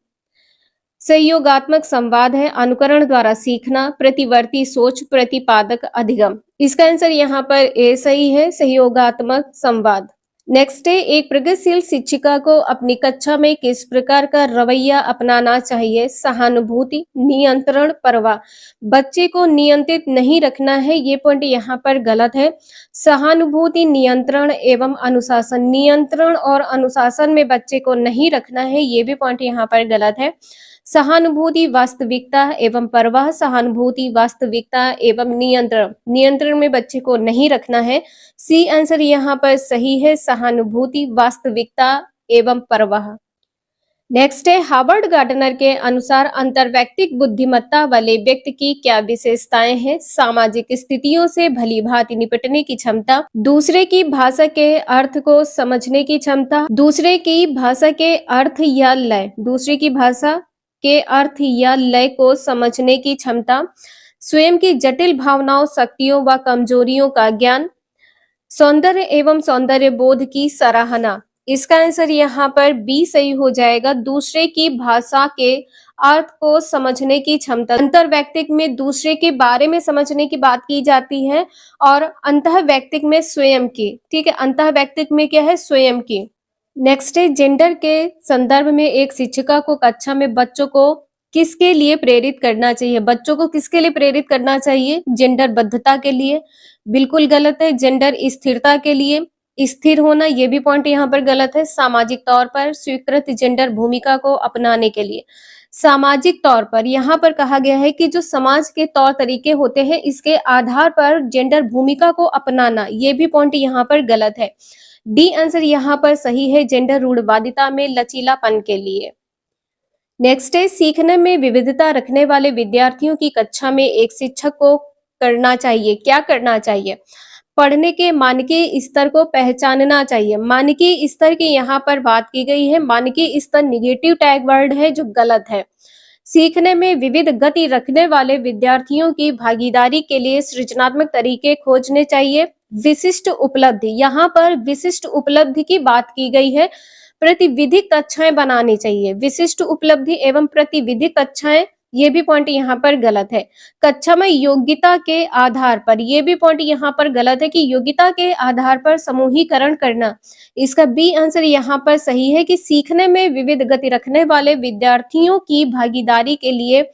सहयोगात्मक संवाद है, अनुकरण द्वारा सीखना, प्रतिवर्ती सोच, प्रतिपादक अधिगम। इसका आंसर यहाँ पर ए सही है, सहयोगात्मक संवाद। नेक्स्ट है एक प्रगतिशील शिक्षिका को अपनी कक्षा में किस प्रकार का रवैया अपनाना चाहिए? सहानुभूति, नियंत्रण, परवाह। बच्चे को नियंत्रित नहीं रखना है, ये पॉइंट यहाँ पर गलत है। सहानुभूति, नियंत्रण एवं अनुशासन, नियंत्रण और अनुशासन में बच्चे को नहीं रखना है, ये भी पॉइंट यहाँ पर गलत है। सहानुभूति, वास्तविकता एवं परवाह, सहानुभूति, वास्तविकता एवं नियंत्रण, नियंत्रण में बच्चे को नहीं रखना है। सी आंसर यहाँ पर सही है, सहानुभूति, वास्तविकता एवं परवाह। नेक्स्ट है हार्वर्ड गार्डनर के अनुसार अंतर्वैयक्तिक बुद्धिमत्ता वाले व्यक्ति की क्या विशेषताएं हैं? सामाजिक स्थितियों से भली भांति निपटने की क्षमता, दूसरे की भाषा के अर्थ को समझने की क्षमता, दूसरे की भाषा के अर्थ या लय, दूसरे की भाषा के अर्थ या लय को समझने की क्षमता, स्वयं की जटिल भावनाओं, शक्तियों व कमजोरियों का ज्ञान, सौंदर्य एवं सौंदर्य बोध की सराहना। इसका आंसर यहाँ पर बी सही हो जाएगा, दूसरे की भाषा के अर्थ को समझने की क्षमता। अंतर्वैयक्तिक में दूसरे के बारे में समझने की बात की जाती है और अंतःवैयक्तिक में स्वयं की, ठीक है, अंतःवैयक्तिक में क्या है? स्वयं की। नेक्स्ट है जेंडर के संदर्भ में एक शिक्षिका को कक्षा में बच्चों को किसके लिए प्रेरित करना चाहिए? बच्चों को किसके लिए प्रेरित करना चाहिए? जेंडर बद्धता के लिए, बिल्कुल गलत है। जेंडर स्थिरता के लिए, स्थिर होना, ये भी पॉइंट यहाँ पर गलत है। सामाजिक तौर पर स्वीकृत जेंडर भूमिका को अपनाने के लिए, सामाजिक तौर पर यहाँ पर कहा गया है कि जो समाज के तौर तरीके होते हैं इसके आधार पर जेंडर भूमिका को अपनाना, ये भी पॉइंट यहाँ पर गलत है। डी आंसर यहाँ पर सही है, जेंडर रूढ़वादिता में लचीलापन के लिए। नेक्स्ट है सीखने में विविधता रखने वाले विद्यार्थियों की कक्षा में एक शिक्षक को करना चाहिए, क्या करना चाहिए? पढ़ने के मानकीय स्तर को पहचानना चाहिए। मानकीय स्तर की यहाँ पर बात की गई है, मानकीय स्तर निगेटिव टैग वर्ड है जो गलत है। सीखने में विविध गति रखने वाले विद्यार्थियों की भागीदारी के लिए सृजनात्मक तरीके खोजने चाहिए। विशिष्ट उपलब्धि, यहाँ पर विशिष्ट उपलब्धि की बात की गई है, प्रतिविधिक कक्षाएं बनानी चाहिए। विशिष्ट उपलब्धि एवं प्रतिविधिक कक्षाएं, ये भी पॉइंट यहाँ पर गलत है। कक्षा में योग्यता के आधार पर, ये भी पॉइंट यहाँ पर गलत है कि योग्यता के आधार पर समूहीकरण करना। इसका बी आंसर यहाँ पर सही है कि सीखने में विविध गति रखने वाले विद्यार्थियों की भागीदारी के लिए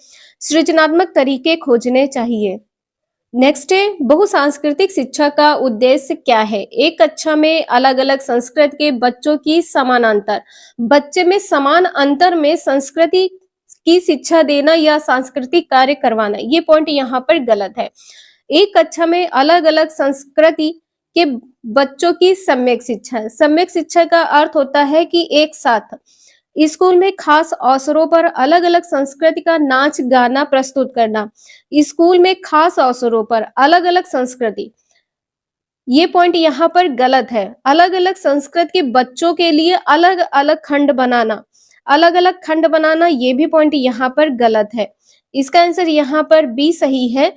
सृजनात्मक तरीके खोजने चाहिए। नेक्स्ट है बहुसांस्कृतिक शिक्षा का उद्देश्य क्या है? एक कक्षा में अलग अलग संस्कृति के बच्चों की समानांतर, बच्चे में समान अंतर में संस्कृति की शिक्षा देना या सांस्कृतिक कार्य करवाना, ये पॉइंट यहाँ पर गलत है। एक कक्षा में अलग अलग संस्कृति के बच्चों की सम्यक शिक्षा, सम्यक शिक्षा का अर्थ होता है कि एक साथ स्कूल में खास अवसरों पर अलग अलग संस्कृति का नाच गाना प्रस्तुत करना। स्कूल में खास अवसरों पर अलग अलग संस्कृति, ये पॉइंट यहाँ पर गलत है। अलग अलग संस्कृति के बच्चों के लिए अलग अलग खंड बनाना, अलग अलग खंड बनाना, ये भी पॉइंट यहाँ पर गलत है। इसका आंसर यहाँ पर बी सही है।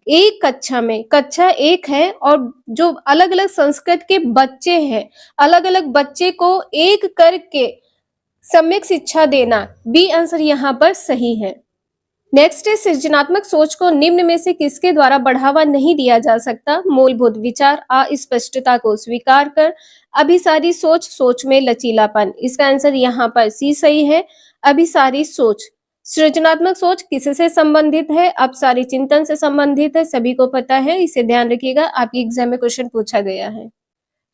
एक कक्षा में, कक्षा एक है और जो अलग अलग संस्कृत के बच्चे हैं, अलग अलग बच्चे को एक करके सम्यक शिक्षा देना, बी आंसर यहाँ पर सही है। नेक्स्ट है, सृजनात्मक सोच को निम्न में से किसके द्वारा बढ़ावा नहीं दिया जा सकता? मूलभूत विचार, अस्पष्टता को स्वीकार कर, अभिसारी सोच, सोच में लचीलापन। इसका आंसर यहाँ पर सी सही है, अभिसारी सोच। सृजनात्मक सोच किससे संबंधित है? अपसारी चिंतन से संबंधित है, सभी को पता है, इसे ध्यान रखिएगा, आपके एग्जाम में क्वेश्चन पूछा गया है।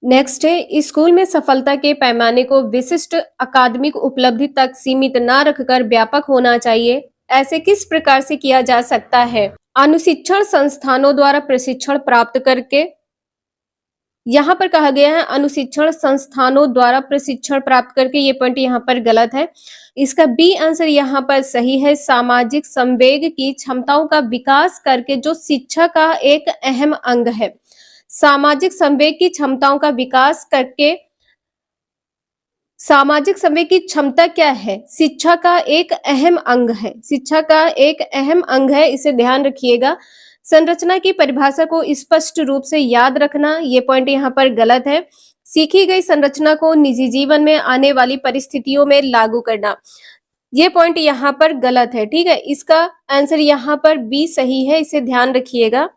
नेक्स्ट है, स्कूल में सफलता के पैमाने को विशिष्ट अकादमिक उपलब्धि तक सीमित न रखकर व्यापक होना चाहिए। ऐसे किस प्रकार से किया जा सकता है? अनुशिक्षण संस्थानों द्वारा प्रशिक्षण प्राप्त करके। यहाँ पर कहा गया है अनुशिक्षण संस्थानों द्वारा प्रशिक्षण प्राप्त करके, ये पॉइंट यहाँ पर गलत है। इसका बी आंसर यहाँ पर सही है, सामाजिक संवेग की क्षमताओं का विकास करके, जो शिक्षा का एक अहम अंग है। सामाजिक संवेग की क्षमताओं का विकास करके, सामाजिक संवेग की क्षमता क्या है? शिक्षा का एक अहम अंग है, शिक्षा का एक अहम अंग है, इसे ध्यान रखिएगा। संरचना की परिभाषा को स्पष्ट रूप से याद रखना, ये पॉइंट यहाँ पर गलत है। सीखी गई संरचना को निजी जीवन में आने वाली परिस्थितियों में लागू करना, ये पॉइंट यहाँ पर गलत है। ठीक है, इसका आंसर यहाँ पर बी सही है, इसे ध्यान रखिएगा।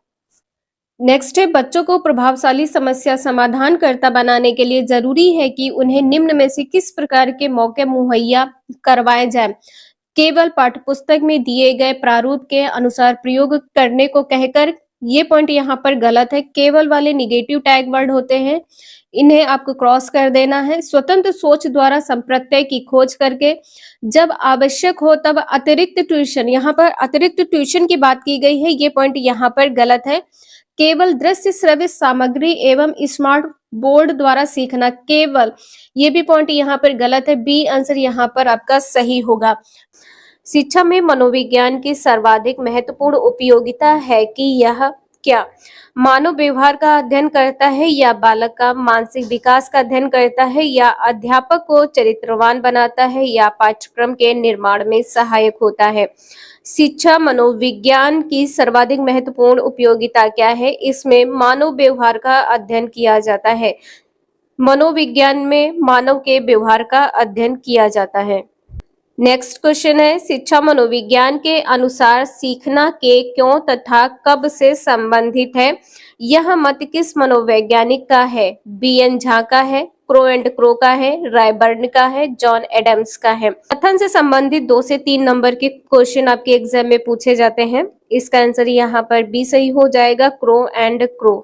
नेक्स्ट है, बच्चों को प्रभावशाली समस्या समाधानकर्ता बनाने के लिए जरूरी है कि उन्हें निम्न में से किस प्रकार के मौके मुहैया करवाए जाए? केवल पाठ्यपुस्तक में दिए गए प्रारूप के अनुसार प्रयोग करने को कहकर, ये पॉइंट यहाँ पर गलत है। केवल वाले निगेटिव टैग वर्ड होते हैं, इन्हें आपको क्रॉस कर देना है। स्वतंत्र सोच द्वारा संप्रत्यय की खोज करके, जब आवश्यक हो तब अतिरिक्त ट्यूशन, यहाँ पर अतिरिक्त ट्यूशन की बात की गई है, ये पॉइंट यहाँ पर गलत है। केवल दृश्य श्रव्य सामग्री एवं स्मार्ट बोर्ड द्वारा सीखना, केवल, ये भी पॉइंट यहाँ पर गलत है, बी आंसर यहाँ पर आपका सही होगा। शिक्षा में मनोविज्ञान की सर्वाधिक महत्वपूर्ण उपयोगिता है कि यह क्या मानव व्यवहार का अध्ययन करता है, या बालक का मानसिक विकास का अध्ययन करता है, या अध्यापक को चरित्रवान बनाता है, या पाठ्यक्रम के निर्माण में सहायक होता है? शिक्षा मनोविज्ञान की सर्वाधिक महत्वपूर्ण उपयोगिता क्या है? इसमें मानव व्यवहार का अध्ययन किया जाता है। मनोविज्ञान में मानव के व्यवहार का अध्ययन किया जाता है। नेक्स्ट क्वेश्चन है, शिक्षा मनोविज्ञान के अनुसार सीखना के क्यों तथा कब से संबंधित है? यह मत किस मनोवैज्ञानिक का है? बी.एन. झा का है, क्रो एंड क्रो का है, रायबर्न का है, जॉन एडम्स का है? कथन से संबंधित 2 से 3 नंबर के क्वेश्चन आपके एग्जाम में पूछे जाते हैं, इसका आंसर यहाँ पर बी सही हो जाएगा, क्रो एंड क्रो।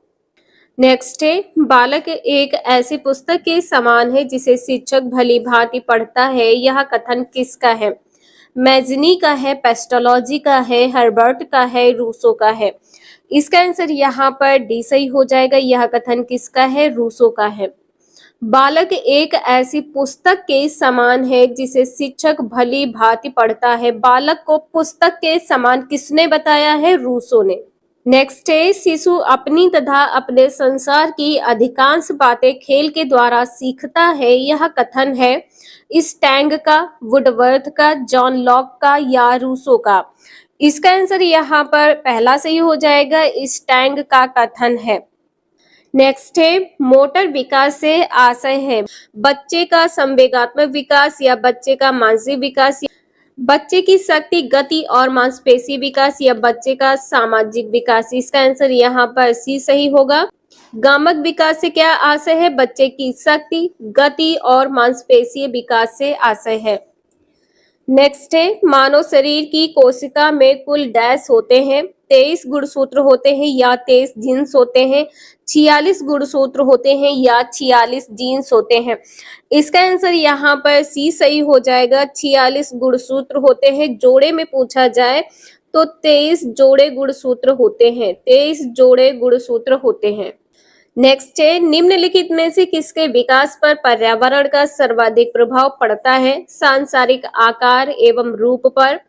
नेक्स्ट है, बालक एक ऐसी पुस्तक के समान है जिसे शिक्षक भली भांति पढ़ता है, यह कथन किसका है? मैजनी का है, पेस्टोलॉजी का है, हर्बर्ट का है, रूसो का है? इसका आंसर यहाँ पर डी सही हो जाएगा, यह कथन किसका है? रूसो का है। बालक एक ऐसी पुस्तक के समान है जिसे शिक्षक भली भांति पढ़ता है, बालक को पुस्तक के समान किसने बताया है? रूसो ने। नेक्स्ट है, शिशु अपनी तथा अपने संसार की अधिकांश बातें खेल के द्वारा सीखता है, यह कथन है स्टैंग का, वुडवर्थ का, जॉन लॉक का, या रूसो का? इसका आंसर यहाँ पर पहला सही हो जाएगा, स्टैंग का कथन है। नेक्स्ट है, मोटर विकास से आशय है बच्चे का संवेगात्मक विकास, या बच्चे का मानसिक विकास, बच्चे की शक्ति, गति और मांसपेशी विकास, या बच्चे का सामाजिक विकास? इसका आंसर यहाँ पर सी सही होगा। गामक विकास से क्या आशय है? बच्चे की शक्ति, गति और मांसपेशीय विकास से आशय है। नेक्स्ट है, मानव शरीर की कोशिका में कुल डैश होते हैं? 23 गुणसूत्र होते हैं, या 23 जीन्स होते हैं, 46 गुणसूत्र होते हैं, या 46 जीन्स होते हैं? इसका आंसर यहाँ पर सी सही हो जाएगा, 46 गुणसूत्र होते हैं। जोड़े में पूछा जाए तो 23 जोड़े गुणसूत्र होते हैं, 23 जोड़े गुणसूत्र होते हैं। नेक्स्ट है, निम्नलिखित में से किसके विकास पर पर्यावरण का सर्वाधिक प्रभाव पड़ता है? सांसारिक आकार एवं रूप पर,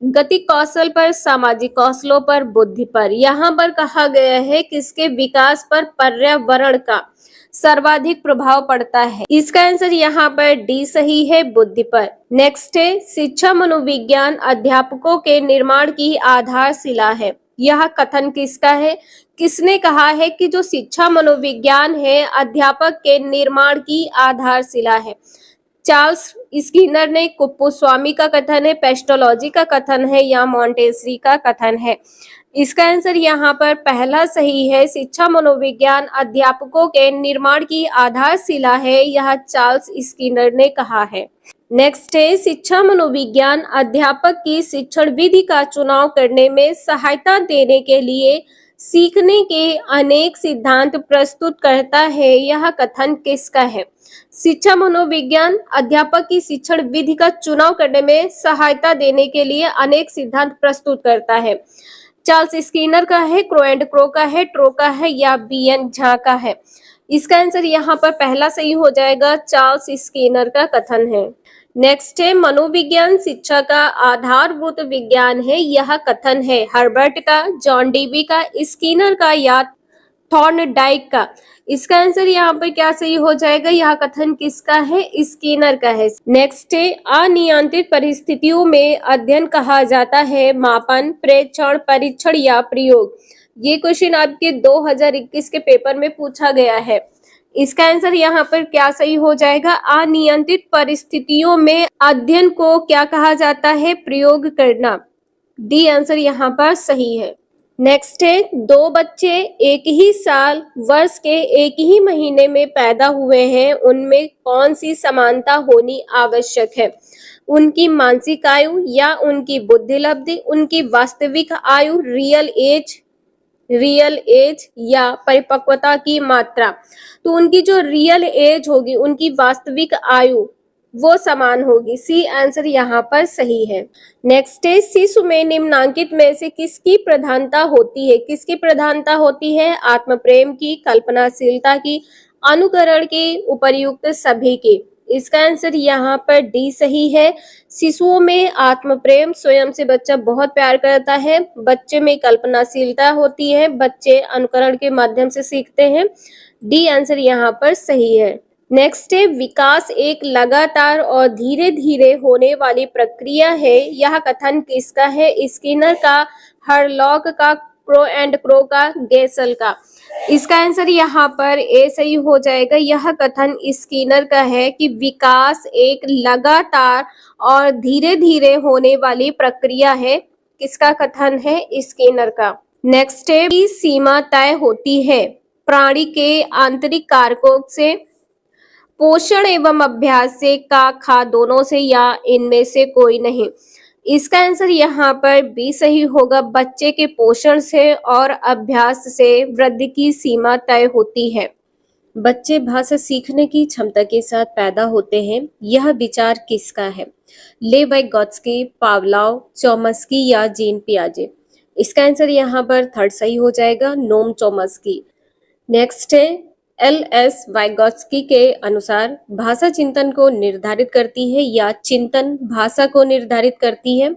गति कौशल पर, सामाजिक कौशलों पर, बुद्धि पर। यहाँ पर कहा गया है किसके विकास पर पर्यावरण का सर्वाधिक प्रभाव पड़ता है। इसका आंसर यहाँ पर डी सही है, बुद्धि पर। नेक्स्ट है, शिक्षा मनोविज्ञान अध्यापकों के निर्माण की आधारशिला है। यह कथन किसका है? किसने कहा है कि जो शिक्षा मनोविज्ञान है अध्यापक के निर्माण की आधारशिला है? चार्ल्स स्किनर ने, कुप्पुस्वामी का कथन है, पेस्टोलॉजी का कथन है या मॉन्टेसरी का कथन है? इसका आंसर यहाँ पर पहला सही है, शिक्षा मनोविज्ञान अध्यापकों के निर्माण की आधारशिला है, यह चार्ल्स स्किनर ने कहा है। नेक्स्ट है, शिक्षा मनोविज्ञान अध्यापक की शिक्षण विधि का चुनाव करने में सहायता देने के लिए सीखने के अनेक सिद्धांत प्रस्तुत करता है, यह कथन किसका है? शिक्षा मनोविज्ञान अध्यापक की शिक्षण विधि का चुनाव करने में सहायता देने के लिए अनेक सिद्धांत प्रस्तुत करता है। चार्ल्स स्किनर का है, क्रो एंड क्रो का है, ट्रो का है या बी.एन. झा का है? इसका आंसर यहाँ पर पहला सही हो जाएगा, चार्ल्स स्किनर का कथन है। नेक्स्ट है, मनोविज्ञान शिक्षा का आधारभूत विज्ञान है, यह कथन है हर्बर्ट का, जॉन डीवी का, स्किनर का या थॉर्नडाइक का? इसका आंसर यहाँ पर क्या सही हो जाएगा? यह कथन किसका है? स्किनर का है। नेक्स्ट है, अनियंत्रित परिस्थितियों में अध्ययन कहा जाता है मापन, प्रेक्षण, परीक्षण या प्रयोग? ये क्वेश्चन आपके 2021 के पेपर में पूछा गया है। इसका आंसर यहाँ पर क्या सही हो जाएगा? अनियंत्रित परिस्थितियों में अध्ययन को क्या कहा जाता है? प्रयोग करना। डी आंसर यहाँ पर सही है। नेक्स्ट है, दो बच्चे एक ही साल वर्ष के एक ही महीने में पैदा हुए हैं, उनमें कौन सी समानता होनी आवश्यक है? उनकी मानसिक आयु या उनकी बुद्धि लब्धि, उनकी वास्तविक आयु, रियल एज या परिपक्वता की मात्रा? तो उनकी जो रियल एज होगी, उनकी वास्तविक आयु वो समान होगी। सी आंसर यहाँ पर सही है। नेक्स्ट है, शिशु में निम्नांकित में से किसकी प्रधानता होती है? किसकी प्रधानता होती है? आत्म प्रेम की, कल्पनाशीलता की, अनुकरण की, उपर्युक्त सभी की? इसका आंसर यहाँ पर डी सही है। शिशुओं में आत्म प्रेम, स्वयं से बच्चा बहुत प्यार करता है, बच्चे में कल्पनाशीलता होती है, बच्चे अनुकरण के माध्यम से सीखते हैं। डी आंसर यहाँ पर सही है। नेक्स्ट है, विकास एक लगातार और धीरे धीरे होने वाली प्रक्रिया है, यह कथन किसका है? स्किनर का, हरलॉक का, क्रो एंड क्रो का, गेसल का? इसका आंसर यहाँ पर ए सही हो जाएगा। यह कथन स्किनर का है कि विकास एक लगातार और धीरे धीरे होने वाली प्रक्रिया है। किसका कथन है? स्किनर का। नेक्स्ट है, की सीमा तय होती है प्राणी के आंतरिक कारकों से, पोषण एवं अभ्यास से, का, खा, दोनों से या इनमें से कोई नहीं? इसका आंसर यहाँ पर बी सही होगा। बच्चे के पोषण से और अभ्यास से वृद्धि की सीमा तय होती है। बच्चे भाषा सीखने की क्षमता के साथ पैदा होते हैं, यह विचार किसका है? लेविगोत्स्की, पावलोव, चोम्स्की या जीन पियाजे? इसका आंसर यहाँ पर थर्ड सही हो जाएगा, नोम चोम्स्की। नेक्स्ट है, एल.एस. वाइगोत्स्की के अनुसार भाषा चिंतन को निर्धारित करती है या चिंतन भाषा को निर्धारित करती है?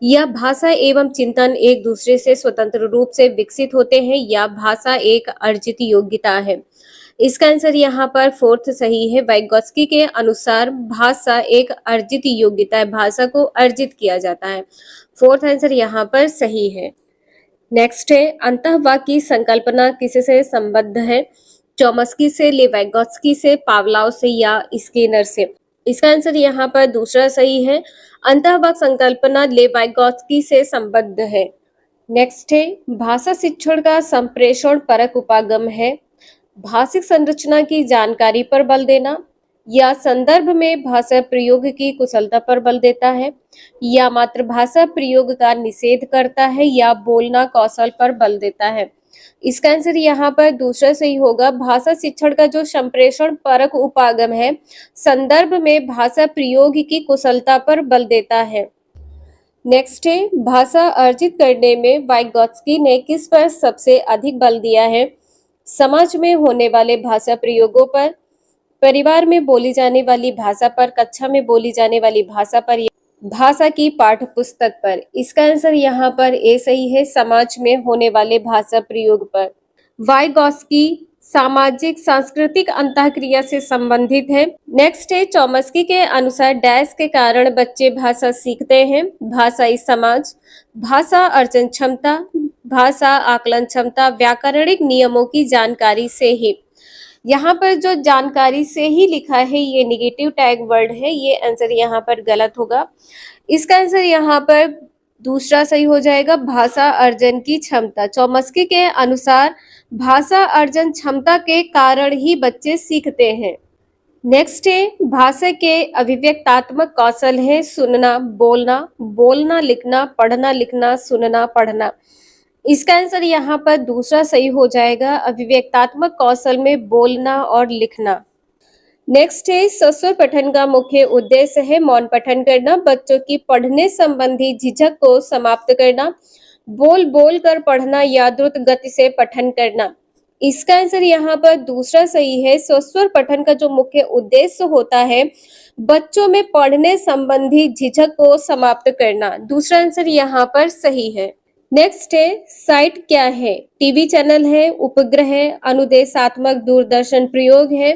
या भाषा एवं चिंतन एक दूसरे से स्वतंत्र रूप से विकसित होते हैं या भाषा एक अर्जित योग्यता है? इसका आंसर यहाँ पर फोर्थ सही है। वाइगोत्स्की के अनुसार भाषा एक अर्जित योग्यता है, भाषा को अर्जित किया जाता है। फोर्थ आंसर यहाँ पर सही है। नेक्स्ट है, अंतःवाक्य की संकल्पना किससे संबद्ध है? चोम्स्की से, लेविगोत्स्की से, पावलोव से या स्किनर से? इसका आंसर यहाँ पर दूसरा सही है। अंतःवाक्य संकल्पना लेविगोत्स्की से संबद्ध है। नेक्स्ट है, भाषा शिक्षण का संप्रेषण परक उपागम है। भाषिक संरचना की जानकारी पर बल देना, या संदर्भ में भाषा प्रयोग की कुशलता पर बल देता है, या मातृभाषा प्रयोग का निषेध करता है, या बोलना कौशल पर बल देता है? इसका आंसर यहाँ पर दूसरा सही होगा। भाषा शिक्षण का जो संप्रेषण परक उपागम है, संदर्भ में भाषा प्रयोग की कुशलता पर बल देता है। नेक्स्ट है, भाषा अर्जित करने में वाइगोत्स्की ने किस पर सबसे अधिक बल दिया है? समाज में होने वाले भाषा प्रयोगों पर, परिवार में बोली जाने वाली भाषा पर, कक्षा में बोली जाने वाली भाषा पर या भाषा की पाठ्य पुस्तक पर। इसका आंसर यहाँ पर ए सही है, समाज में होने वाले भाषा प्रयोग पर। वाइगॉस्की सामाजिक सांस्कृतिक अंतःक्रिया से संबंधित है। नेक्स्ट है, चौमस्की के अनुसार डैश के कारण बच्चे भाषा सीखते हैं। भाषाई समाज, भाषा अर्जन क्षमता, भाषा आकलन क्षमता, व्याकरणिक नियमों की जानकारी से ही। यहाँ पर जो जानकारी से ही लिखा है ये निगेटिव टैग वर्ड है, ये आंसर यहाँ पर गलत होगा। इसका आंसर यहाँ पर दूसरा सही हो जाएगा, भाषा अर्जन की क्षमता। चौमस्की के अनुसार भाषा अर्जन क्षमता के कारण ही बच्चे सीखते हैं। नेक्स्ट है, भाषा के अभिव्यक्तात्मक कौशल है सुनना, बोलना, बोलना लिखना, पढ़ना लिखना, सुनना पढ़ना। इसका आंसर यहाँ पर दूसरा सही हो जाएगा, अभिव्यक्तात्मक कौशल में बोलना और लिखना। नेक्स्ट है, सस्वर पठन का मुख्य उद्देश्य है मौन पठन करना, बच्चों की पढ़ने संबंधी झिझक को समाप्त करना, बोल बोल कर पढ़ना या द्रुत गति से पठन करना। इसका आंसर यहाँ पर दूसरा सही है, सस्वर पठन का जो मुख्य उद्देश्य होता है बच्चों में पढ़ने संबंधी झिझक को समाप्त करना। दूसरा आंसर यहाँ पर सही है। नेक्स्ट है, साइट क्या है? टीवी चैनल है, उपग्रह है, अनुदेशात्मक दूरदर्शन प्रयोग है।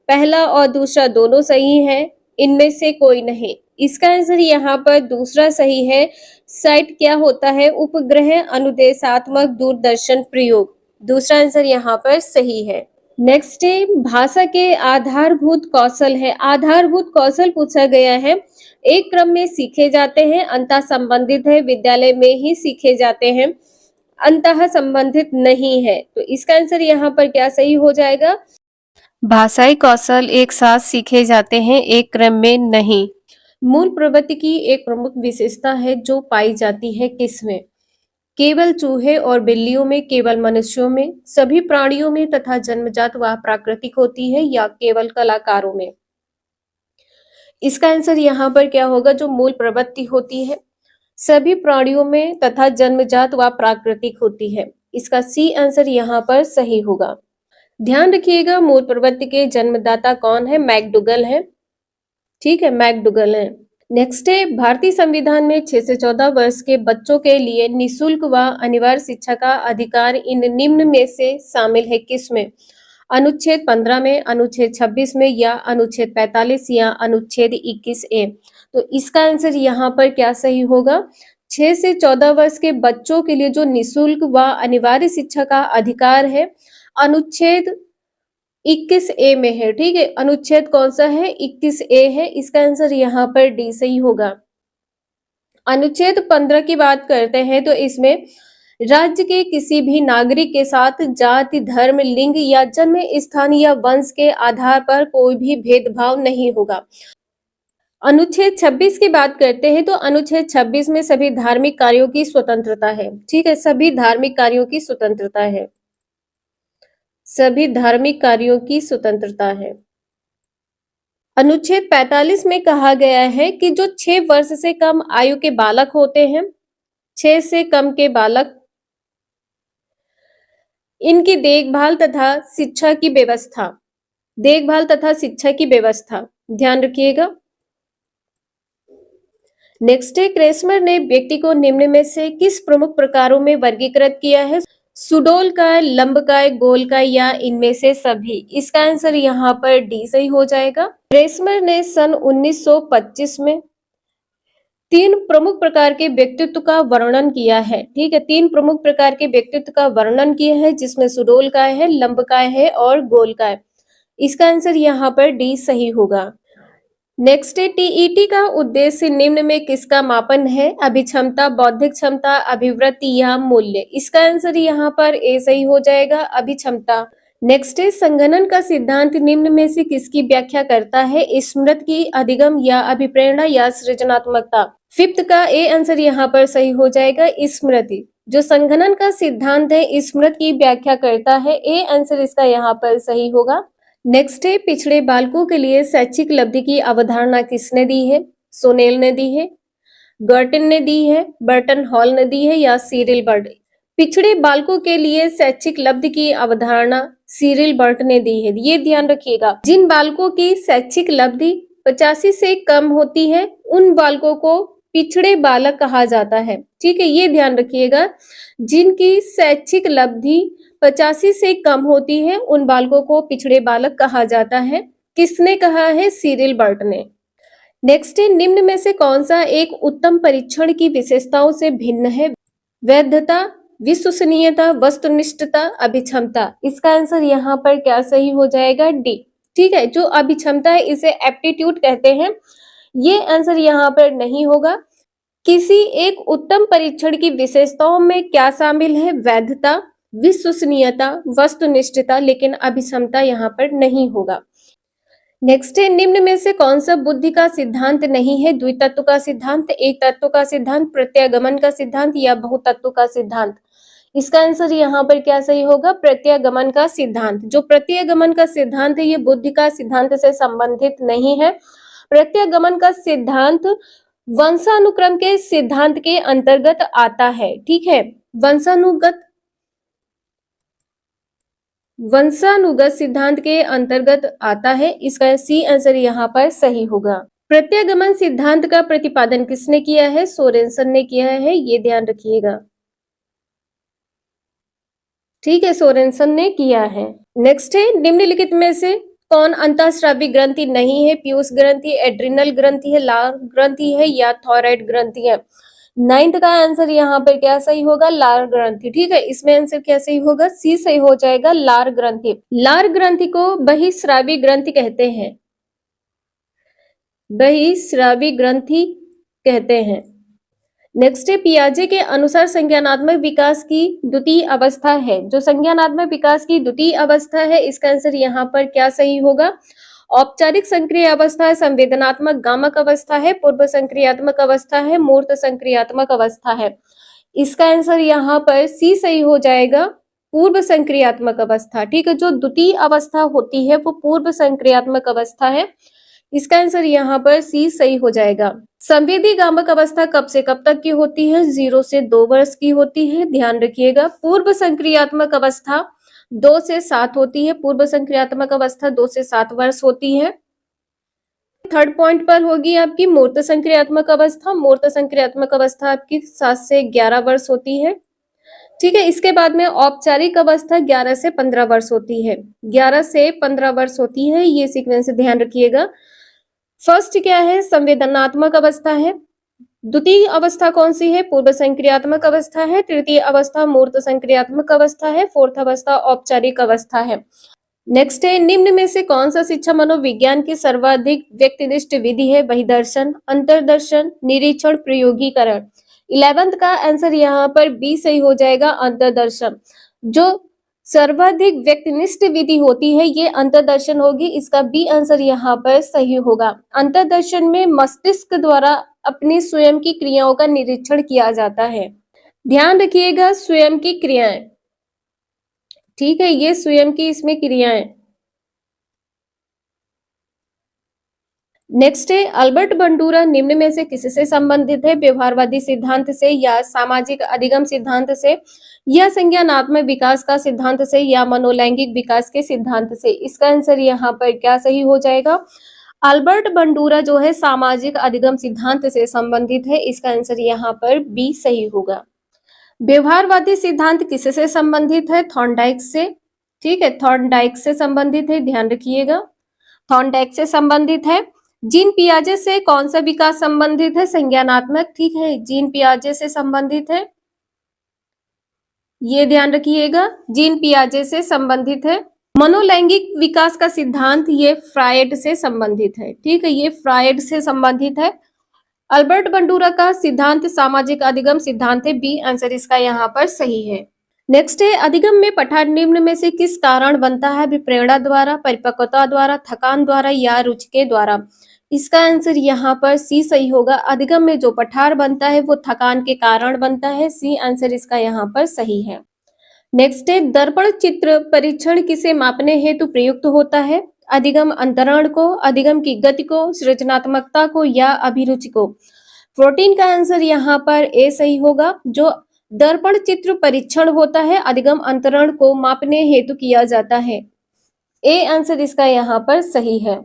पहला और दूसरा दोनों सही है, इनमें से कोई नहीं। इसका आंसर यहाँ पर दूसरा सही है, साइट क्या होता है? उपग्रह अनुदेशात्मक दूरदर्शन प्रयोग। दूसरा आंसर यहाँ पर सही है। नेक्स्ट है, भाषा के आधारभूत कौशल है। आधारभूत कौशल पूछा गया है, एक क्रम में सीखे जाते हैं, अंतः संबंधित है, विद्यालय में ही सीखे जाते हैं, अंतः संबंधित नहीं है। तो इसका आंसर यहाँ पर क्या सही हो जाएगा? भाषाई कौशल एक साथ सीखे जाते हैं, एक क्रम में नहीं। मूल प्रवृत्ति की एक प्रमुख विशेषता है जो पाई जाती है किसमें? केवल चूहे और बिल्लियों में, केवल मनुष्यों में, सभी प्राणियों में तथा जन्मजात व प्राकृतिक होती है या केवल कलाकारों में? इसका आंसर यहाँ पर क्या होगा? जो मूल प्रवृत्ति होती है सभी प्राणियों में तथा जन्मजात व प्राकृतिक होती है। इसका सी आंसर यहाँ पर सही होगा। ध्यान रखिएगा, मूल प्रवृत्ति के जन्मदाता कौन है? मैकडूगल है। ठीक है, मैकडूगल है। नेक्स्ट है, भारतीय संविधान में 6 से 14 वर्ष के बच्चों के लिए निःशुल्क व अनिवार्य शिक्षा का अधिकार इन निम्न में से शामिल है किसमें? अनुच्छेद 15 में, अनुच्छेद 26 में या अनुच्छेद 45 या अनुच्छेद 21A। तो इसका आंसर यहाँ पर क्या सही होगा? 6 से 14 वर्ष के बच्चों के लिए जो निःशुल्क व अनिवार्य शिक्षा का अधिकार है अनुच्छेद 21A में है। ठीक है, अनुच्छेद कौन सा है? 21A है। इसका आंसर यहाँ पर डी सही होगा। अनुच्छेद 15 की बात करते हैं तो इसमें राज्य के किसी भी नागरिक के साथ जाति, धर्म, लिंग या जन्म स्थान या वंश के आधार पर कोई भी भेदभाव नहीं होगा। अनुच्छेद 26 की बात करते हैं तो अनुच्छेद 26 में सभी धार्मिक कार्यों की स्वतंत्रता है। ठीक है, सभी धार्मिक कार्यों की स्वतंत्रता है, सभी धार्मिक कार्यों की स्वतंत्रता है। अनुच्छेद 45 में कहा गया है कि जो 6 वर्ष से कम आयु के बालक होते हैं, 6 से कम के बालक, इनकी देखभाल तथा शिक्षा की व्यवस्था, देखभाल तथा शिक्षा की व्यवस्था ध्यान रखिएगा। नेक्स्ट है, क्रेस्मर ने व्यक्ति को निम्न में से किस प्रमुख प्रकारों में वर्गीकृत किया है? सुडोलकाय, लंबकाय, गोलकाय या इनमें से सभी? इसका आंसर यहाँ पर डी सही हो जाएगा। क्रेस्मर ने सन 1925 में 3 प्रमुख प्रकार के व्यक्तित्व का वर्णन किया है। ठीक है, 3 प्रमुख प्रकार के व्यक्तित्व का वर्णन किया है जिसमें सुडोलकाय है, लंबकाय है और गोलकाय। इसका आंसर यहाँ पर डी सही होगा। नेक्स्ट है, टीईटी का उद्देश्य निम्न में किसका मापन है? अभिक्षमता, बौद्धिक क्षमता, अभिवृत्ति या मूल्य? इसका आंसर यहाँ पर ए सही हो जाएगा, अभिक्षमता। नेक्स्ट है, संघनन का सिद्धांत निम्न में से किसकी व्याख्या करता है? स्मृति की, अधिगम या अभिप्रेरणा या सृजनात्मकता? फिफ्थ का ए आंसर यहाँ पर सही हो जाएगा, स्मृति। जो संघनन का सिद्धांत है स्मृति की व्याख्या करता है, ए आंसर इसका यहाँ पर सही होगा। नेक्स्ट है, पिछड़े बालकों के लिए शैक्षिक लब्धि की अवधारणा किसने दी है? सोनेल ने दी है, गर्टन ने दी है, बर्टन हॉल ने दी है या सीरिल बर्ड? पिछड़े बालकों के लिए शैक्षिक लब्धि की अवधारणा सिरिल बर्ट ने दी है। ये ध्यान रखिएगा, जिन बालकों की शैक्षिक लब्धि 85 से कम होती है उन बालकों को पिछड़े बालक कहा जाता है। ठीक है, ये ध्यान रखिएगा, जिनकी शैक्षिक लब्धि 85 से कम होती है उन बालकों को पिछड़े बालक कहा जाता है। किसने कहा है? सिरिल बर्ट ने। नेक्स्ट है, निम्न में से कौन सा एक उत्तम परीक्षण की विशेषताओं से भिन्न है? वैधता, विश्वसनीयता, वस्तुनिष्ठता, अभिक्षमता। इसका आंसर यहाँ पर क्या सही हो जाएगा? डी। ठीक है, जो अभिक्षमता है इसे एप्टीट्यूड कहते हैं, ये आंसर यहाँ पर नहीं होगा। किसी एक उत्तम परीक्षण की विशेषताओं में क्या शामिल है? वैधता, विश्वसनीयता, वस्तुनिष्ठता, लेकिन अभिक्षमता यहाँ पर नहीं होगा। नेक्स्ट है, निम्न में से कौन सा बुद्धि का सिद्धांत नहीं है? द्वितत्व का सिद्धांत, एक तत्व का सिद्धांत, प्रत्यागमन का सिद्धांत या बहुतत्व का सिद्धांत। इसका आंसर यहाँ पर क्या सही होगा? प्रत्यागमन का सिद्धांत। जो प्रत्यागमन का सिद्धांत है ये बुद्धि का सिद्धांत से संबंधित नहीं है। प्रत्यागमन का सिद्धांत वंशानुक्रम के सिद्धांत के अंतर्गत आता है। ठीक है, वंशानुगत सिद्धांत के अंतर्गत आता है। इसका सी आंसर यहाँ पर सही होगा। प्रत्यागमन सिद्धांत का प्रतिपादन किसने किया है? सोरेनसन ने किया है, ये ध्यान रखिएगा। ठीक है, सोरेनसन ने किया है। नेक्स्ट है, निम्नलिखित में से कौन अंतःस्रावी ग्रंथि नहीं है? पीयूष ग्रंथि, एड्रिनल ग्रंथि है, लार ग्रंथि है या थायराइड ग्रंथि है? 9th का आंसर यहाँ पर क्या सही होगा? लार ग्रंथि। ठीक है, इसमें आंसर क्या सही होगा? सी सही हो जाएगा, लार ग्रंथि। लार ग्रंथि को बहिस्रावी ग्रंथि कहते हैं, बहिस्रावी ग्रंथि कहते हैं। नेक्स्ट है, पियाजे के अनुसार संज्ञानात्मक विकास की द्वितीय अवस्था है। जो संज्ञानात्मक विकास की द्वितीय अवस्था है इसका आंसर यहाँ पर क्या सही होगा? औपचारिक संक्रिय अवस्था है, संवेदनात्मक गामक अवस्था है, पूर्व संक्रियात्मक अवस्था है, मूर्त संक्रियात्मक अवस्था है। इसका आंसर यहाँ पर सी सही हो जाएगा, पूर्व संक्रियात्मक अवस्था। ठीक है, जो द्वितीय अवस्था होती है वो पूर्व संक्रियात्मक अवस्था है। इसका आंसर यहाँ पर सी सही हो जाएगा। संवेदी गामक अवस्था कब से कब तक की होती है? 0 से 2 वर्ष की होती है, ध्यान रखिएगा। पूर्व संक्रियात्मक अवस्था 2 से 7 होती है, पूर्व संक्रियात्मक अवस्था 2 से 7 वर्ष होती है। थर्ड पॉइंट पर होगी आपकी मूर्त संक्रियात्मक अवस्था। मूर्त संक्रियात्मक अवस्था आपकी 7 से 11 वर्ष होती है। ठीक है, इसके बाद में औपचारिक अवस्था 11 से 15 वर्ष होती है, 11 से 15 वर्ष होती है, ये सीक्वेंस ध्यान रखिएगा। फर्स्ट क्या है? संवेदनात्मक अवस्था है। द्वितीय अवस्था कौन सी है? पूर्व संक्रियात्मक अवस्था है। तृतीय अवस्था मूर्त संक्रियात्मक अवस्था है। फोर्थ अवस्था औपचारिक अवस्था है। नेक्स्ट है, निम्न में से कौन सा शिक्षा मनोविज्ञान की सर्वाधिक व्यक्तिनिष्ठ विधि है? बहिदर्शन, अंतर्दर्शन, निरीक्षण, प्रयोगीकरण। 11th का आंसर यहाँ पर बी सही हो जाएगा, अंतर्दर्शन। जो सर्वाधिक व्यक्तिनिष्ठ विधि होती है ये अंतर्दर्शन होगी, इसका बी आंसर यहाँ पर सही होगा। अंतर्दर्शन में मस्तिष्क द्वारा अपनी स्वयं की क्रियाओं का निरीक्षण किया जाता है। ध्यान रखिएगा, स्वयं की क्रियाएं। ठीक है, ये स्वयं की इसमें क्रियाएं। नेक्स्ट है, अल्बर्ट बंडूरा निम्न में से किससे संबंधित है? व्यवहारवादी सिद्धांत से या सामाजिक अधिगम सिद्धांत से या संज्ञानात्मक विकास का सिद्धांत से या मनोलैंगिक विकास के सिद्धांत से? इसका आंसर यहाँ पर क्या सही हो जाएगा? अल्बर्ट बंडूरा जो है सामाजिक अधिगम सिद्धांत से संबंधित है, इसका आंसर यहाँ पर बी सही होगा। व्यवहारवादी सिद्धांत किससे संबंधित है? थॉर्नडाइक से। ठीक है, थॉर्नडाइक से संबंधित है, ध्यान रखिएगा, थॉर्नडाइक से संबंधित है। जीन पियाजे से कौन सा विकास संबंधित है? संज्ञानात्मक। ठीक है, जीन पियाजे से संबंधित है, ये ध्यान रखिएगा, जीन पियाजे से संबंधित है। मनोलैंगिक विकास का सिद्धांत ये फ्रायड से संबंधित है। ठीक है, ये फ्रायड से संबंधित है। अल्बर्ट बंडूरा का सिद्धांत सामाजिक अधिगम सिद्धांत है, बी आंसर इसका यहाँ पर सही है। नेक्स्ट है, अधिगम में पठार निम्न में से किस कारण बनता है? प्रेरणा द्वारा, परिपक्वता द्वारा, थकान द्वारा या रुचि के द्वारा? इसका आंसर यहाँ पर सी सही होगा। अधिगम में जो पठार बनता है वो थकान के कारण बनता है, सी आंसर इसका यहाँ पर सही है। नेक्स्ट है, दर्पण चित्र परीक्षण किसे मापने हेतु प्रयुक्त होता है? अधिगम अंतरण को, अधिगम की गति को, सृजनात्मकता को या अभिरुचि को? 14 का आंसर यहाँ पर ए सही होगा। जो दर्पण चित्र परीक्षण होता है, अधिगम अंतरण को मापने हेतु किया जाता है। ए आंसर इसका यहाँ पर सही है।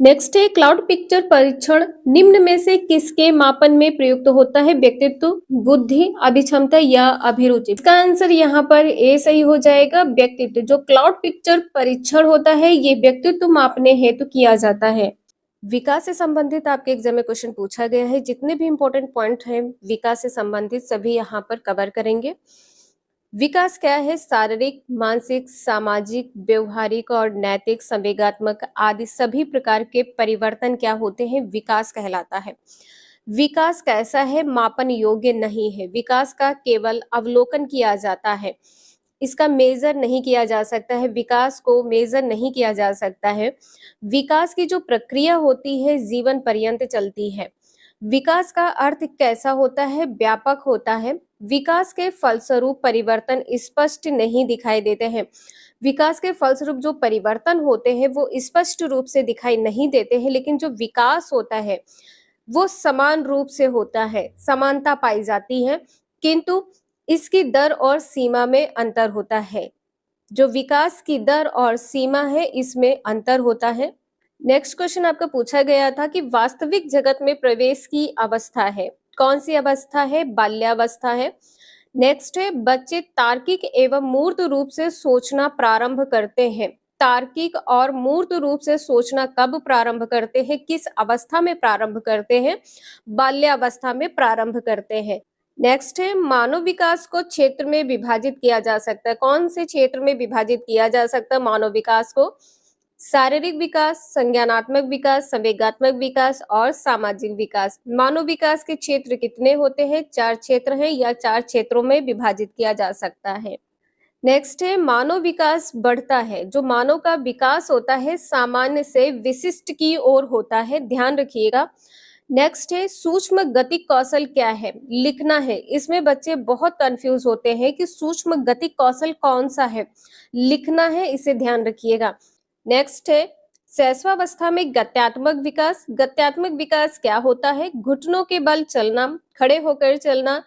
नेक्स्ट है क्लाउड पिक्चर परीक्षण निम्न में से किसके मापन में प्रयुक्त होता है? व्यक्तित्व, बुद्धि, अभिक्षमता या अभिरुचि। इसका आंसर यहाँ पर ए सही हो जाएगा, व्यक्तित्व। जो क्लाउड पिक्चर परीक्षण होता है ये व्यक्तित्व मापने हेतु किया जाता है। विकास से संबंधित आपके एग्जाम में क्वेश्चन पूछा गया है। जितने भी इंपॉर्टेंट पॉइंट हैं विकास से संबंधित सभी यहाँ पर कवर करेंगे। विकास क्या है? शारीरिक, मानसिक, सामाजिक, व्यवहारिक और नैतिक, संवेगात्मक आदि सभी प्रकार के परिवर्तन क्या होते हैं? विकास कहलाता है। विकास कैसा है? मापन योग्य नहीं है। विकास का केवल अवलोकन किया जाता है, इसका मेजर नहीं किया जा सकता है। विकास को मेजर नहीं किया जा सकता है। विकास की जो प्रक्रिया होती है जीवन पर्यंत चलती है। विकास का अर्थ कैसा होता है? व्यापक होता है। विकास के फलस्वरूप परिवर्तन स्पष्ट नहीं दिखाई देते हैं। विकास के फलस्वरूप जो परिवर्तन होते हैं वो स्पष्ट रूप से दिखाई नहीं देते हैं, लेकिन जो विकास होता है वो समान रूप से होता है, समानता पाई जाती है, किंतु इसकी दर और सीमा में अंतर होता है। जो विकास की दर और सीमा है इसमें अंतर होता है। नेक्स्ट क्वेश्चन आपका पूछा गया था कि वास्तविक जगत में प्रवेश की अवस्था है, कौन सी अवस्था है? बाल्यावस्था है। नेक्स्ट है बच्चे तार्किक एवं मूर्त रूप से सोचना प्रारंभ करते हैं। तार्किक और मूर्त रूप से सोचना कब प्रारंभ करते हैं? किस अवस्था में प्रारंभ करते हैं? बाल्यावस्था में प्रारंभ करते हैं। नेक्स्ट है मानव विकास को क्षेत्र में विभाजित किया जा सकता है, कौन से क्षेत्र में विभाजित किया जा सकता है मानव विकास को? शारीरिक विकास, संज्ञानात्मक विकास, संवेगात्मक विकास और सामाजिक विकास। मानव विकास के क्षेत्र कितने होते हैं? 4 क्षेत्र हैं या 4 क्षेत्रों में विभाजित किया जा सकता है। नेक्स्ट है मानव विकास बढ़ता है। जो मानव का विकास होता है सामान्य से विशिष्ट की ओर होता है, ध्यान रखिएगा। नेक्स्ट है सूक्ष्म गति कौशल क्या है? लिखना है। इसमें बच्चे बहुत कंफ्यूज होते हैं कि सूक्ष्म गति कौशल कौन सा है, लिखना है, इसे ध्यान रखिएगा। नेक्स्ट है शैशवावस्था में गत्यात्मक विकास। गत्यात्मक विकास क्या होता है? घुटनों के बल चलना, खड़े होकर चलना,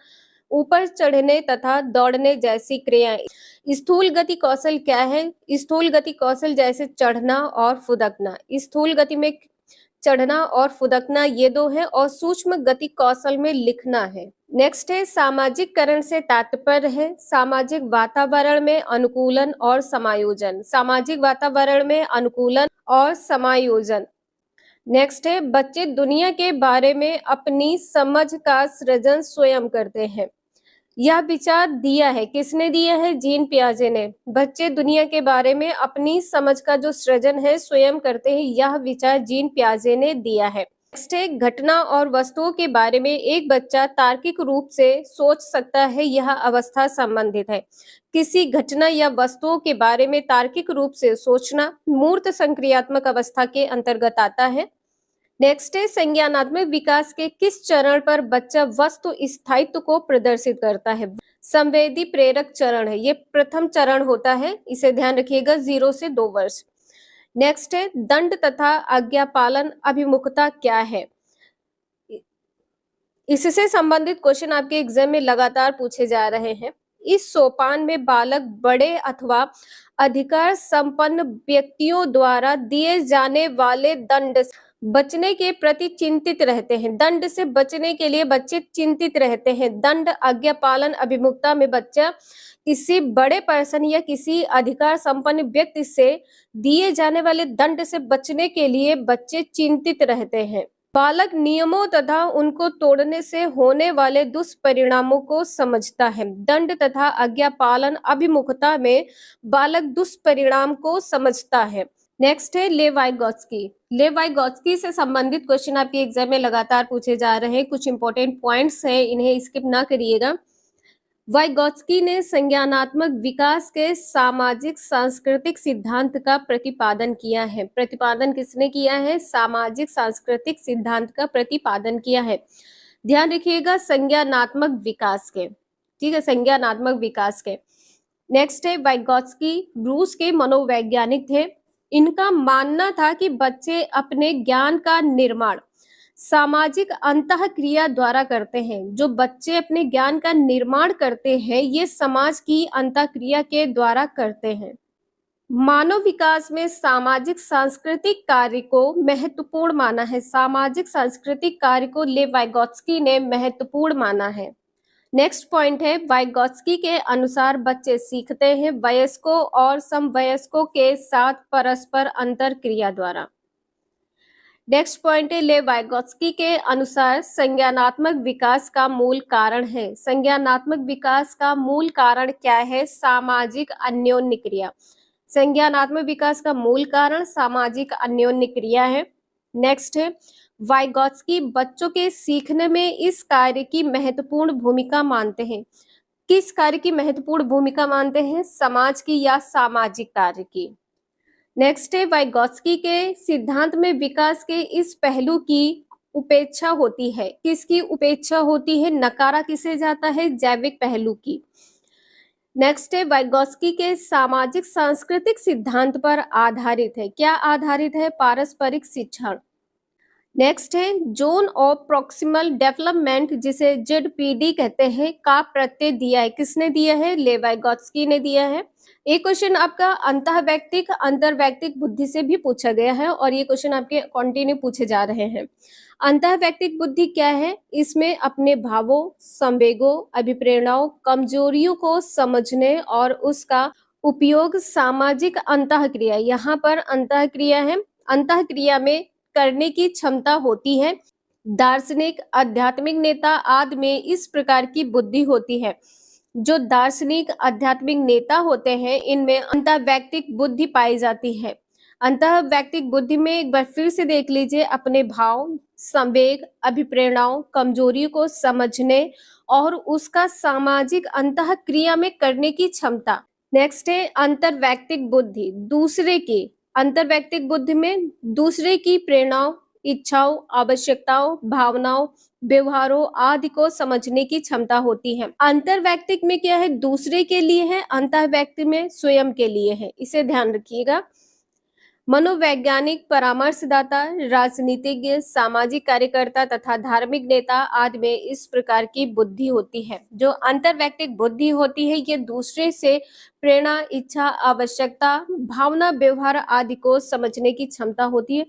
ऊपर चढ़ने तथा दौड़ने जैसी क्रियाएं। स्थूल गति कौशल क्या है? स्थूल गति कौशल जैसे चढ़ना और फुदकना। स्थूल गति में चढ़ना और फुदकना ये दो हैं, और सूक्ष्म गति कौशल में लिखना है। नेक्स्ट है सामाजिककरण से तात्पर्य है सामाजिक वातावरण में अनुकूलन और समायोजन। सामाजिक वातावरण में अनुकूलन और समायोजन। नेक्स्ट है बच्चे दुनिया के बारे में अपनी समझ का सृजन स्वयं करते हैं। यह विचार दिया है, किसने दिया है? जीन पियाजे ने। बच्चे दुनिया के बारे में अपनी समझ का जो सृजन है स्वयं करते हैं, यह विचार जीन पियाजे ने दिया है। नेक्स्ट है घटना और वस्तुओं के बारे में एक बच्चा तार्किक रूप से सोच सकता है, यह अवस्था संबंधित है। किसी घटना या वस्तुओं के बारे में तार्किक रूप से सोचना मूर्त संक्रियात्मक अवस्था के अंतर्गत आता है। नेक्स्ट है संज्ञानात्मक विकास के किस चरण पर बच्चा वस्तु स्थायित्व को प्रदर्शित करता है? संवेदी प्रेरक चरण है, ये प्रथम चरण होता है, इसे ध्यान रखिएगा, 0 से 2 वर्ष। नेक्स्ट है दंड तथा आज्ञापालन अभिमुखता क्या है? इससे संबंधित क्वेश्चन आपके एग्जाम में लगातार पूछे जा रहे हैं। इस सोपान में बालक बड़े अथवा अधिकार संपन्न व्यक्तियों द्वारा दिए जाने वाले दंड बचने के प्रति चिंतित रहते हैं। दंड से बचने के लिए बच्चे चिंतित रहते हैं। दंड आज्ञा पालन अभिमुखता में बच्चा किसी बड़े पर्सन या किसी अधिकार संपन्न व्यक्ति से दिए जाने वाले दंड से बचने के लिए बच्चे चिंतित रहते हैं। बालक नियमों तथा उनको तोड़ने से होने वाले दुष्परिणामों को समझता है। दंड तथा आज्ञा पालन अभिमुखता में बालक दुष्परिणाम को समझता है। नेक्स्ट है लेवाइगोत्स्की। लेवाइगोत्स्की से संबंधित क्वेश्चन आपके एग्जाम में लगातार पूछे जा रहे हैं। कुछ इंपॉर्टेंट पॉइंट्स हैं, इन्हें स्किप ना करिएगा। वाइगोत्स्की ने संज्ञानात्मक विकास के सामाजिक सांस्कृतिक सिद्धांत का प्रतिपादन किया है। प्रतिपादन किसने किया है? सामाजिक सांस्कृतिक सिद्धांत का प्रतिपादन किया है। ध्यान रखिएगा संज्ञानात्मक विकास के, ठीक है, संज्ञानात्मक विकास के। नेक्स्ट है वाइगोत्स्की रूस के मनोवैज्ञानिक थे। इनका मानना था कि बच्चे अपने ज्ञान का निर्माण सामाजिक अंतःक्रिया द्वारा करते हैं। जो बच्चे अपने ज्ञान का निर्माण करते हैं, ये समाज की अंतःक्रिया के द्वारा करते हैं। मानव विकास में सामाजिक सांस्कृतिक कार्य को महत्वपूर्ण माना है। सामाजिक सांस्कृतिक कार्य को लेव वाइगोत्स्की ने महत्वपूर्ण माना है। नेक्स्ट पॉइंट है, वाइगोत्स्की के अनुसार बच्चे सीखते हैं वयस्कों और समवयस्कों के साथ परस्पर अंतरक्रिया द्वारा। नेक्स्ट पॉइंट है, लेव वाइगोत्स्की के अनुसार संज्ञानात्मक विकास का मूल कारण है। संज्ञानात्मक विकास का मूल कारण क्या है? सामाजिक अन्योन्य क्रिया। संज्ञानात्मक विकास का मूल कारण सामाजिक अन्योन्य क्रिया है। नेक्स्ट है, वाइगोत्स्की बच्चों के सीखने में इस कार्य की महत्वपूर्ण भूमिका मानते हैं। किस कार्य की महत्वपूर्ण भूमिका मानते हैं? समाज की या सामाजिक कार्य की। नेक्स्ट है, वाइगोत्स्की के सिद्धांत में विकास के इस पहलू की उपेक्षा होती है। किसकी उपेक्षा होती है? नकारा किसे जाता है? जैविक पहलू की। नेक्स्ट है, वाइगोत्स्की के सामाजिक सांस्कृतिक सिद्धांत पर आधारित है। क्या आधारित है? पारस्परिक शिक्षण। नेक्स्ट है, जोन ऑफ प्रॉक्सिमल डेवलपमेंट, जिसे जेडपीडी कहते हैं, का प्रत्यय दिया है। किसने दिया है? लेव वाइगोत्स्की ने दिया है। एक क्वेश्चन आपका अंतःवैयक्तिक अंतर्वैयक्तिक बुद्धि से भी पूछा गया है और ये क्वेश्चन आपके कंटिन्यू पूछे जा रहे हैं। अंतःवैयक्तिक बुद्धि क्या है? इसमें अपने भावों, संवेगों, अभिप्रेरणाओं, कमजोरियों को समझने और उसका उपयोग सामाजिक अंतःक्रिया, यहाँ पर अंतःक्रिया है, अंतःक्रिया में करने की क्षमता होती है। दार्शनिक, आध्यात्मिक नेता आदि में इस प्रकार की बुद्धि होती है। जो दार्शनिक, आध्यात्मिक नेता होते हैं, इनमें अंतःवैयक्तिक बुद्धि पाई जाती है। अंतःवैयक्तिक बुद्धि में एक बार फिर से देख लीजिए, अपने भाव, संवेग, अभिप्रेरणाओं, कमजोरियों को समझने और उसका सामाजिक अंतःक्रिया में करने की क्षमता। नेक्स्ट है, अंतर्वैयक्तिक बुद्धि, दूसरे की, अंतर्वैयक्तिक बुद्धि में दूसरे की प्रेरणाओं, इच्छाओं, आवश्यकताओं, भावनाओं, व्यवहारों आदि को समझने की क्षमता होती है। अंतर्वैयक्तिक में क्या है? दूसरे के लिए है, अंतर्वैयक्तिक में स्वयं के लिए है। इसे ध्यान रखिएगा। मनोवैज्ञानिक, परामर्शदाता, राजनीतिज्ञ, सामाजिक कार्यकर्ता तथा धार्मिक नेता आदि में इस प्रकार की बुद्धि होती है। जो अंतर्वैयक्तिक बुद्धि होती है, ये दूसरे से प्रेरणा, इच्छा, आवश्यकता, भावना, व्यवहार आदि को समझने की क्षमता होती है।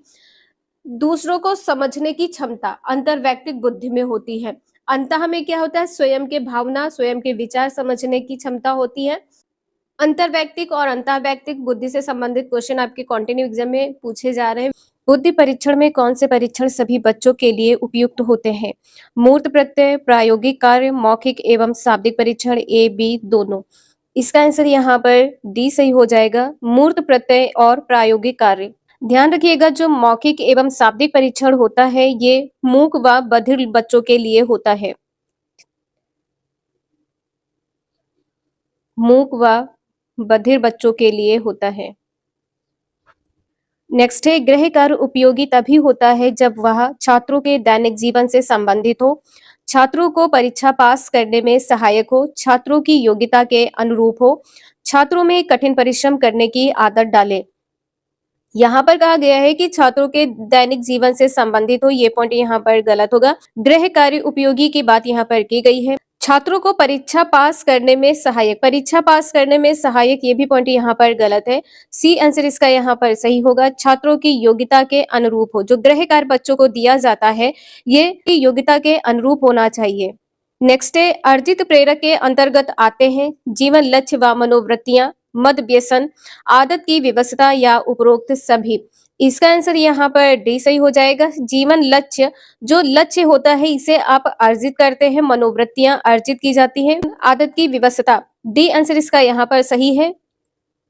दूसरों को समझने की क्षमता अंतर्वैयक्तिक बुद्धि में होती है। अंतः में क्या होता है? स्वयं के भावना, स्वयं के विचार समझने की क्षमता होती है। अंतर्वैयक्तिक और अंतःवैयक्तिक बुद्धि से संबंधित क्वेश्चन आपके कॉन्टिन्यू एग्जाम में पूछे जा रहे हैं। बुद्धि परीक्षण में कौन से परीक्षण सभी बच्चों के लिए उपयुक्त होते हैं? मूर्त प्रत्यय, प्रायोगिक कार्य, मौखिक एवं शाब्दिक परीक्षण, ए बी दोनों। इसका आंसर यहाँ पर डी सही हो जाएगा, मूर्त प्रत्यय और प्रायोगिक कार्य। ध्यान रखिएगा, जो मौखिक एवं शाब्दिक परीक्षण होता है, ये मूक व बधिर बच्चों के लिए होता है। मूक व बधिर बच्चों के लिए होता है। नेक्स्ट है, गृह कार्य उपयोगी तभी होता है जब वह छात्रों के दैनिक जीवन से संबंधित हो, छात्रों को परीक्षा पास करने में सहायक हो, छात्रों की योग्यता के अनुरूप हो, छात्रों में कठिन परिश्रम करने की आदत डाले। यहाँ पर कहा गया है कि छात्रों के दैनिक जीवन से संबंधित हो, ये पॉइंट यहाँ पर गलत होगा। गृह कार्य उपयोगी की बात यहाँ पर की गई है। छात्रों को परीक्षा पास करने में सहायक, परीक्षा पास करने में सहायक, ये भी पॉइंट यहाँ पर गलत है। सी आंसर इसका यहाँ पर सही होगा, छात्रों की योग्यता के अनुरूप हो। जो गृह कार्य बच्चों को दिया जाता है, ये योग्यता के अनुरूप होना चाहिए। नेक्स्ट है, अर्जित प्रेरक के अंतर्गत आते हैं जीवन लक्ष्य व मनोवृत्तियां, मद व्यसन, आदत की विवशता या उपरोक्त सभी। इसका आंसर यहाँ पर डी सही हो जाएगा। जीवन लक्ष्य, जो लक्ष्य होता है इसे आप अर्जित करते हैं, मनोवृत्तियां अर्जित की जाती हैं, आदत की विवशता, डी आंसर इसका यहाँ पर सही है।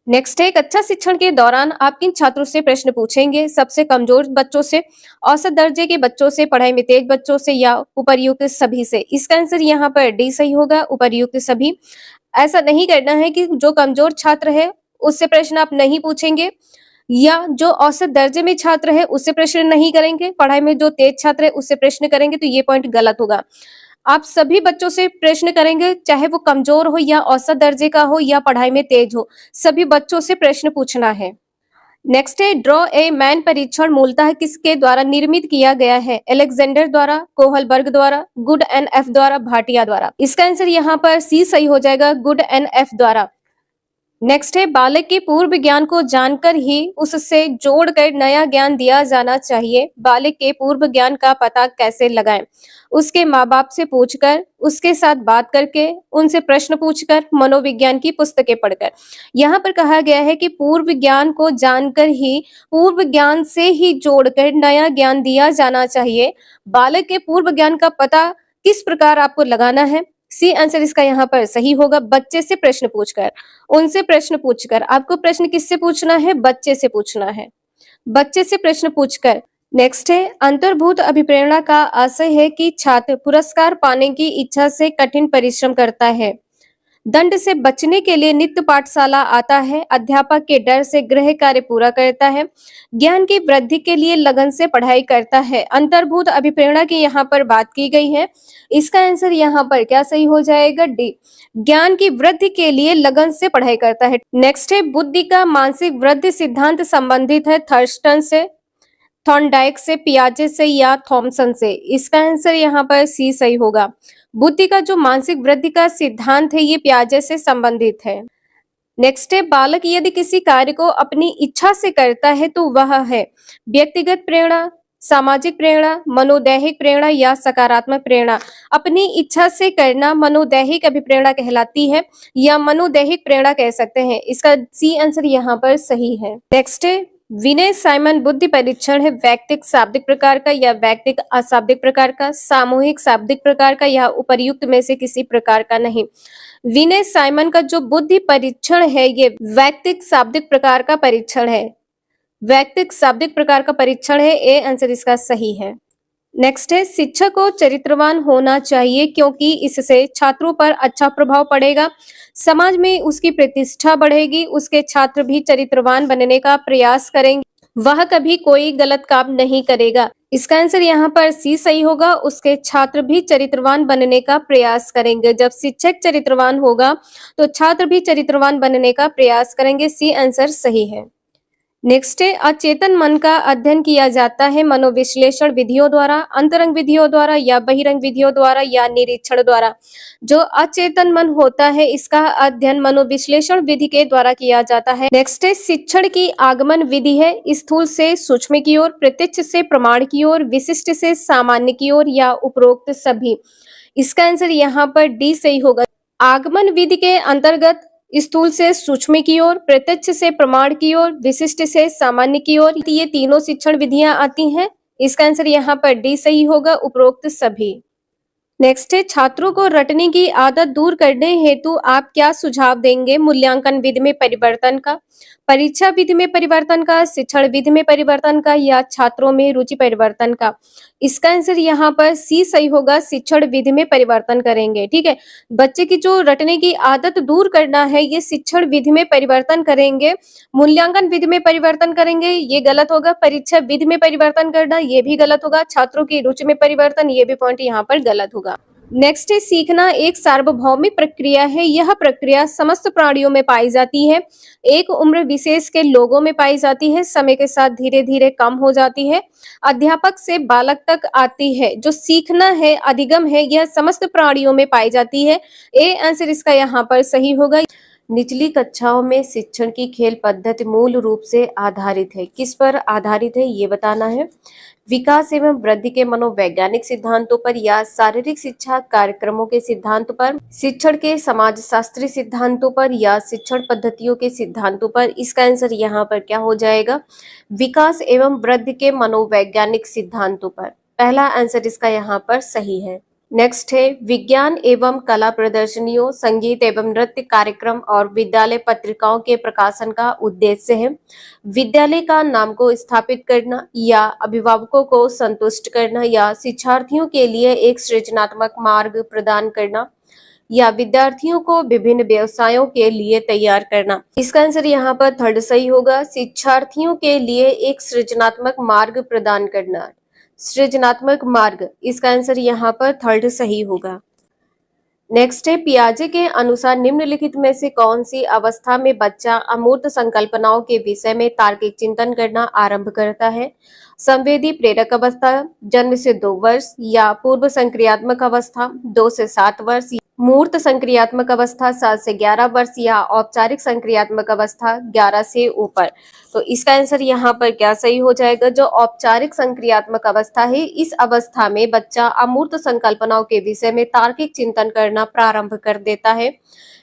नेक्स्ट है, कक्षा शिक्षण के दौरान आप किन छात्रों से प्रश्न पूछेंगे? सबसे कमजोर बच्चों से, औसत दर्जे के बच्चों से, पढ़ाई में तेज बच्चों से या उपर्युक्त सभी से? इसका आंसर यहाँ पर डी सही होगा, उपर्युक्त सभी। ऐसा नहीं करना है कि जो कमजोर छात्र है उससे प्रश्न आप नहीं पूछेंगे, या जो औसत दर्जे में छात्र है उससे प्रश्न नहीं करेंगे, पढ़ाई में जो तेज छात्र है उससे प्रश्न करेंगे, तो ये पॉइंट गलत होगा। आप सभी बच्चों से प्रश्न करेंगे, चाहे वो कमजोर हो या औसत दर्जे का हो या पढ़ाई में तेज हो, सभी बच्चों से प्रश्न पूछना है। नेक्स्ट है ड्रॉ ए मैन परीक्षण मूलतः किसके द्वारा निर्मित किया गया है? अलेक्जेंडर द्वारा, कोहलबर्ग द्वारा, गुड एन एफ द्वारा, भाटिया द्वारा। इसका आंसर यहाँ पर सी सही हो जाएगा, गुड एन एफ द्वारा। नेक्स्ट है बालक के पूर्व ज्ञान को जानकर ही उससे जोड़कर नया ज्ञान दिया जाना चाहिए। बालक के पूर्व ज्ञान का पता कैसे लगाएं? उसके माँ बाप से पूछकर, उसके साथ बात करके, उनसे प्रश्न पूछकर, मनोविज्ञान की पुस्तकें पढ़कर। यहाँ पर कहा गया है कि पूर्व ज्ञान को जानकर ही, पूर्व ज्ञान से ही जोड़कर नया ज्ञान दिया जाना चाहिए। बालक के पूर्व ज्ञान का पता किस प्रकार आपको लगाना है? सी आंसर इसका यहाँ पर सही होगा, बच्चे से प्रश्न पूछकर, उनसे प्रश्न पूछकर। आपको प्रश्न किससे पूछना है? बच्चे से पूछना है, बच्चे से प्रश्न पूछकर। नेक्स्ट है अंतर्भूत अभिप्रेरणा का आशय है कि छात्र पुरस्कार पाने की इच्छा से कठिन परिश्रम करता है, दंड से बचने के लिए नित्य पाठशाला आता है, अध्यापक के डर से गृह कार्य पूरा करता है, ज्ञान की वृद्धि के लिए लगन से पढ़ाई करता है। अंतर्भूत अभिप्रेरणा की यहाँ पर बात की गई है। इसका आंसर यहाँ पर क्या सही हो जाएगा? डी, ज्ञान की वृद्धि के लिए लगन से पढ़ाई करता है। नेक्स्ट है बुद्धि का मानसिक वृद्धि सिद्धांत संबंधित है थर्स्टन से, थॉर्नडाइक से, पियाजे से या थॉमसन से। इसका आंसर यहाँ पर सी सही होगा। बुद्धि का जो मानसिक वृद्धि का सिद्धांत है ये पियाजे से संबंधित है। नेक्स्ट है बालक यदि किसी कार्य को अपनी इच्छा से करता है तो वह है व्यक्तिगत प्रेरणा, सामाजिक प्रेरणा, मनोदैहिक प्रेरणा या सकारात्मक प्रेरणा। अपनी इच्छा से करना मनोदैहिक अभिप्रेरणा कहलाती है या मनोदैहिक प्रेरणा कह सकते हैं। इसका सी आंसर यहाँ पर सही है। नेक्स्ट है विनय साइमन बुद्धि परीक्षण है वैयक्तिक शाब्दिक प्रकार का या वैयक्तिक अशाब्दिक प्रकार का, सामूहिक शाब्दिक प्रकार का या उपर्युक्त में से किसी प्रकार का नहीं। विनय साइमन का जो बुद्धि परीक्षण है ये वैयक्तिक शाब्दिक प्रकार का परीक्षण है, वैयक्तिक शाब्दिक प्रकार का परीक्षण है। ए आंसर इसका सही है। नेक्स्ट है शिक्षक को चरित्रवान होना चाहिए क्योंकि इससे छात्रों पर अच्छा प्रभाव पड़ेगा, समाज में उसकी प्रतिष्ठा बढ़ेगी, उसके छात्र भी चरित्रवान बनने का प्रयास करेंगे, वह कभी कोई गलत काम नहीं करेगा। इसका आंसर यहाँ पर सी सही होगा, उसके छात्र भी चरित्रवान बनने का प्रयास करेंगे। जब शिक्षक चरित्रवान होगा तो छात्र भी चरित्रवान बनने का प्रयास करेंगे। सी आंसर सही है। नेक्स्ट है अचेतन मन का अध्ययन किया जाता है मनोविश्लेषण विधियों द्वारा, अंतरंग विधियों द्वारा या बहिरंग विधियों द्वारा या निरीक्षण द्वारा। जो अचेतन मन होता है इसका अध्ययन मनोविश्लेषण विधि के द्वारा किया जाता है। नेक्स्ट है शिक्षण की आगमन विधि है स्थूल से सूक्ष्म की ओर, प्रत्यक्ष से प्रमाण की ओर, विशिष्ट से सामान्य की ओर या उपरोक्त सभी। इसका आंसर यहाँ पर डी सही होगा। आगमन विधि के अंतर्गत स्थूल से सूक्ष्म की ओर, प्रत्यक्ष से प्रमाण की ओर, विशिष्ट से सामान्य की ओर, ये तीनों शिक्षण विधियां आती हैं। इसका आंसर यहाँ पर डी सही होगा, उपरोक्त सभी। नेक्स्ट है छात्रों को रटने की आदत दूर करने हेतु आप क्या सुझाव देंगे? मूल्यांकन विधि में परिवर्तन का, परीक्षा विधि में परिवर्तन का, शिक्षण विधि में परिवर्तन का या छात्रों में रुचि परिवर्तन का। इसका आंसर यहाँ पर सी सही होगा, शिक्षण विधि में परिवर्तन करेंगे। ठीक है, बच्चे की जो रटने की आदत दूर करना है ये शिक्षण विधि में परिवर्तन करेंगे। मूल्यांकन विधि में परिवर्तन करेंगे ये गलत होगा, परीक्षा विधि में परिवर्तन करना ये भी गलत होगा, छात्रों की रुचि में परिवर्तन ये भी पॉइंट यहाँ पर गलत होगा। नेक्स्ट है सीखना एक सार्वभौमिक प्रक्रिया है, यह प्रक्रिया समस्त प्राणियों में पाई जाती है, एक उम्र विशेष के लोगों में पाई जाती है, समय के साथ धीरे धीरे कम हो जाती है, अध्यापक से बालक तक आती है। जो सीखना है अधिगम है यह समस्त प्राणियों में पाई जाती है। ए आंसर इसका यहाँ पर सही होगा। निचली कक्षाओं में शिक्षण की खेल पद्धति मूल रूप से आधारित है, किस पर आधारित है ये बताना है। विकास एवं वृद्धि के मनोवैज्ञानिक सिद्धांतों पर या शारीरिक शिक्षा कार्यक्रमों के सिद्धांत पर, शिक्षण के समाजशास्त्री सिद्धांतों पर या शिक्षण पद्धतियों के सिद्धांतों पर। इसका आंसर यहाँ पर क्या हो जाएगा? विकास एवं वृद्धि के मनोवैज्ञानिक सिद्धांतों पर। पहला आंसर इसका यहाँ पर सही है। नेक्स्ट है विज्ञान एवं कला प्रदर्शनियों, संगीत एवं नृत्य कार्यक्रम और विद्यालय पत्रिकाओं के प्रकाशन का उद्देश्य है विद्यालय का नाम को स्थापित करना या अभिभावकों को संतुष्ट करना या शिक्षार्थियों के लिए एक सृजनात्मक मार्ग प्रदान करना या विद्यार्थियों को विभिन्न व्यवसायों के लिए तैयार करना। इसका आंसर यहाँ पर थर्ड सही होगा, शिक्षार्थियों के लिए एक सृजनात्मक मार्ग प्रदान करना, सृजनात्मक मार्ग। इसका आंसर यहाँ पर थर्ड सही होगा। नेक्स्ट है, पियाजे के अनुसार निम्नलिखित में से कौन सी अवस्था में बच्चा अमूर्त संकल्पनाओं के विषय में तार्किक चिंतन करना आरंभ करता है? संवेदी प्रेरक अवस्था, जन्म से 2 वर्ष, या पूर्व संक्रियात्मक अवस्था 2 से 7 वर्ष, मूर्त संक्रियात्मक अवस्था 7 से 11 वर्ष, या औपचारिक संक्रियात्मक अवस्था 11 से ऊपर। तो इसका आंसर यहाँ पर क्या सही हो जाएगा? जो औपचारिक संक्रियात्मक अवस्था है, इस अवस्था में बच्चा अमूर्त संकल्पनाओं के विषय में तार्किक चिंतन करना प्रारंभ कर देता है।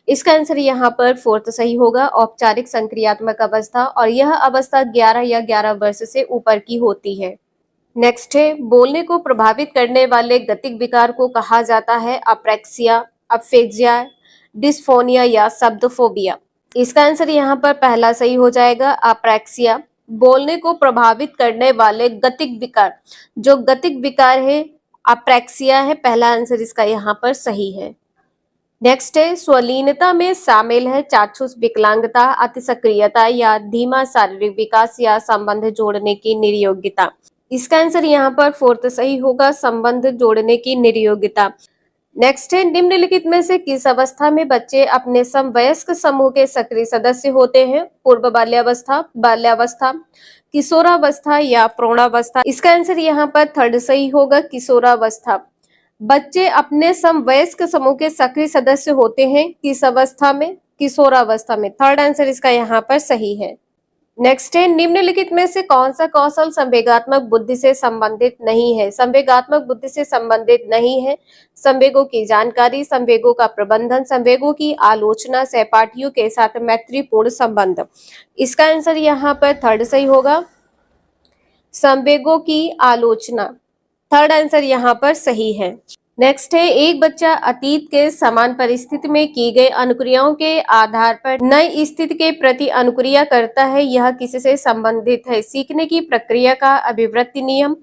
इसका आंसर यहाँ पर 4th सही होगा, औपचारिक संक्रियात्मक अवस्था, और यह अवस्था 11 या 11 वर्ष से ऊपर की होती है। नेक्स्ट है, बोलने को प्रभावित करने वाले गतिक विकार को कहा जाता है अप्रैक्सिया, अफेजिया, डिस्फोनिया या शब्दफोबिया। इसका आंसर यहाँ पर पहला सही हो जाएगा, अप्रैक्सिया। बोलने को प्रभावित करने वाले गतिक विकार, जो गतिक विकार है अप्रैक्सिया है, पहला आंसर इसका यहाँ पर सही है। नेक्स्ट है, स्वलीनता में शामिल है चाक्षुष विकलांगता, अति सक्रियता, या धीमा शारीरिक विकास, या संबंध जोड़ने की निर्योग्यता। इसका आंसर यहाँ पर 4th सही होगा, संबंध जोड़ने की निर्योग्यता। नेक्स्ट है, निम्नलिखित में से किस अवस्था में बच्चे अपने समवयस्क समूह के सक्रिय सदस्य होते हैं? पूर्व बाल्यावस्था, बाल्यावस्था, किशोरावस्था, या प्रौढ़ावस्था। इसका आंसर यहाँ पर 3rd सही होगा, किशोरावस्था। बच्चे अपने समवयस्क समूह के सक्रिय सदस्य होते हैं किस अवस्था में? किशोरावस्था में। 3rd आंसर इसका यहाँ पर सही है। नेक्स्ट है, निम्नलिखित में से कौन सा कौशल संवेगात्मक बुद्धि से संबंधित नहीं है? संवेगात्मक बुद्धि से संबंधित नहीं है संवेगों की जानकारी, संवेगों का प्रबंधन, संवेगों की आलोचना, सहपाठियों के साथ मैत्रीपूर्ण संबंध। इसका आंसर यहाँ पर 3rd सही होगा, संवेगों की आलोचना। 3rd आंसर यहाँ पर सही है। नेक्स्ट है, एक बच्चा अतीत के समान परिस्थिति में की गई अनुक्रियाओं के आधार पर नई स्थिति के प्रति अनुक्रिया करता है, यह किससे संबंधित है? सीखने की प्रक्रिया का अभिवृत्ति नियम,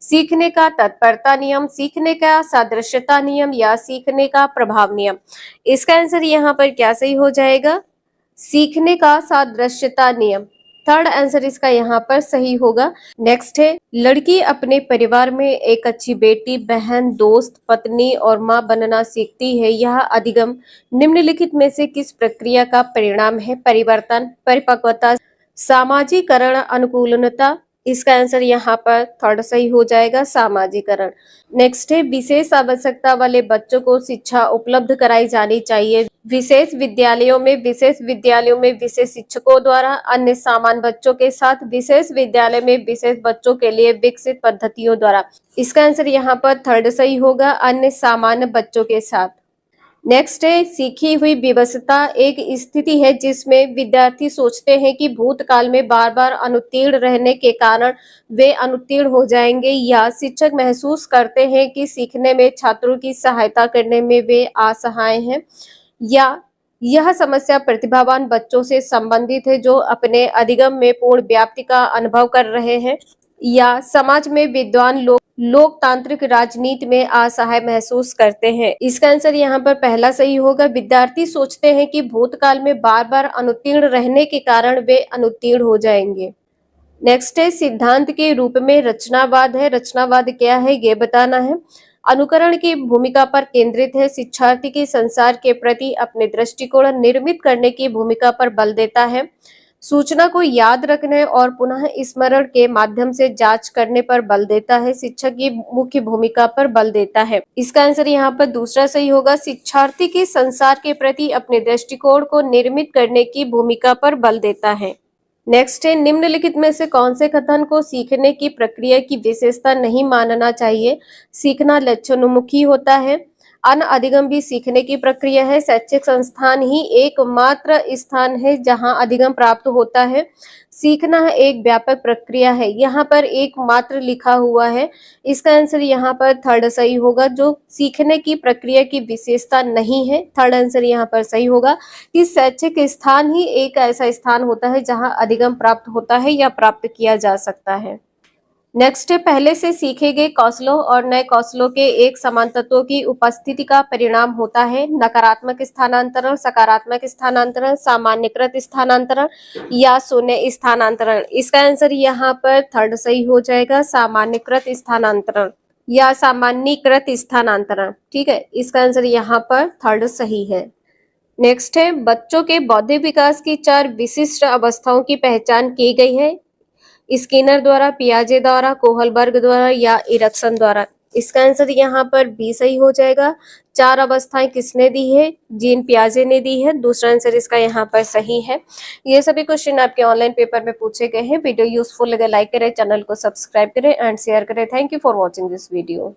सीखने का तत्परता नियम, सीखने का सादृश्यता नियम, या सीखने का प्रभाव नियम। इसका आंसर यहाँ पर क्या सही हो जाएगा? सीखने का सादृश्यता नियम। 3rd आंसर इसका यहाँ पर सही होगा। नेक्स्ट है, लड़की अपने परिवार में एक अच्छी बेटी, बहन, दोस्त, पत्नी और माँ बनना सीखती है। यह अधिगम निम्नलिखित में से किस प्रक्रिया का परिणाम है? परिवर्तन, परिपक्वता, सामाजिकरण, अनुकूलनता। इसका आंसर यहाँ पर 3rd सही हो जाएगा, सामाजिकरण। नेक्स्ट है, विशेष आवश्यकता वाले बच्चों को शिक्षा उपलब्ध कराई जानी चाहिए। विशेष विद्यालयों में विशेष शिक्षकों द्वारा, अन्य सामान्य बच्चों के साथ, विशेष विद्यालय में विशेष बच्चों के लिए विकसित पद्धतियों द्वारा। इसका आंसर यहाँ पर 3rd सही होगा, अन्य सामान्य बच्चों के साथ। नेक्स्ट है, सीखी हुई विवशता एक स्थिति है जिसमें विद्यार्थी सोचते हैं कि भूतकाल में बार बार अनुत्तीर्ण रहने के कारण वे अनुत्तीर्ण हो जाएंगे, या शिक्षक महसूस करते हैं कि सीखने में छात्रों की सहायता करने में वे असहाय हैं, या यह समस्या प्रतिभावान बच्चों से संबंधित है जो अपने अधिगम में पूर्ण व्याप्ति का अनुभव कर रहे हैं, या समाज में विद्वान लोग लोकतांत्रिक राजनीति में असहाय महसूस करते हैं। इसका आंसर यहाँ पर पहला सही होगा, विद्यार्थी सोचते हैं कि भूतकाल में बार बार अनुत्तीर्ण रहने के कारण वे अनुत्तीर्ण हो जाएंगे। नेक्स्ट है, सिद्धांत के रूप में रचनावाद है। रचनावाद क्या है ये बताना है। अनुकरण की भूमिका पर केंद्रित है, शिक्षार्थी के संसार के प्रति अपने दृष्टिकोण निर्मित करने की भूमिका पर बल देता है, सूचना को याद रखने और पुनः स्मरण के माध्यम से जांच करने पर बल देता है, शिक्षक की मुख्य भूमिका पर बल देता है। इसका आंसर यहाँ पर दूसरा सही होगा, शिक्षार्थी के संसार के प्रति अपने दृष्टिकोण को निर्मित करने की भूमिका पर बल देता है। नेक्स्ट है, निम्नलिखित में से कौन से कथन को सीखने की प्रक्रिया की विशेषता नहीं मानना चाहिए? सीखना लक्ष्योन्मुखी होता है, अनअधिगम भी सीखने की प्रक्रिया है, शैक्षिक संस्थान ही एकमात्र स्थान है जहां अधिगम प्राप्त होता है, सीखना एक व्यापक प्रक्रिया है। यहाँ पर एकमात्र लिखा हुआ है, इसका आंसर यहाँ पर 3rd सही होगा, जो सीखने की प्रक्रिया की विशेषता नहीं है। 3rd आंसर यहाँ पर सही होगा कि शैक्षिक स्थान ही एक ऐसा स्थान होता है जहाँ अधिगम प्राप्त होता है या प्राप्त किया जा सकता है। नेक्स्ट, पहले से सीखे गए कौशलों और नए कौशलों के एक समान तत्वों की उपस्थिति का परिणाम होता है नकारात्मक स्थानांतरण, सकारात्मक स्थानांतरण, सामान्यकृत स्थानांतरण या शून्य स्थानांतरण। इसका आंसर यहाँ पर 3rd सही हो जाएगा, सामान्यकृत स्थानांतरण। या सामान्यीकृत स्थानांतरण। ठीक है, इसका आंसर यहाँ पर थर्ड सही है। नेक्स्ट है, बच्चों के बौद्धिक विकास की 4 विशिष्ट अवस्थाओं की पहचान की गई है। स्किनर द्वारा, पियाजे द्वारा, कोहलबर्ग द्वारा या इरक्सन द्वारा। इसका आंसर यहाँ पर बी सही हो जाएगा। 4 अवस्थाएं किसने दी है? जीन पियाजे ने दी है। दूसरा आंसर इसका यहाँ पर सही है। ये सभी क्वेश्चन आपके ऑनलाइन पेपर में पूछे गए हैं। वीडियो यूजफुल लगे लाइक करें, चैनल को सब्सक्राइब करें एंड शेयर करें। Thank you for watching this video.